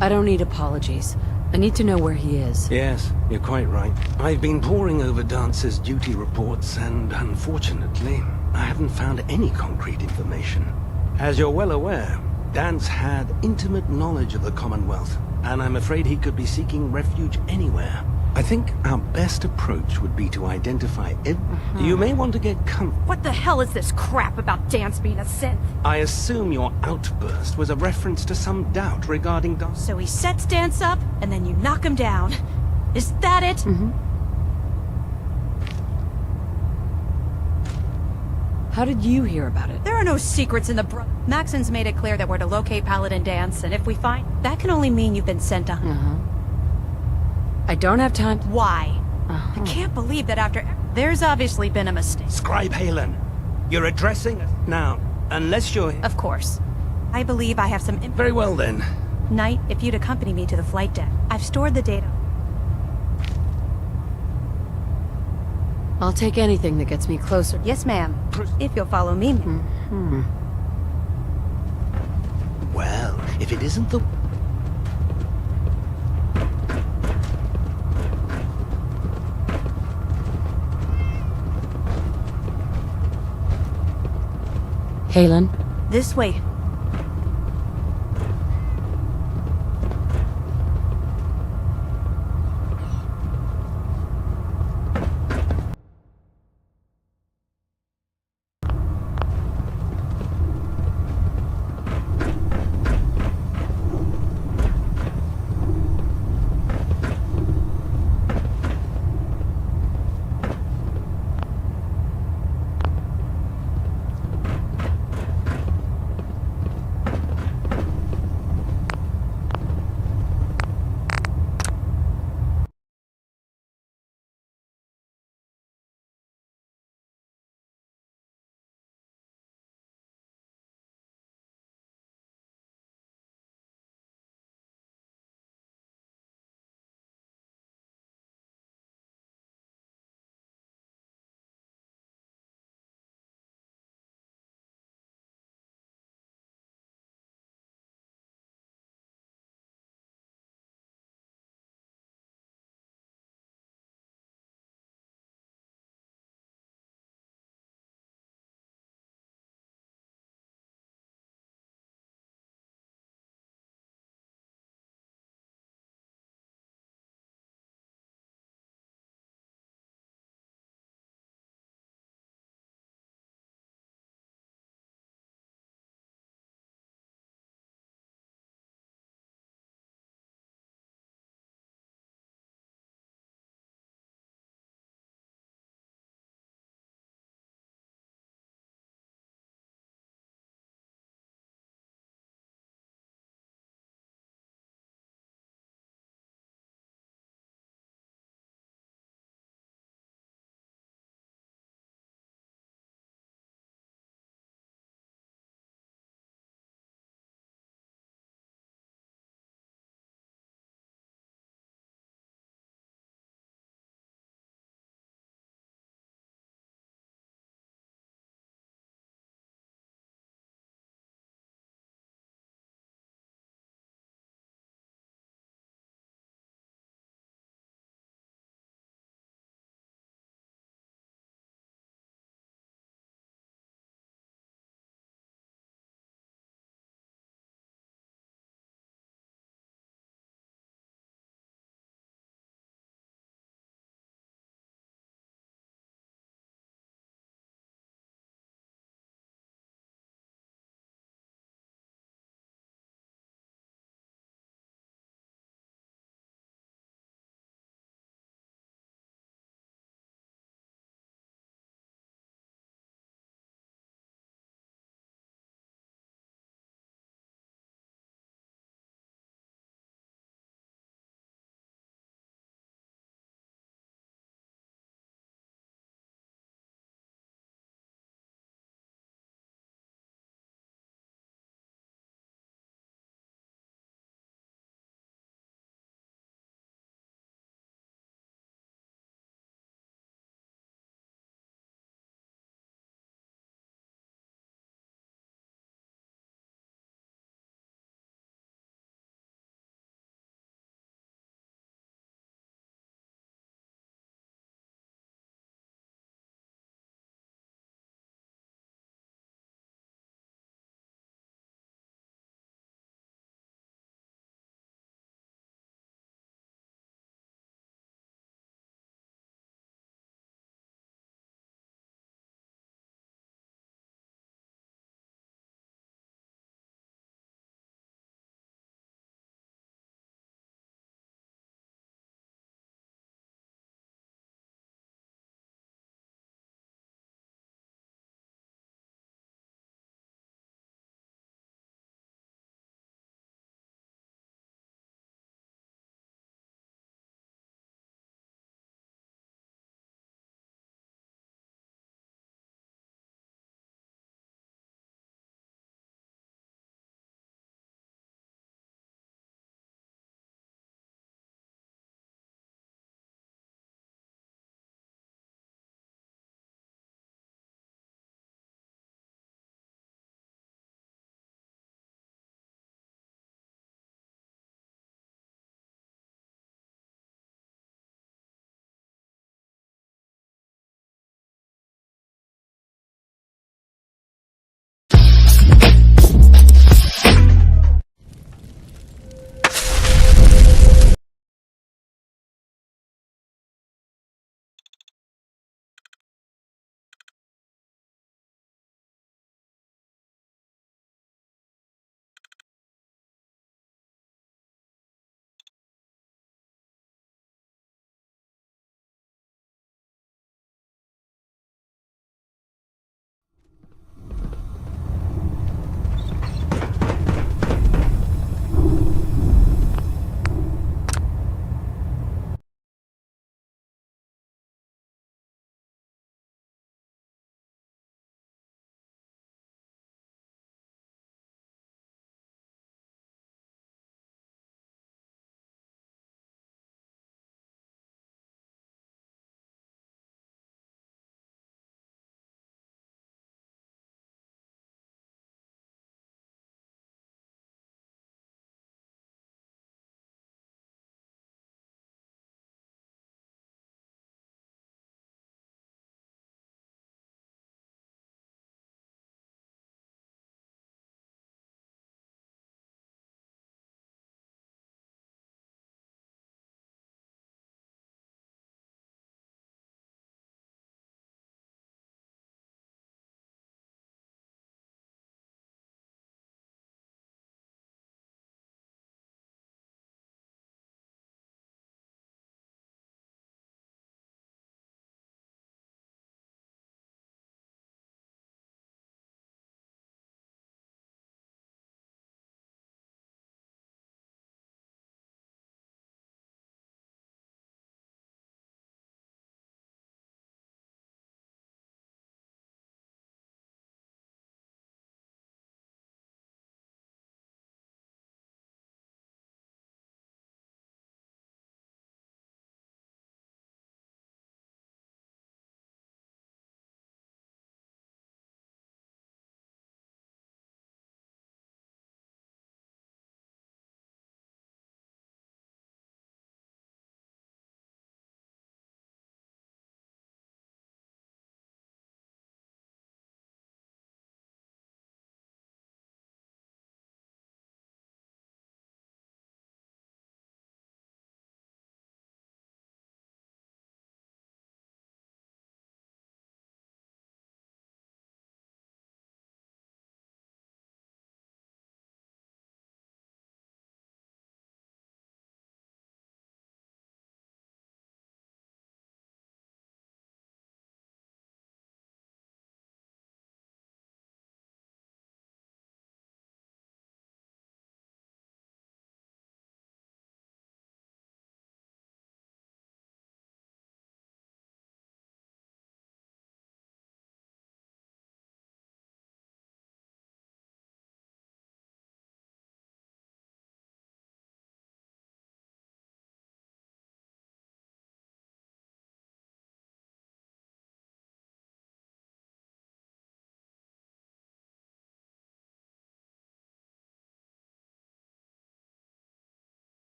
I don't need apologies. I need to know where he is. Yes, you're quite right. I've been poring over Dance's duty reports, and unfortunately, I haven't found any concrete information. As you're well aware, Dance had intimate knowledge of the Commonwealth, and I'm afraid he could be seeking refuge anywhere. I think our best approach would be to identify You may want to get What the hell is this crap about Dance being a synth? I assume your outburst was a reference to some doubt regarding Dance. So he sets Dance up, and then you knock him down. Is that it? How did you hear about it? There are no secrets in the Maxon's made it clear that we're to locate Paladin Dance, and if we find... That can only mean you've been sent to... I don't have time. Why? I can't believe that after... There's obviously been a mistake. Scribe Halen, you're addressing us now, unless you're... Of course. I believe I have some... Very well then. Knight, if you'd accompany me to the flight deck. I've stored the data. I'll take anything that gets me closer. Yes, ma'am. If you'll follow me. Well, if it isn't the... Halen? This way.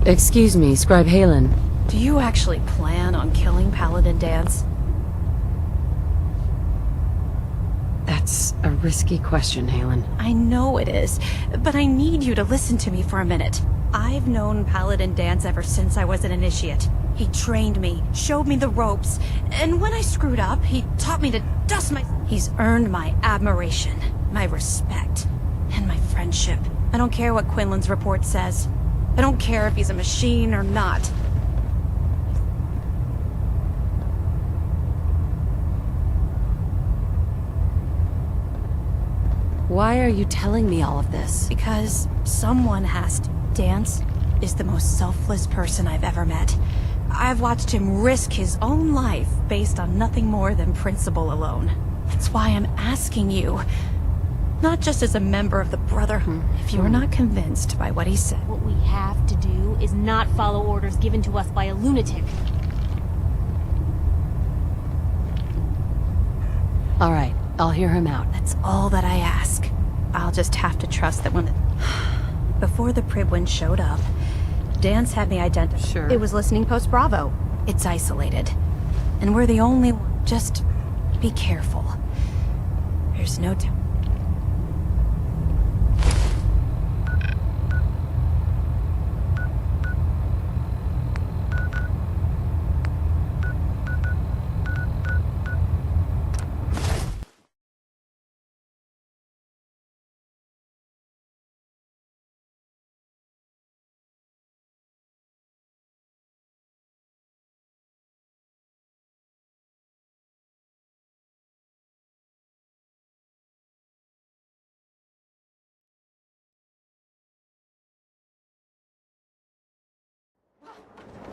Excuse me, Scribe Halen. Do you actually plan on killing Paladin Dance? That's a risky question, Halen. I know it is, but I need you to listen to me for a minute. I've known Paladin Dance ever since I was an initiate. He trained me, showed me the ropes, and when I screwed up, he taught me to dust my... He's earned my admiration, my respect, and my friendship. I don't care what Quinlan's report says. I don't care if he's a machine or not. Why are you telling me all of this? Because someone has to. Dance is the most selfless person I've ever met. I've watched him risk his own life based on nothing more than principle alone. That's why I'm asking you. Not just as a member of the Brotherhood. If you're not convinced by what he said... What we have to do is not follow orders given to us by a lunatic. All right, I'll hear him out. That's all that I ask. I'll just have to trust that when... Before the Pribwin showed up, Dance had me identified. Sure. It was listening post Bravo. It's isolated. And we're the only one. Just be careful. There's no time.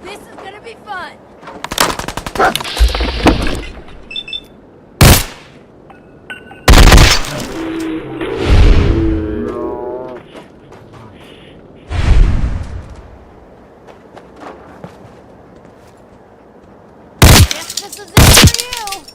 This is gonna be fun! Guess this is it for you!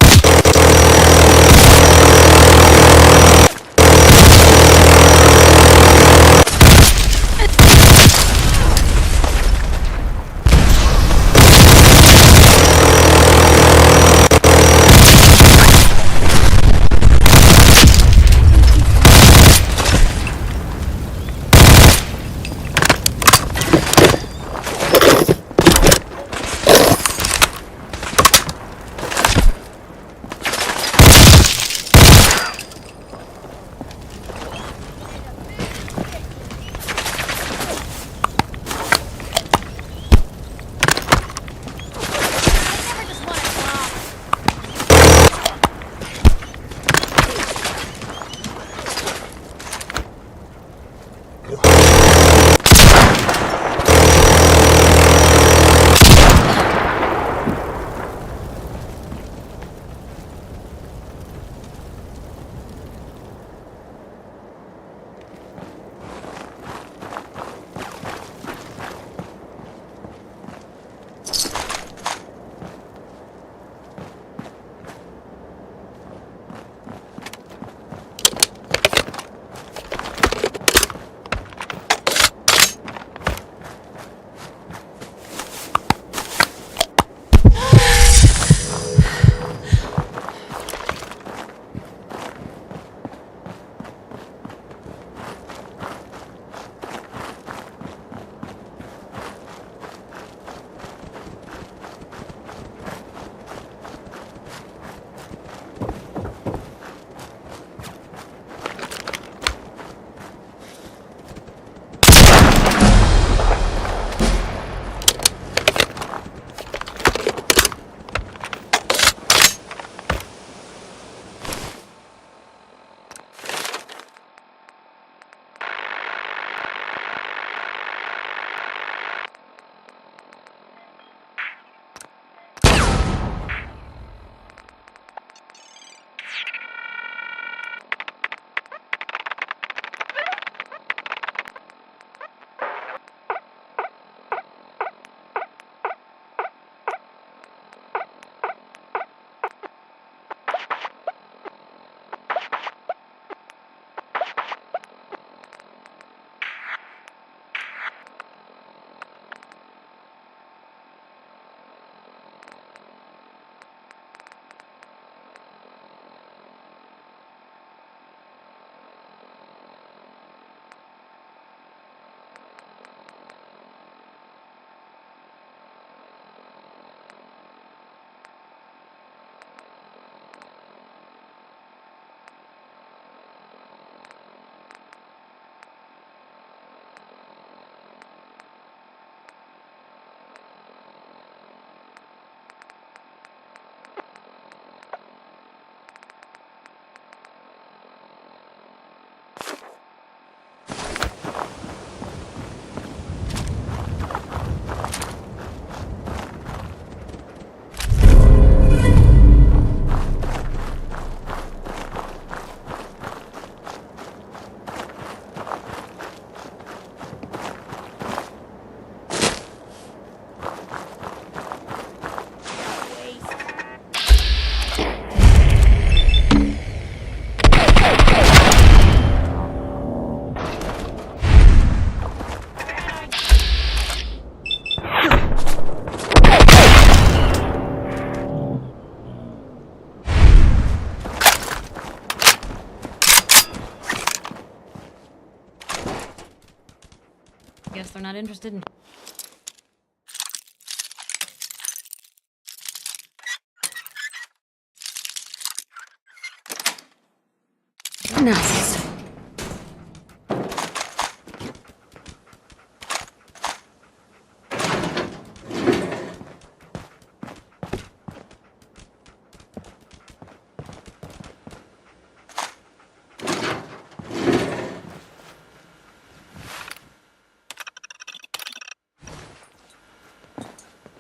Guess they're not interested in... Nice.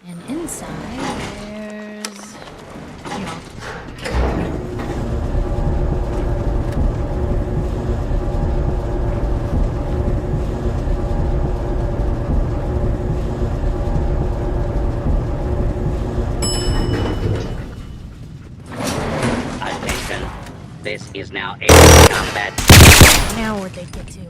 And inside, there's... No. Attention. This is now air combat. Now where'd they get to?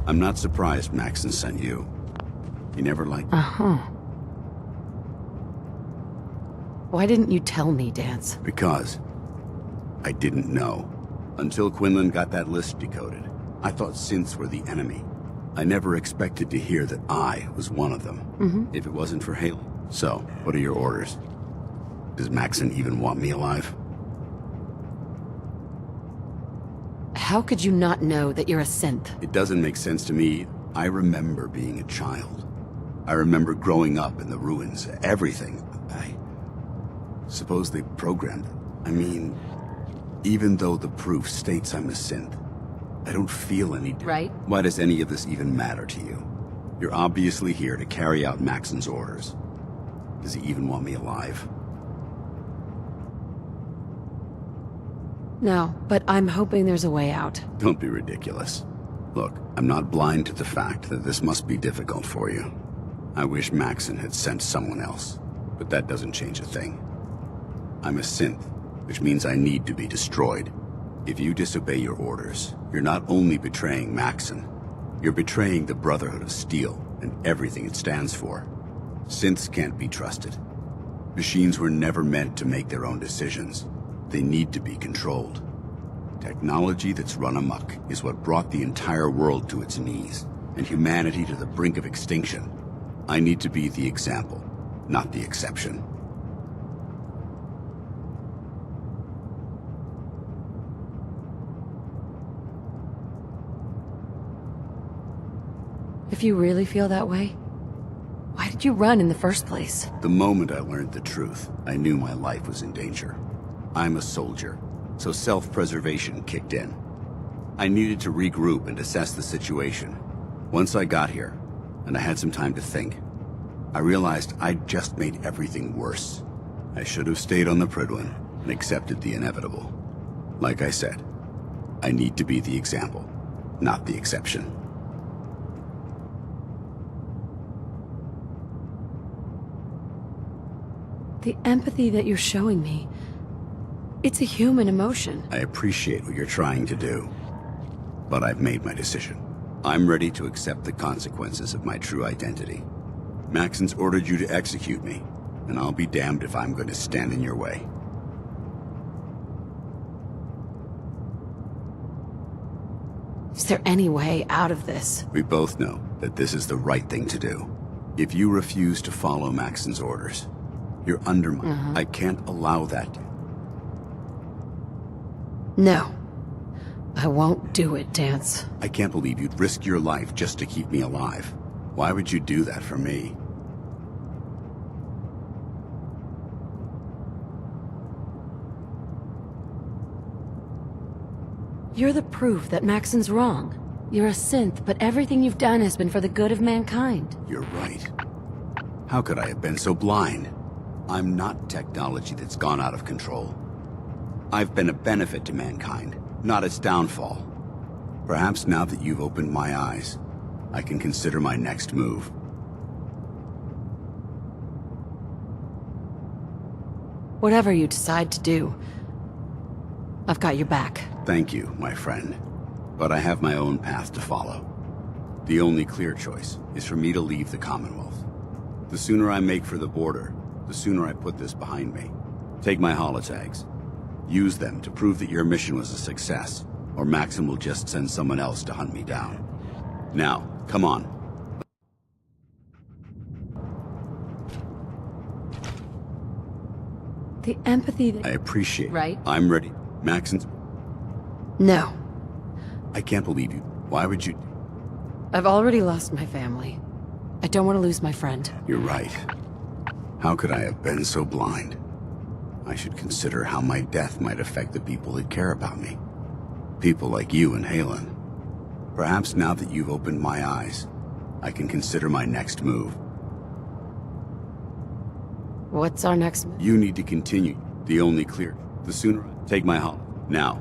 I'm not surprised Maxon sent you. He never liked me. Uh-huh. Why didn't you tell me, Dance? Because I didn't know. Until Quinlan got that list decoded. I thought synths were the enemy. I never expected to hear that I was one of them. If it wasn't for Haley. So, what are your orders? Does Maxon even want me alive? How could you not know that you're a synth? It doesn't make sense to me. I remember being a child. I remember growing up in the ruins. Everything. I suppose they programmed it. I mean, even though the proof states I'm a synth, I don't feel any different. Right. Why does any of this even matter to you? You're obviously here to carry out Maxon's orders. Does he even want me alive? No, but I'm hoping there's a way out. Don't be ridiculous. Look, I'm not blind to the fact that this must be difficult for you. I wish Maxon had sent someone else, but that doesn't change a thing. I'm a synth, which means I need to be destroyed. If you disobey your orders, you're not only betraying Maxon, you're betraying the Brotherhood of Steel and everything it stands for. Synths can't be trusted. Machines were never meant to make their own decisions. They need to be controlled. Technology that's run amok is what brought the entire world to its knees, and humanity to the brink of extinction. I need to be the example, not the exception. If you really feel that way, why did you run in the first place? The moment I learned the truth, I knew my life was in danger. I'm a soldier, so self-preservation kicked in. I needed to regroup and assess the situation. Once I got here, and I had some time to think, I realized I'd just made everything worse. I should have stayed on the Prydwen and accepted the inevitable. Like I said, I need to be the example, not the exception. The empathy that you're showing me, it's a human emotion. I appreciate what you're trying to do, but I've made my decision. I'm ready to accept the consequences of my true identity. Maxon's ordered you to execute me, and I'll be damned if I'm going to stand in your way. Is there any way out of this? We both know that this is the right thing to do. If you refuse to follow Maxon's orders, you're undermined. I can't allow that. No. I won't do it, Dance. I can't believe you'd risk your life just to keep me alive. Why would you do that for me? You're the proof that Maxon's wrong. You're a synth, but everything you've done has been for the good of mankind. You're right. How could I have been so blind? I'm not technology that's gone out of control. I've been a benefit to mankind, not its downfall. Perhaps now that you've opened my eyes, I can consider my next move. Whatever you decide to do, I've got your back. Thank you, my friend. But I have my own path to follow. The only clear choice is for me to leave the Commonwealth. The sooner I make for the border, the sooner I put this behind me. Take my holotags. Use them to prove that your mission was a success, or Maxim will just send someone else to hunt me down. Now, come on. The empathy that... I appreciate it. Right? I'm ready. Maxim's... No. I can't believe you. Why would you... I've already lost my family. I don't want to lose my friend. You're right. How could I have been so blind? I should consider how my death might affect the people that care about me. People like you and Halen. Perhaps now that you've opened my eyes, I can consider my next move. What's our next move? You need to continue. The only clear. The sooner I take my holo. Now.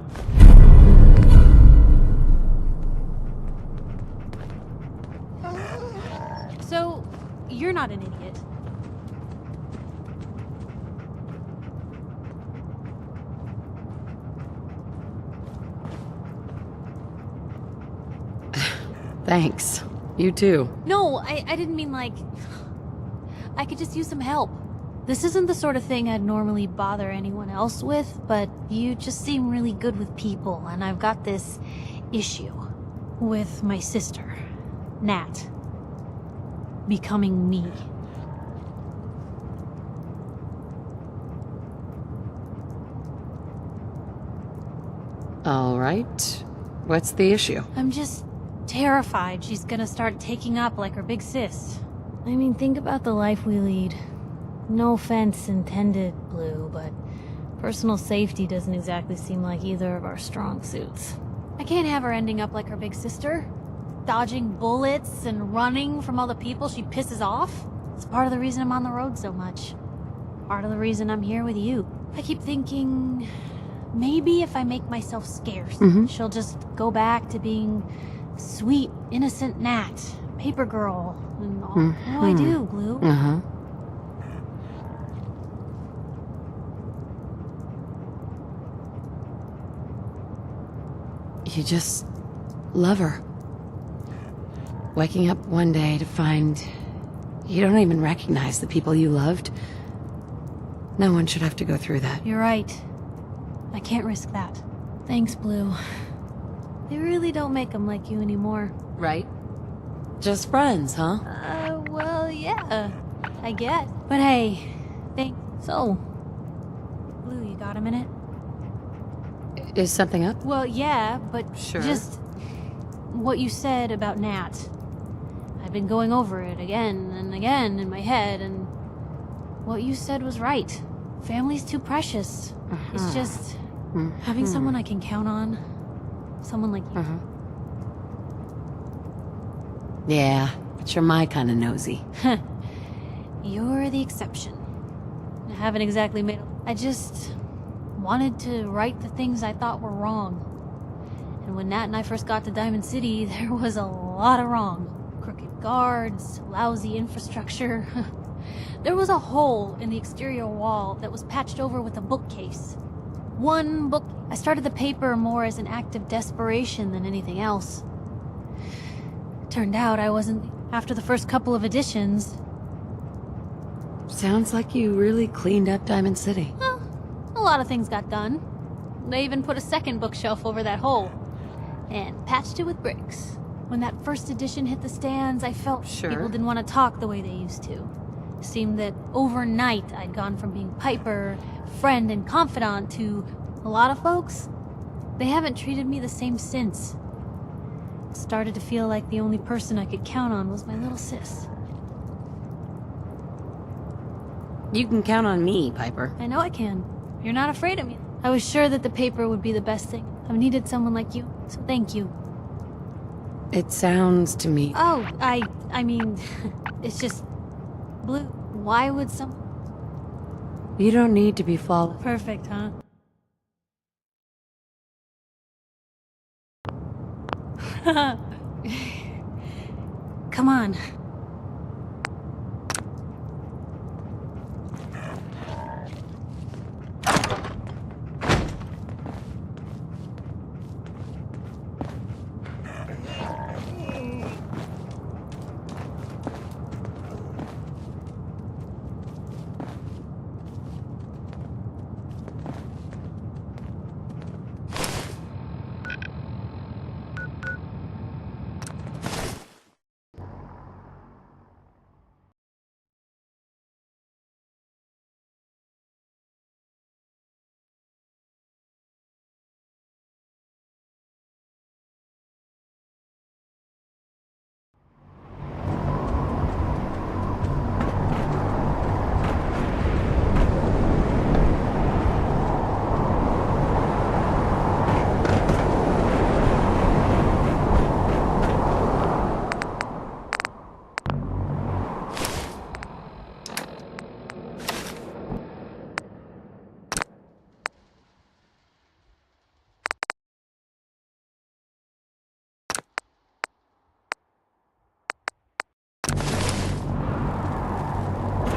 So, you're not an idiot. Thanks. You too. No, I didn't mean like... I could just use some help. This isn't the sort of thing I'd normally bother anyone else with, but you just seem really good with people, and I've got this issue with my sister, Nat, becoming me. All right. What's the issue? I'm just terrified she's gonna start taking up like her big sis. I mean, think about the life we lead. No offense intended, Blue, but personal safety doesn't exactly seem like either of our strong suits. I can't have her ending up like her big sister, dodging bullets and running from all the people she pisses off. It's part of the reason I'm on the road so much. Part of the reason I'm here with you. I keep thinking, maybe if I make myself scarce, she'll just go back to being sweet, innocent Nat, paper girl, and all I do, Blue. You just love her. Waking up one day to find you don't even recognize the people you loved. No one should have to go through that. You're right. I can't risk that. Thanks, Blue. They really don't make them like you anymore. Right? Just friends, huh? Well, yeah. I guess. But hey, So, Blue, you got a minute? Is something up? Well, yeah, but Sure. just what you said about Nat. I've been going over it again and again in my head, and what you said was right. Family's too precious. It's just having someone I can count on. Someone like you. Yeah, but you're my kind of nosy. You're the exception. I haven't exactly made... I just wanted to right the things I thought were wrong. And when Nat and I first got to Diamond City, there was a lot of wrong. Crooked guards, lousy infrastructure. There was a hole in the exterior wall that was patched over with a bookcase. One book. I started the paper more as an act of desperation than anything else. Turned out I wasn't... After the first couple of editions... Sounds like you really cleaned up Diamond City. Well, a lot of things got done. They even put a second bookshelf over that hole. And patched it with bricks. When that first edition hit the stands, I felt people didn't want to talk the way they used to. Seemed that overnight I'd gone from being Piper, friend and confidant to a lot of folks. They haven't treated me the same since. Started to feel like the only person I could count on was my little sis. You can count on me, Piper. I know I can. You're not afraid of me. I was sure that the paper would be the best thing. I've needed someone like you, so thank you. It sounds to me... Oh, I mean, it's just... Blue. Why would some... You don't need to be flawless. Perfect, huh? Come on.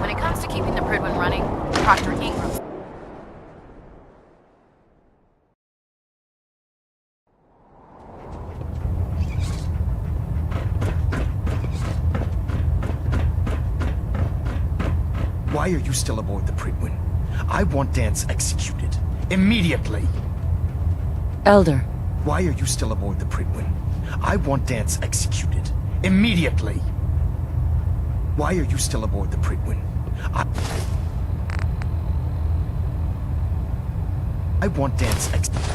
When it comes to keeping the Pridwin running, Proctor Ingram... Why are you still aboard the Pridwin? I want Dance executed. Immediately! Elder. Why are you still aboard the Pridwin? I want Dance executed. Immediately! Why are you still aboard the Pridwin? I want Dance executed.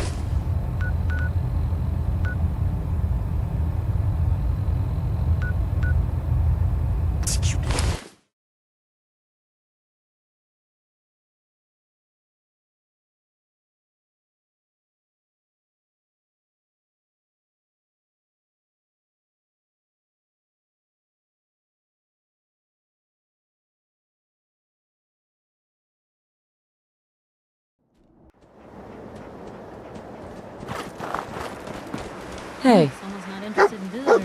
Hey. Someone's not interested in visitors.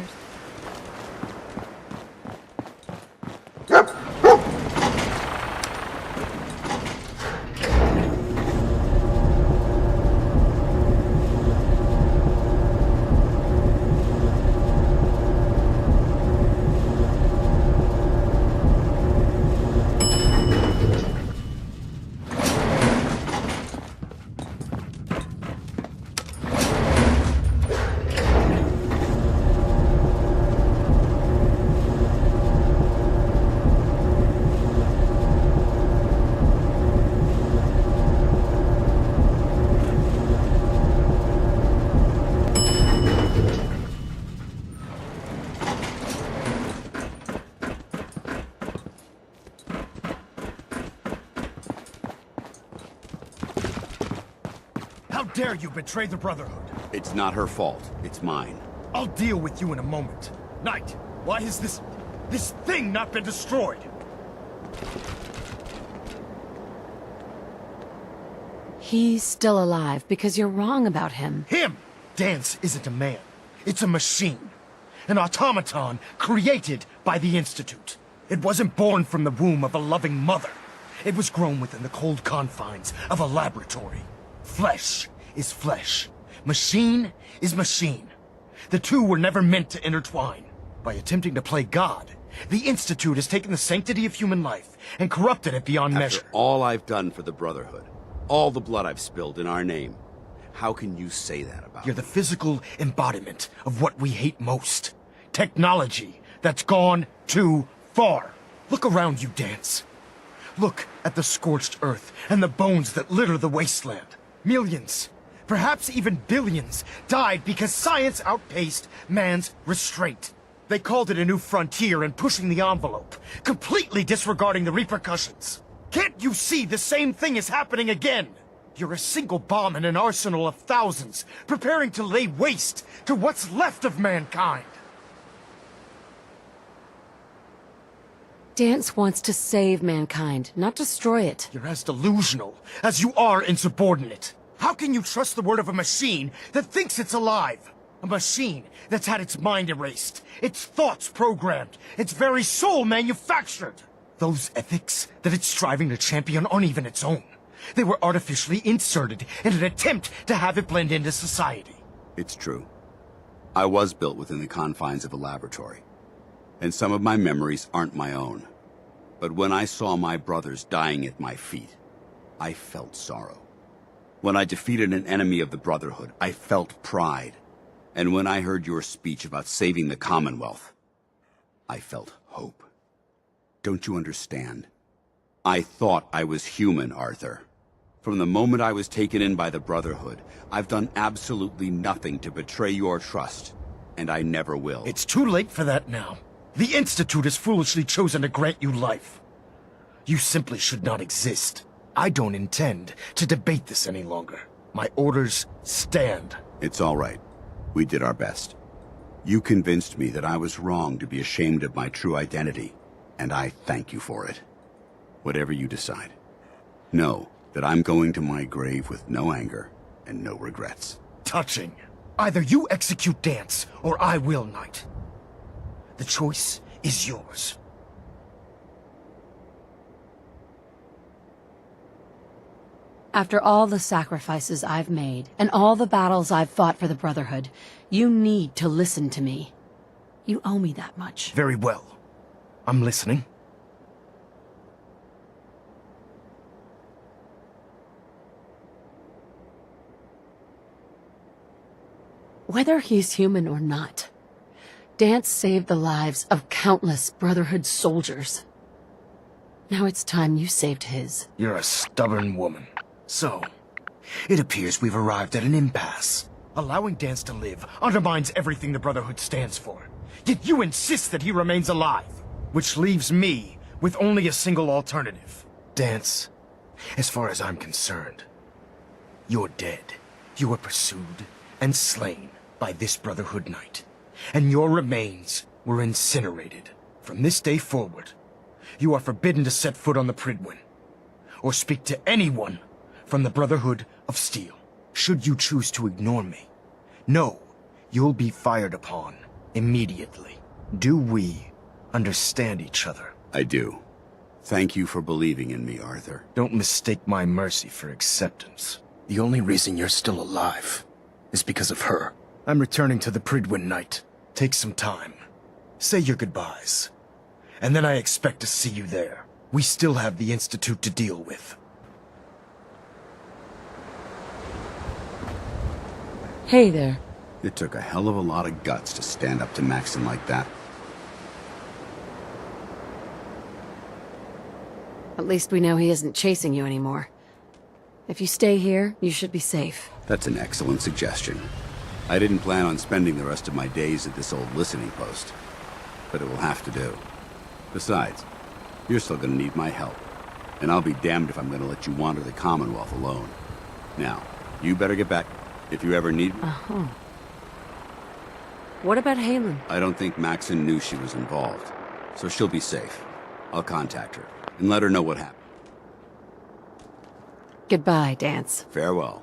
How dare you betray the Brotherhood? It's not her fault. It's mine. I'll deal with you in a moment. Knight, why has this thing not been destroyed? He's still alive because you're wrong about him. Him! Dance isn't a man. It's a machine. An automaton created by the Institute. It wasn't born from the womb of a loving mother. It was grown within the cold confines of a laboratory. Flesh is flesh. Machine is machine. The two were never meant to intertwine. By attempting to play God, the Institute has taken the sanctity of human life and corrupted it beyond measure. After all I've done for the Brotherhood, all the blood I've spilled in our name, how can you say that about You're the physical embodiment of what we hate most. Technology that's gone too far. Look around you, Dance. Look at the scorched earth and the bones that litter the wasteland. Millions, perhaps even billions, died because science outpaced man's restraint. They called it a new frontier and pushing the envelope, completely disregarding the repercussions. Can't you see the same thing is happening again? You're a single bomb in an arsenal of thousands, preparing to lay waste to what's left of mankind. Dance wants to save mankind, not destroy it. You're as delusional as you are insubordinate. How can you trust the word of a machine that thinks it's alive? A machine that's had its mind erased, its thoughts programmed, its very soul manufactured. Those ethics that it's striving to champion aren't even its own. They were artificially inserted in an attempt to have it blend into society. It's true. I was built within the confines of a laboratory, and some of my memories aren't my own. But when I saw my brothers dying at my feet, I felt sorrow. When I defeated an enemy of the Brotherhood, I felt pride. And when I heard your speech about saving the Commonwealth, I felt hope. Don't you understand? I thought I was human, Arthur. From the moment I was taken in by the Brotherhood, I've done absolutely nothing to betray your trust, and I never will. It's too late for that now. The Institute has foolishly chosen to grant you life. You simply should not exist. I don't intend to debate this any longer. My orders stand. It's all right. We did our best. You convinced me that I was wrong to be ashamed of my true identity, and I thank you for it. Whatever you decide. Know that I'm going to my grave with no anger and no regrets. Touching. Either you execute Dance, or I will, Knight. The choice is yours. After all the sacrifices I've made, and all the battles I've fought for the Brotherhood, you need to listen to me. You owe me that much. Very well. I'm listening. Whether he's human or not, Dance saved the lives of countless Brotherhood soldiers. Now it's time you saved his. You're a stubborn woman. So, it appears we've arrived at an impasse. Allowing Dance to live undermines everything the Brotherhood stands for. Yet you insist that he remains alive, which leaves me with only a single alternative. Dance, as far as I'm concerned, you're dead. You were pursued and slain by this Brotherhood Knight, and your remains were incinerated. From this day forward, you are forbidden to set foot on the Pridwin, or speak to anyone from the Brotherhood of Steel. Should you choose to ignore me, know you'll be fired upon immediately. Do we understand each other? I do. Thank you for believing in me, Arthur. Don't mistake my mercy for acceptance. The only reason you're still alive is because of her. I'm returning to the Pridwin Knight. Take some time. Say your goodbyes. And then I expect to see you there. We still have the Institute to deal with. Hey there. It took a hell of a lot of guts to stand up to Maxon like that. At least we know he isn't chasing you anymore. If you stay here, you should be safe. That's an excellent suggestion. I didn't plan on spending the rest of my days at this old listening post, but it will have to do. Besides, you're still gonna need my help, and I'll be damned if I'm gonna let you wander the Commonwealth alone. Now, you better get back if you ever need me. Uh-huh. What about Halen? I don't think Maxon knew she was involved, so she'll be safe. I'll contact her and let her know what happened. Goodbye, Dance. Farewell.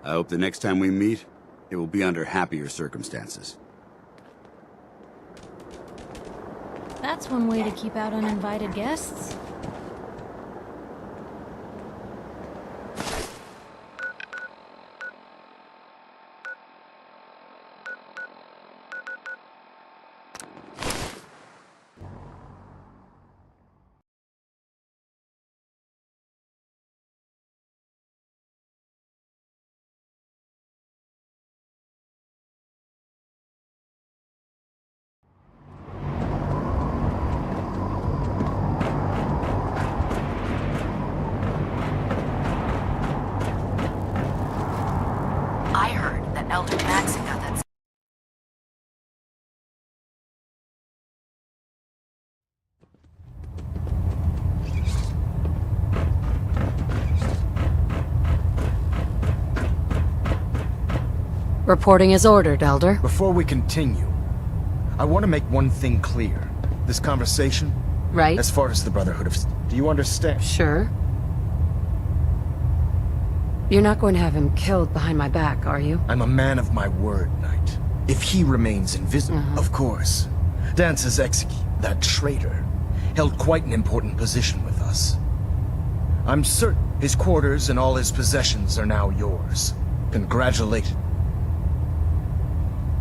I hope the next time we meet, it will be under happier circumstances. That's one way to keep out uninvited guests. that Elder Maxon got that. Reporting as ordered, Elder. Before we continue, I want to make one thing clear. This conversation... Right. As far as the Brotherhood of... Do you understand? Sure. You're not going to have him killed behind my back, are you? I'm a man of my word, Knight. If he remains invisible, of course. Dance's execute, that traitor, held quite an important position with us. I'm certain his quarters and all his possessions are now yours. Congratulations.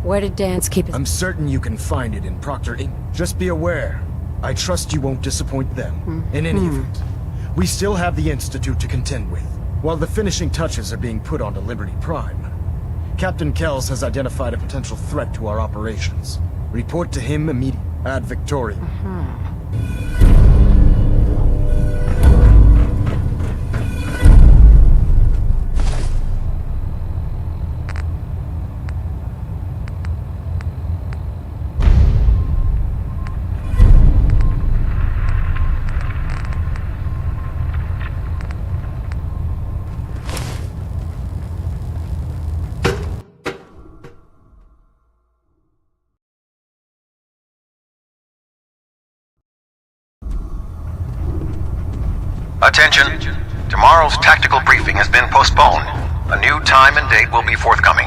Where did Dance keep his... I'm certain you can find it in Proctor Inc. Just be aware, I trust you won't disappoint them. In any event, we still have the Institute to contend with, while the finishing touches are being put onto Liberty Prime. Captain Kells has identified a potential threat to our operations. Report to him immediately. Ad Victoria. Attention. Tomorrow's tactical briefing has been postponed. A new time and date will be forthcoming.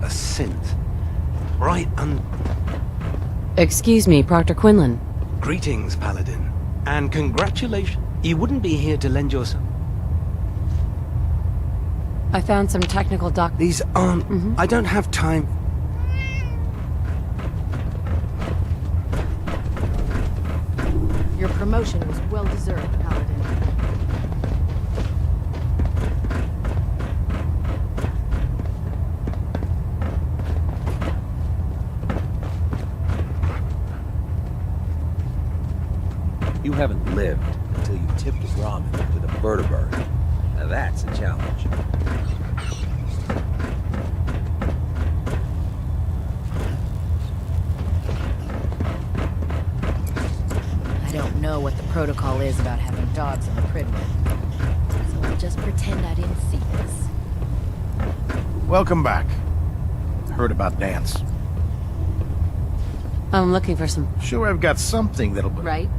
A synth. Right Excuse me, Proctor Quinlan. Greetings, Paladin. And congratulations. You wouldn't be here to lend your... I found some technical doc... These aren't... I don't have time... Your promotion was well-deserved, Paladin. You haven't lived until you tipped a Grommet with a vertebrate. Now that's a challenge. I don't know what the protocol is about having dogs in the Pridwood, so I'll just pretend I didn't see this. Welcome back. Heard about Dance. I'm looking for some... Sure, I've got something that'll... Right.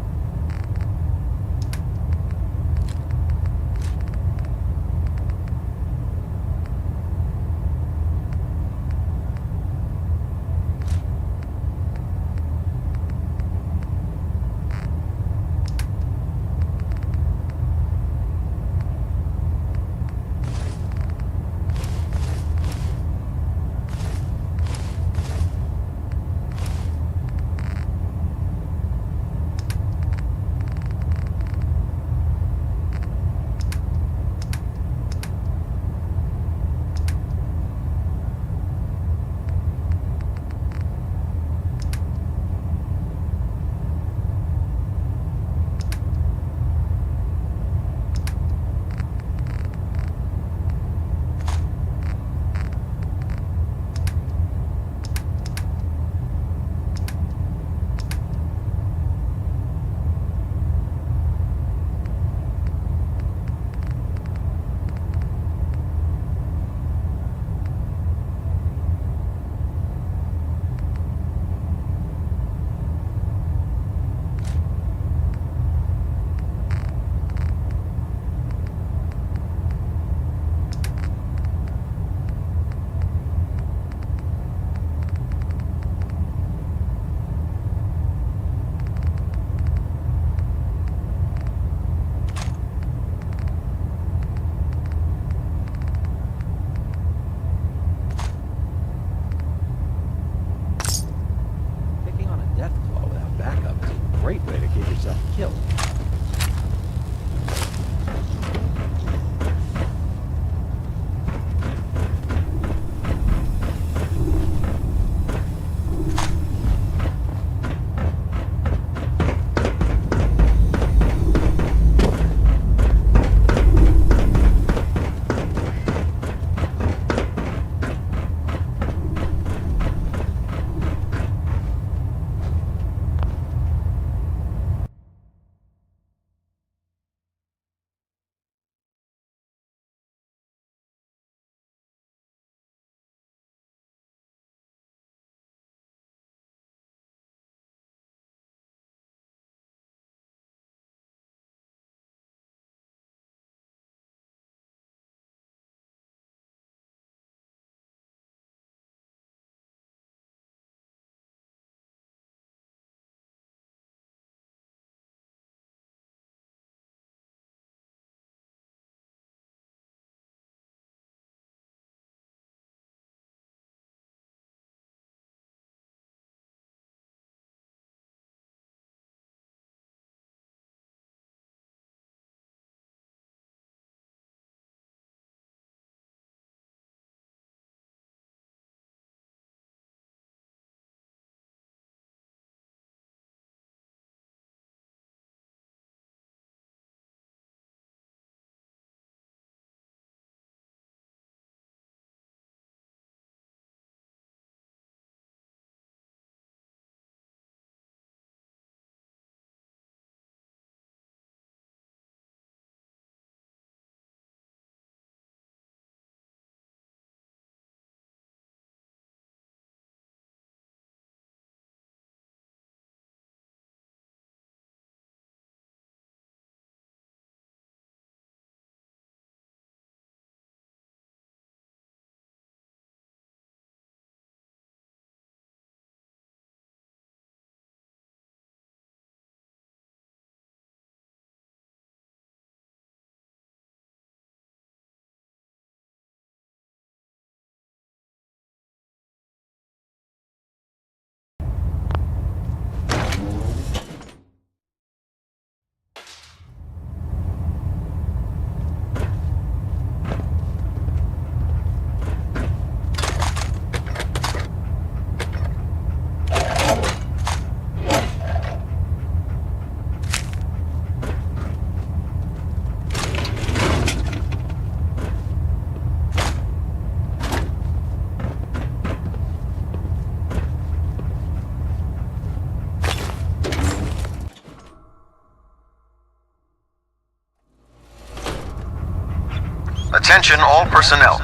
Attention all personnel.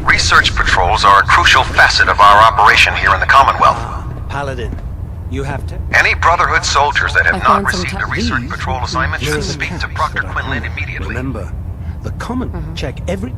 Research patrols are a crucial facet of our operation here in the Commonwealth. Paladin, you have to... Any Brotherhood soldiers that have I not found some received a research patrol assignment should speak to Proctor Quinlan immediately. Remember, the Common check every...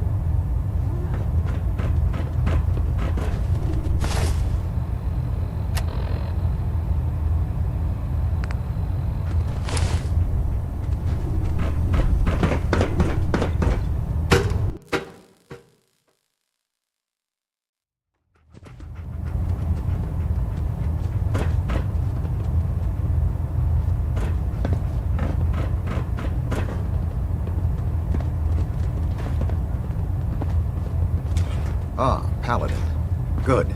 Ah, Paladin. Good.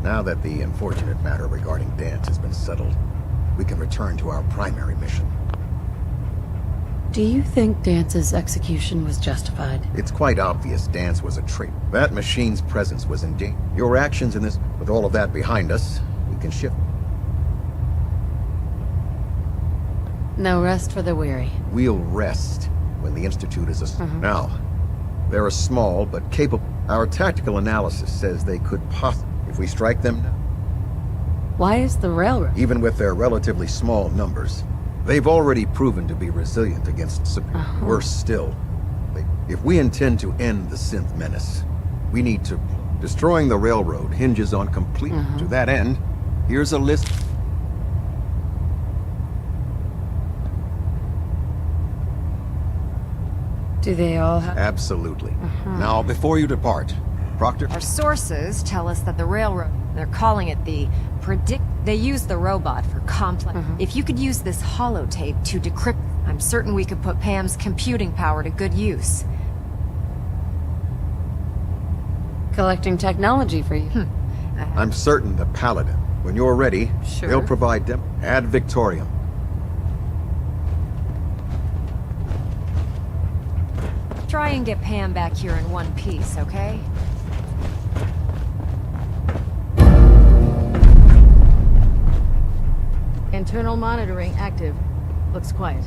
Now that the unfortunate matter regarding Dance has been settled, we can return to our primary mission. Do you think Dance's execution was justified? It's quite obvious Dance was a traitor. That machine's presence was in danger. Your actions in this... With all of that behind us, we can shift. No rest for the weary. We'll rest when the Institute is Now, they're a small but capable... Our tactical analysis says they could possibly... If we strike them now... Why is the railroad? Even with their relatively small numbers, they've already proven to be resilient against superior. Worse still, if we intend to end the synth menace, we need to... Destroying the railroad hinges on complete... To that end, here's a list... Do they all have... Absolutely. Now, before you depart, Proctor... Our sources tell us that the railroad... They're calling it the They use the robot for complex... If you could use this holotape to decrypt... I'm certain we could put Pam's computing power to good use. Collecting technology for you. I'm certain the Paladin, when you're ready, they'll provide them... Ad Victoriam. Try and get Pam back here in one piece, okay? Internal monitoring active. Looks quiet.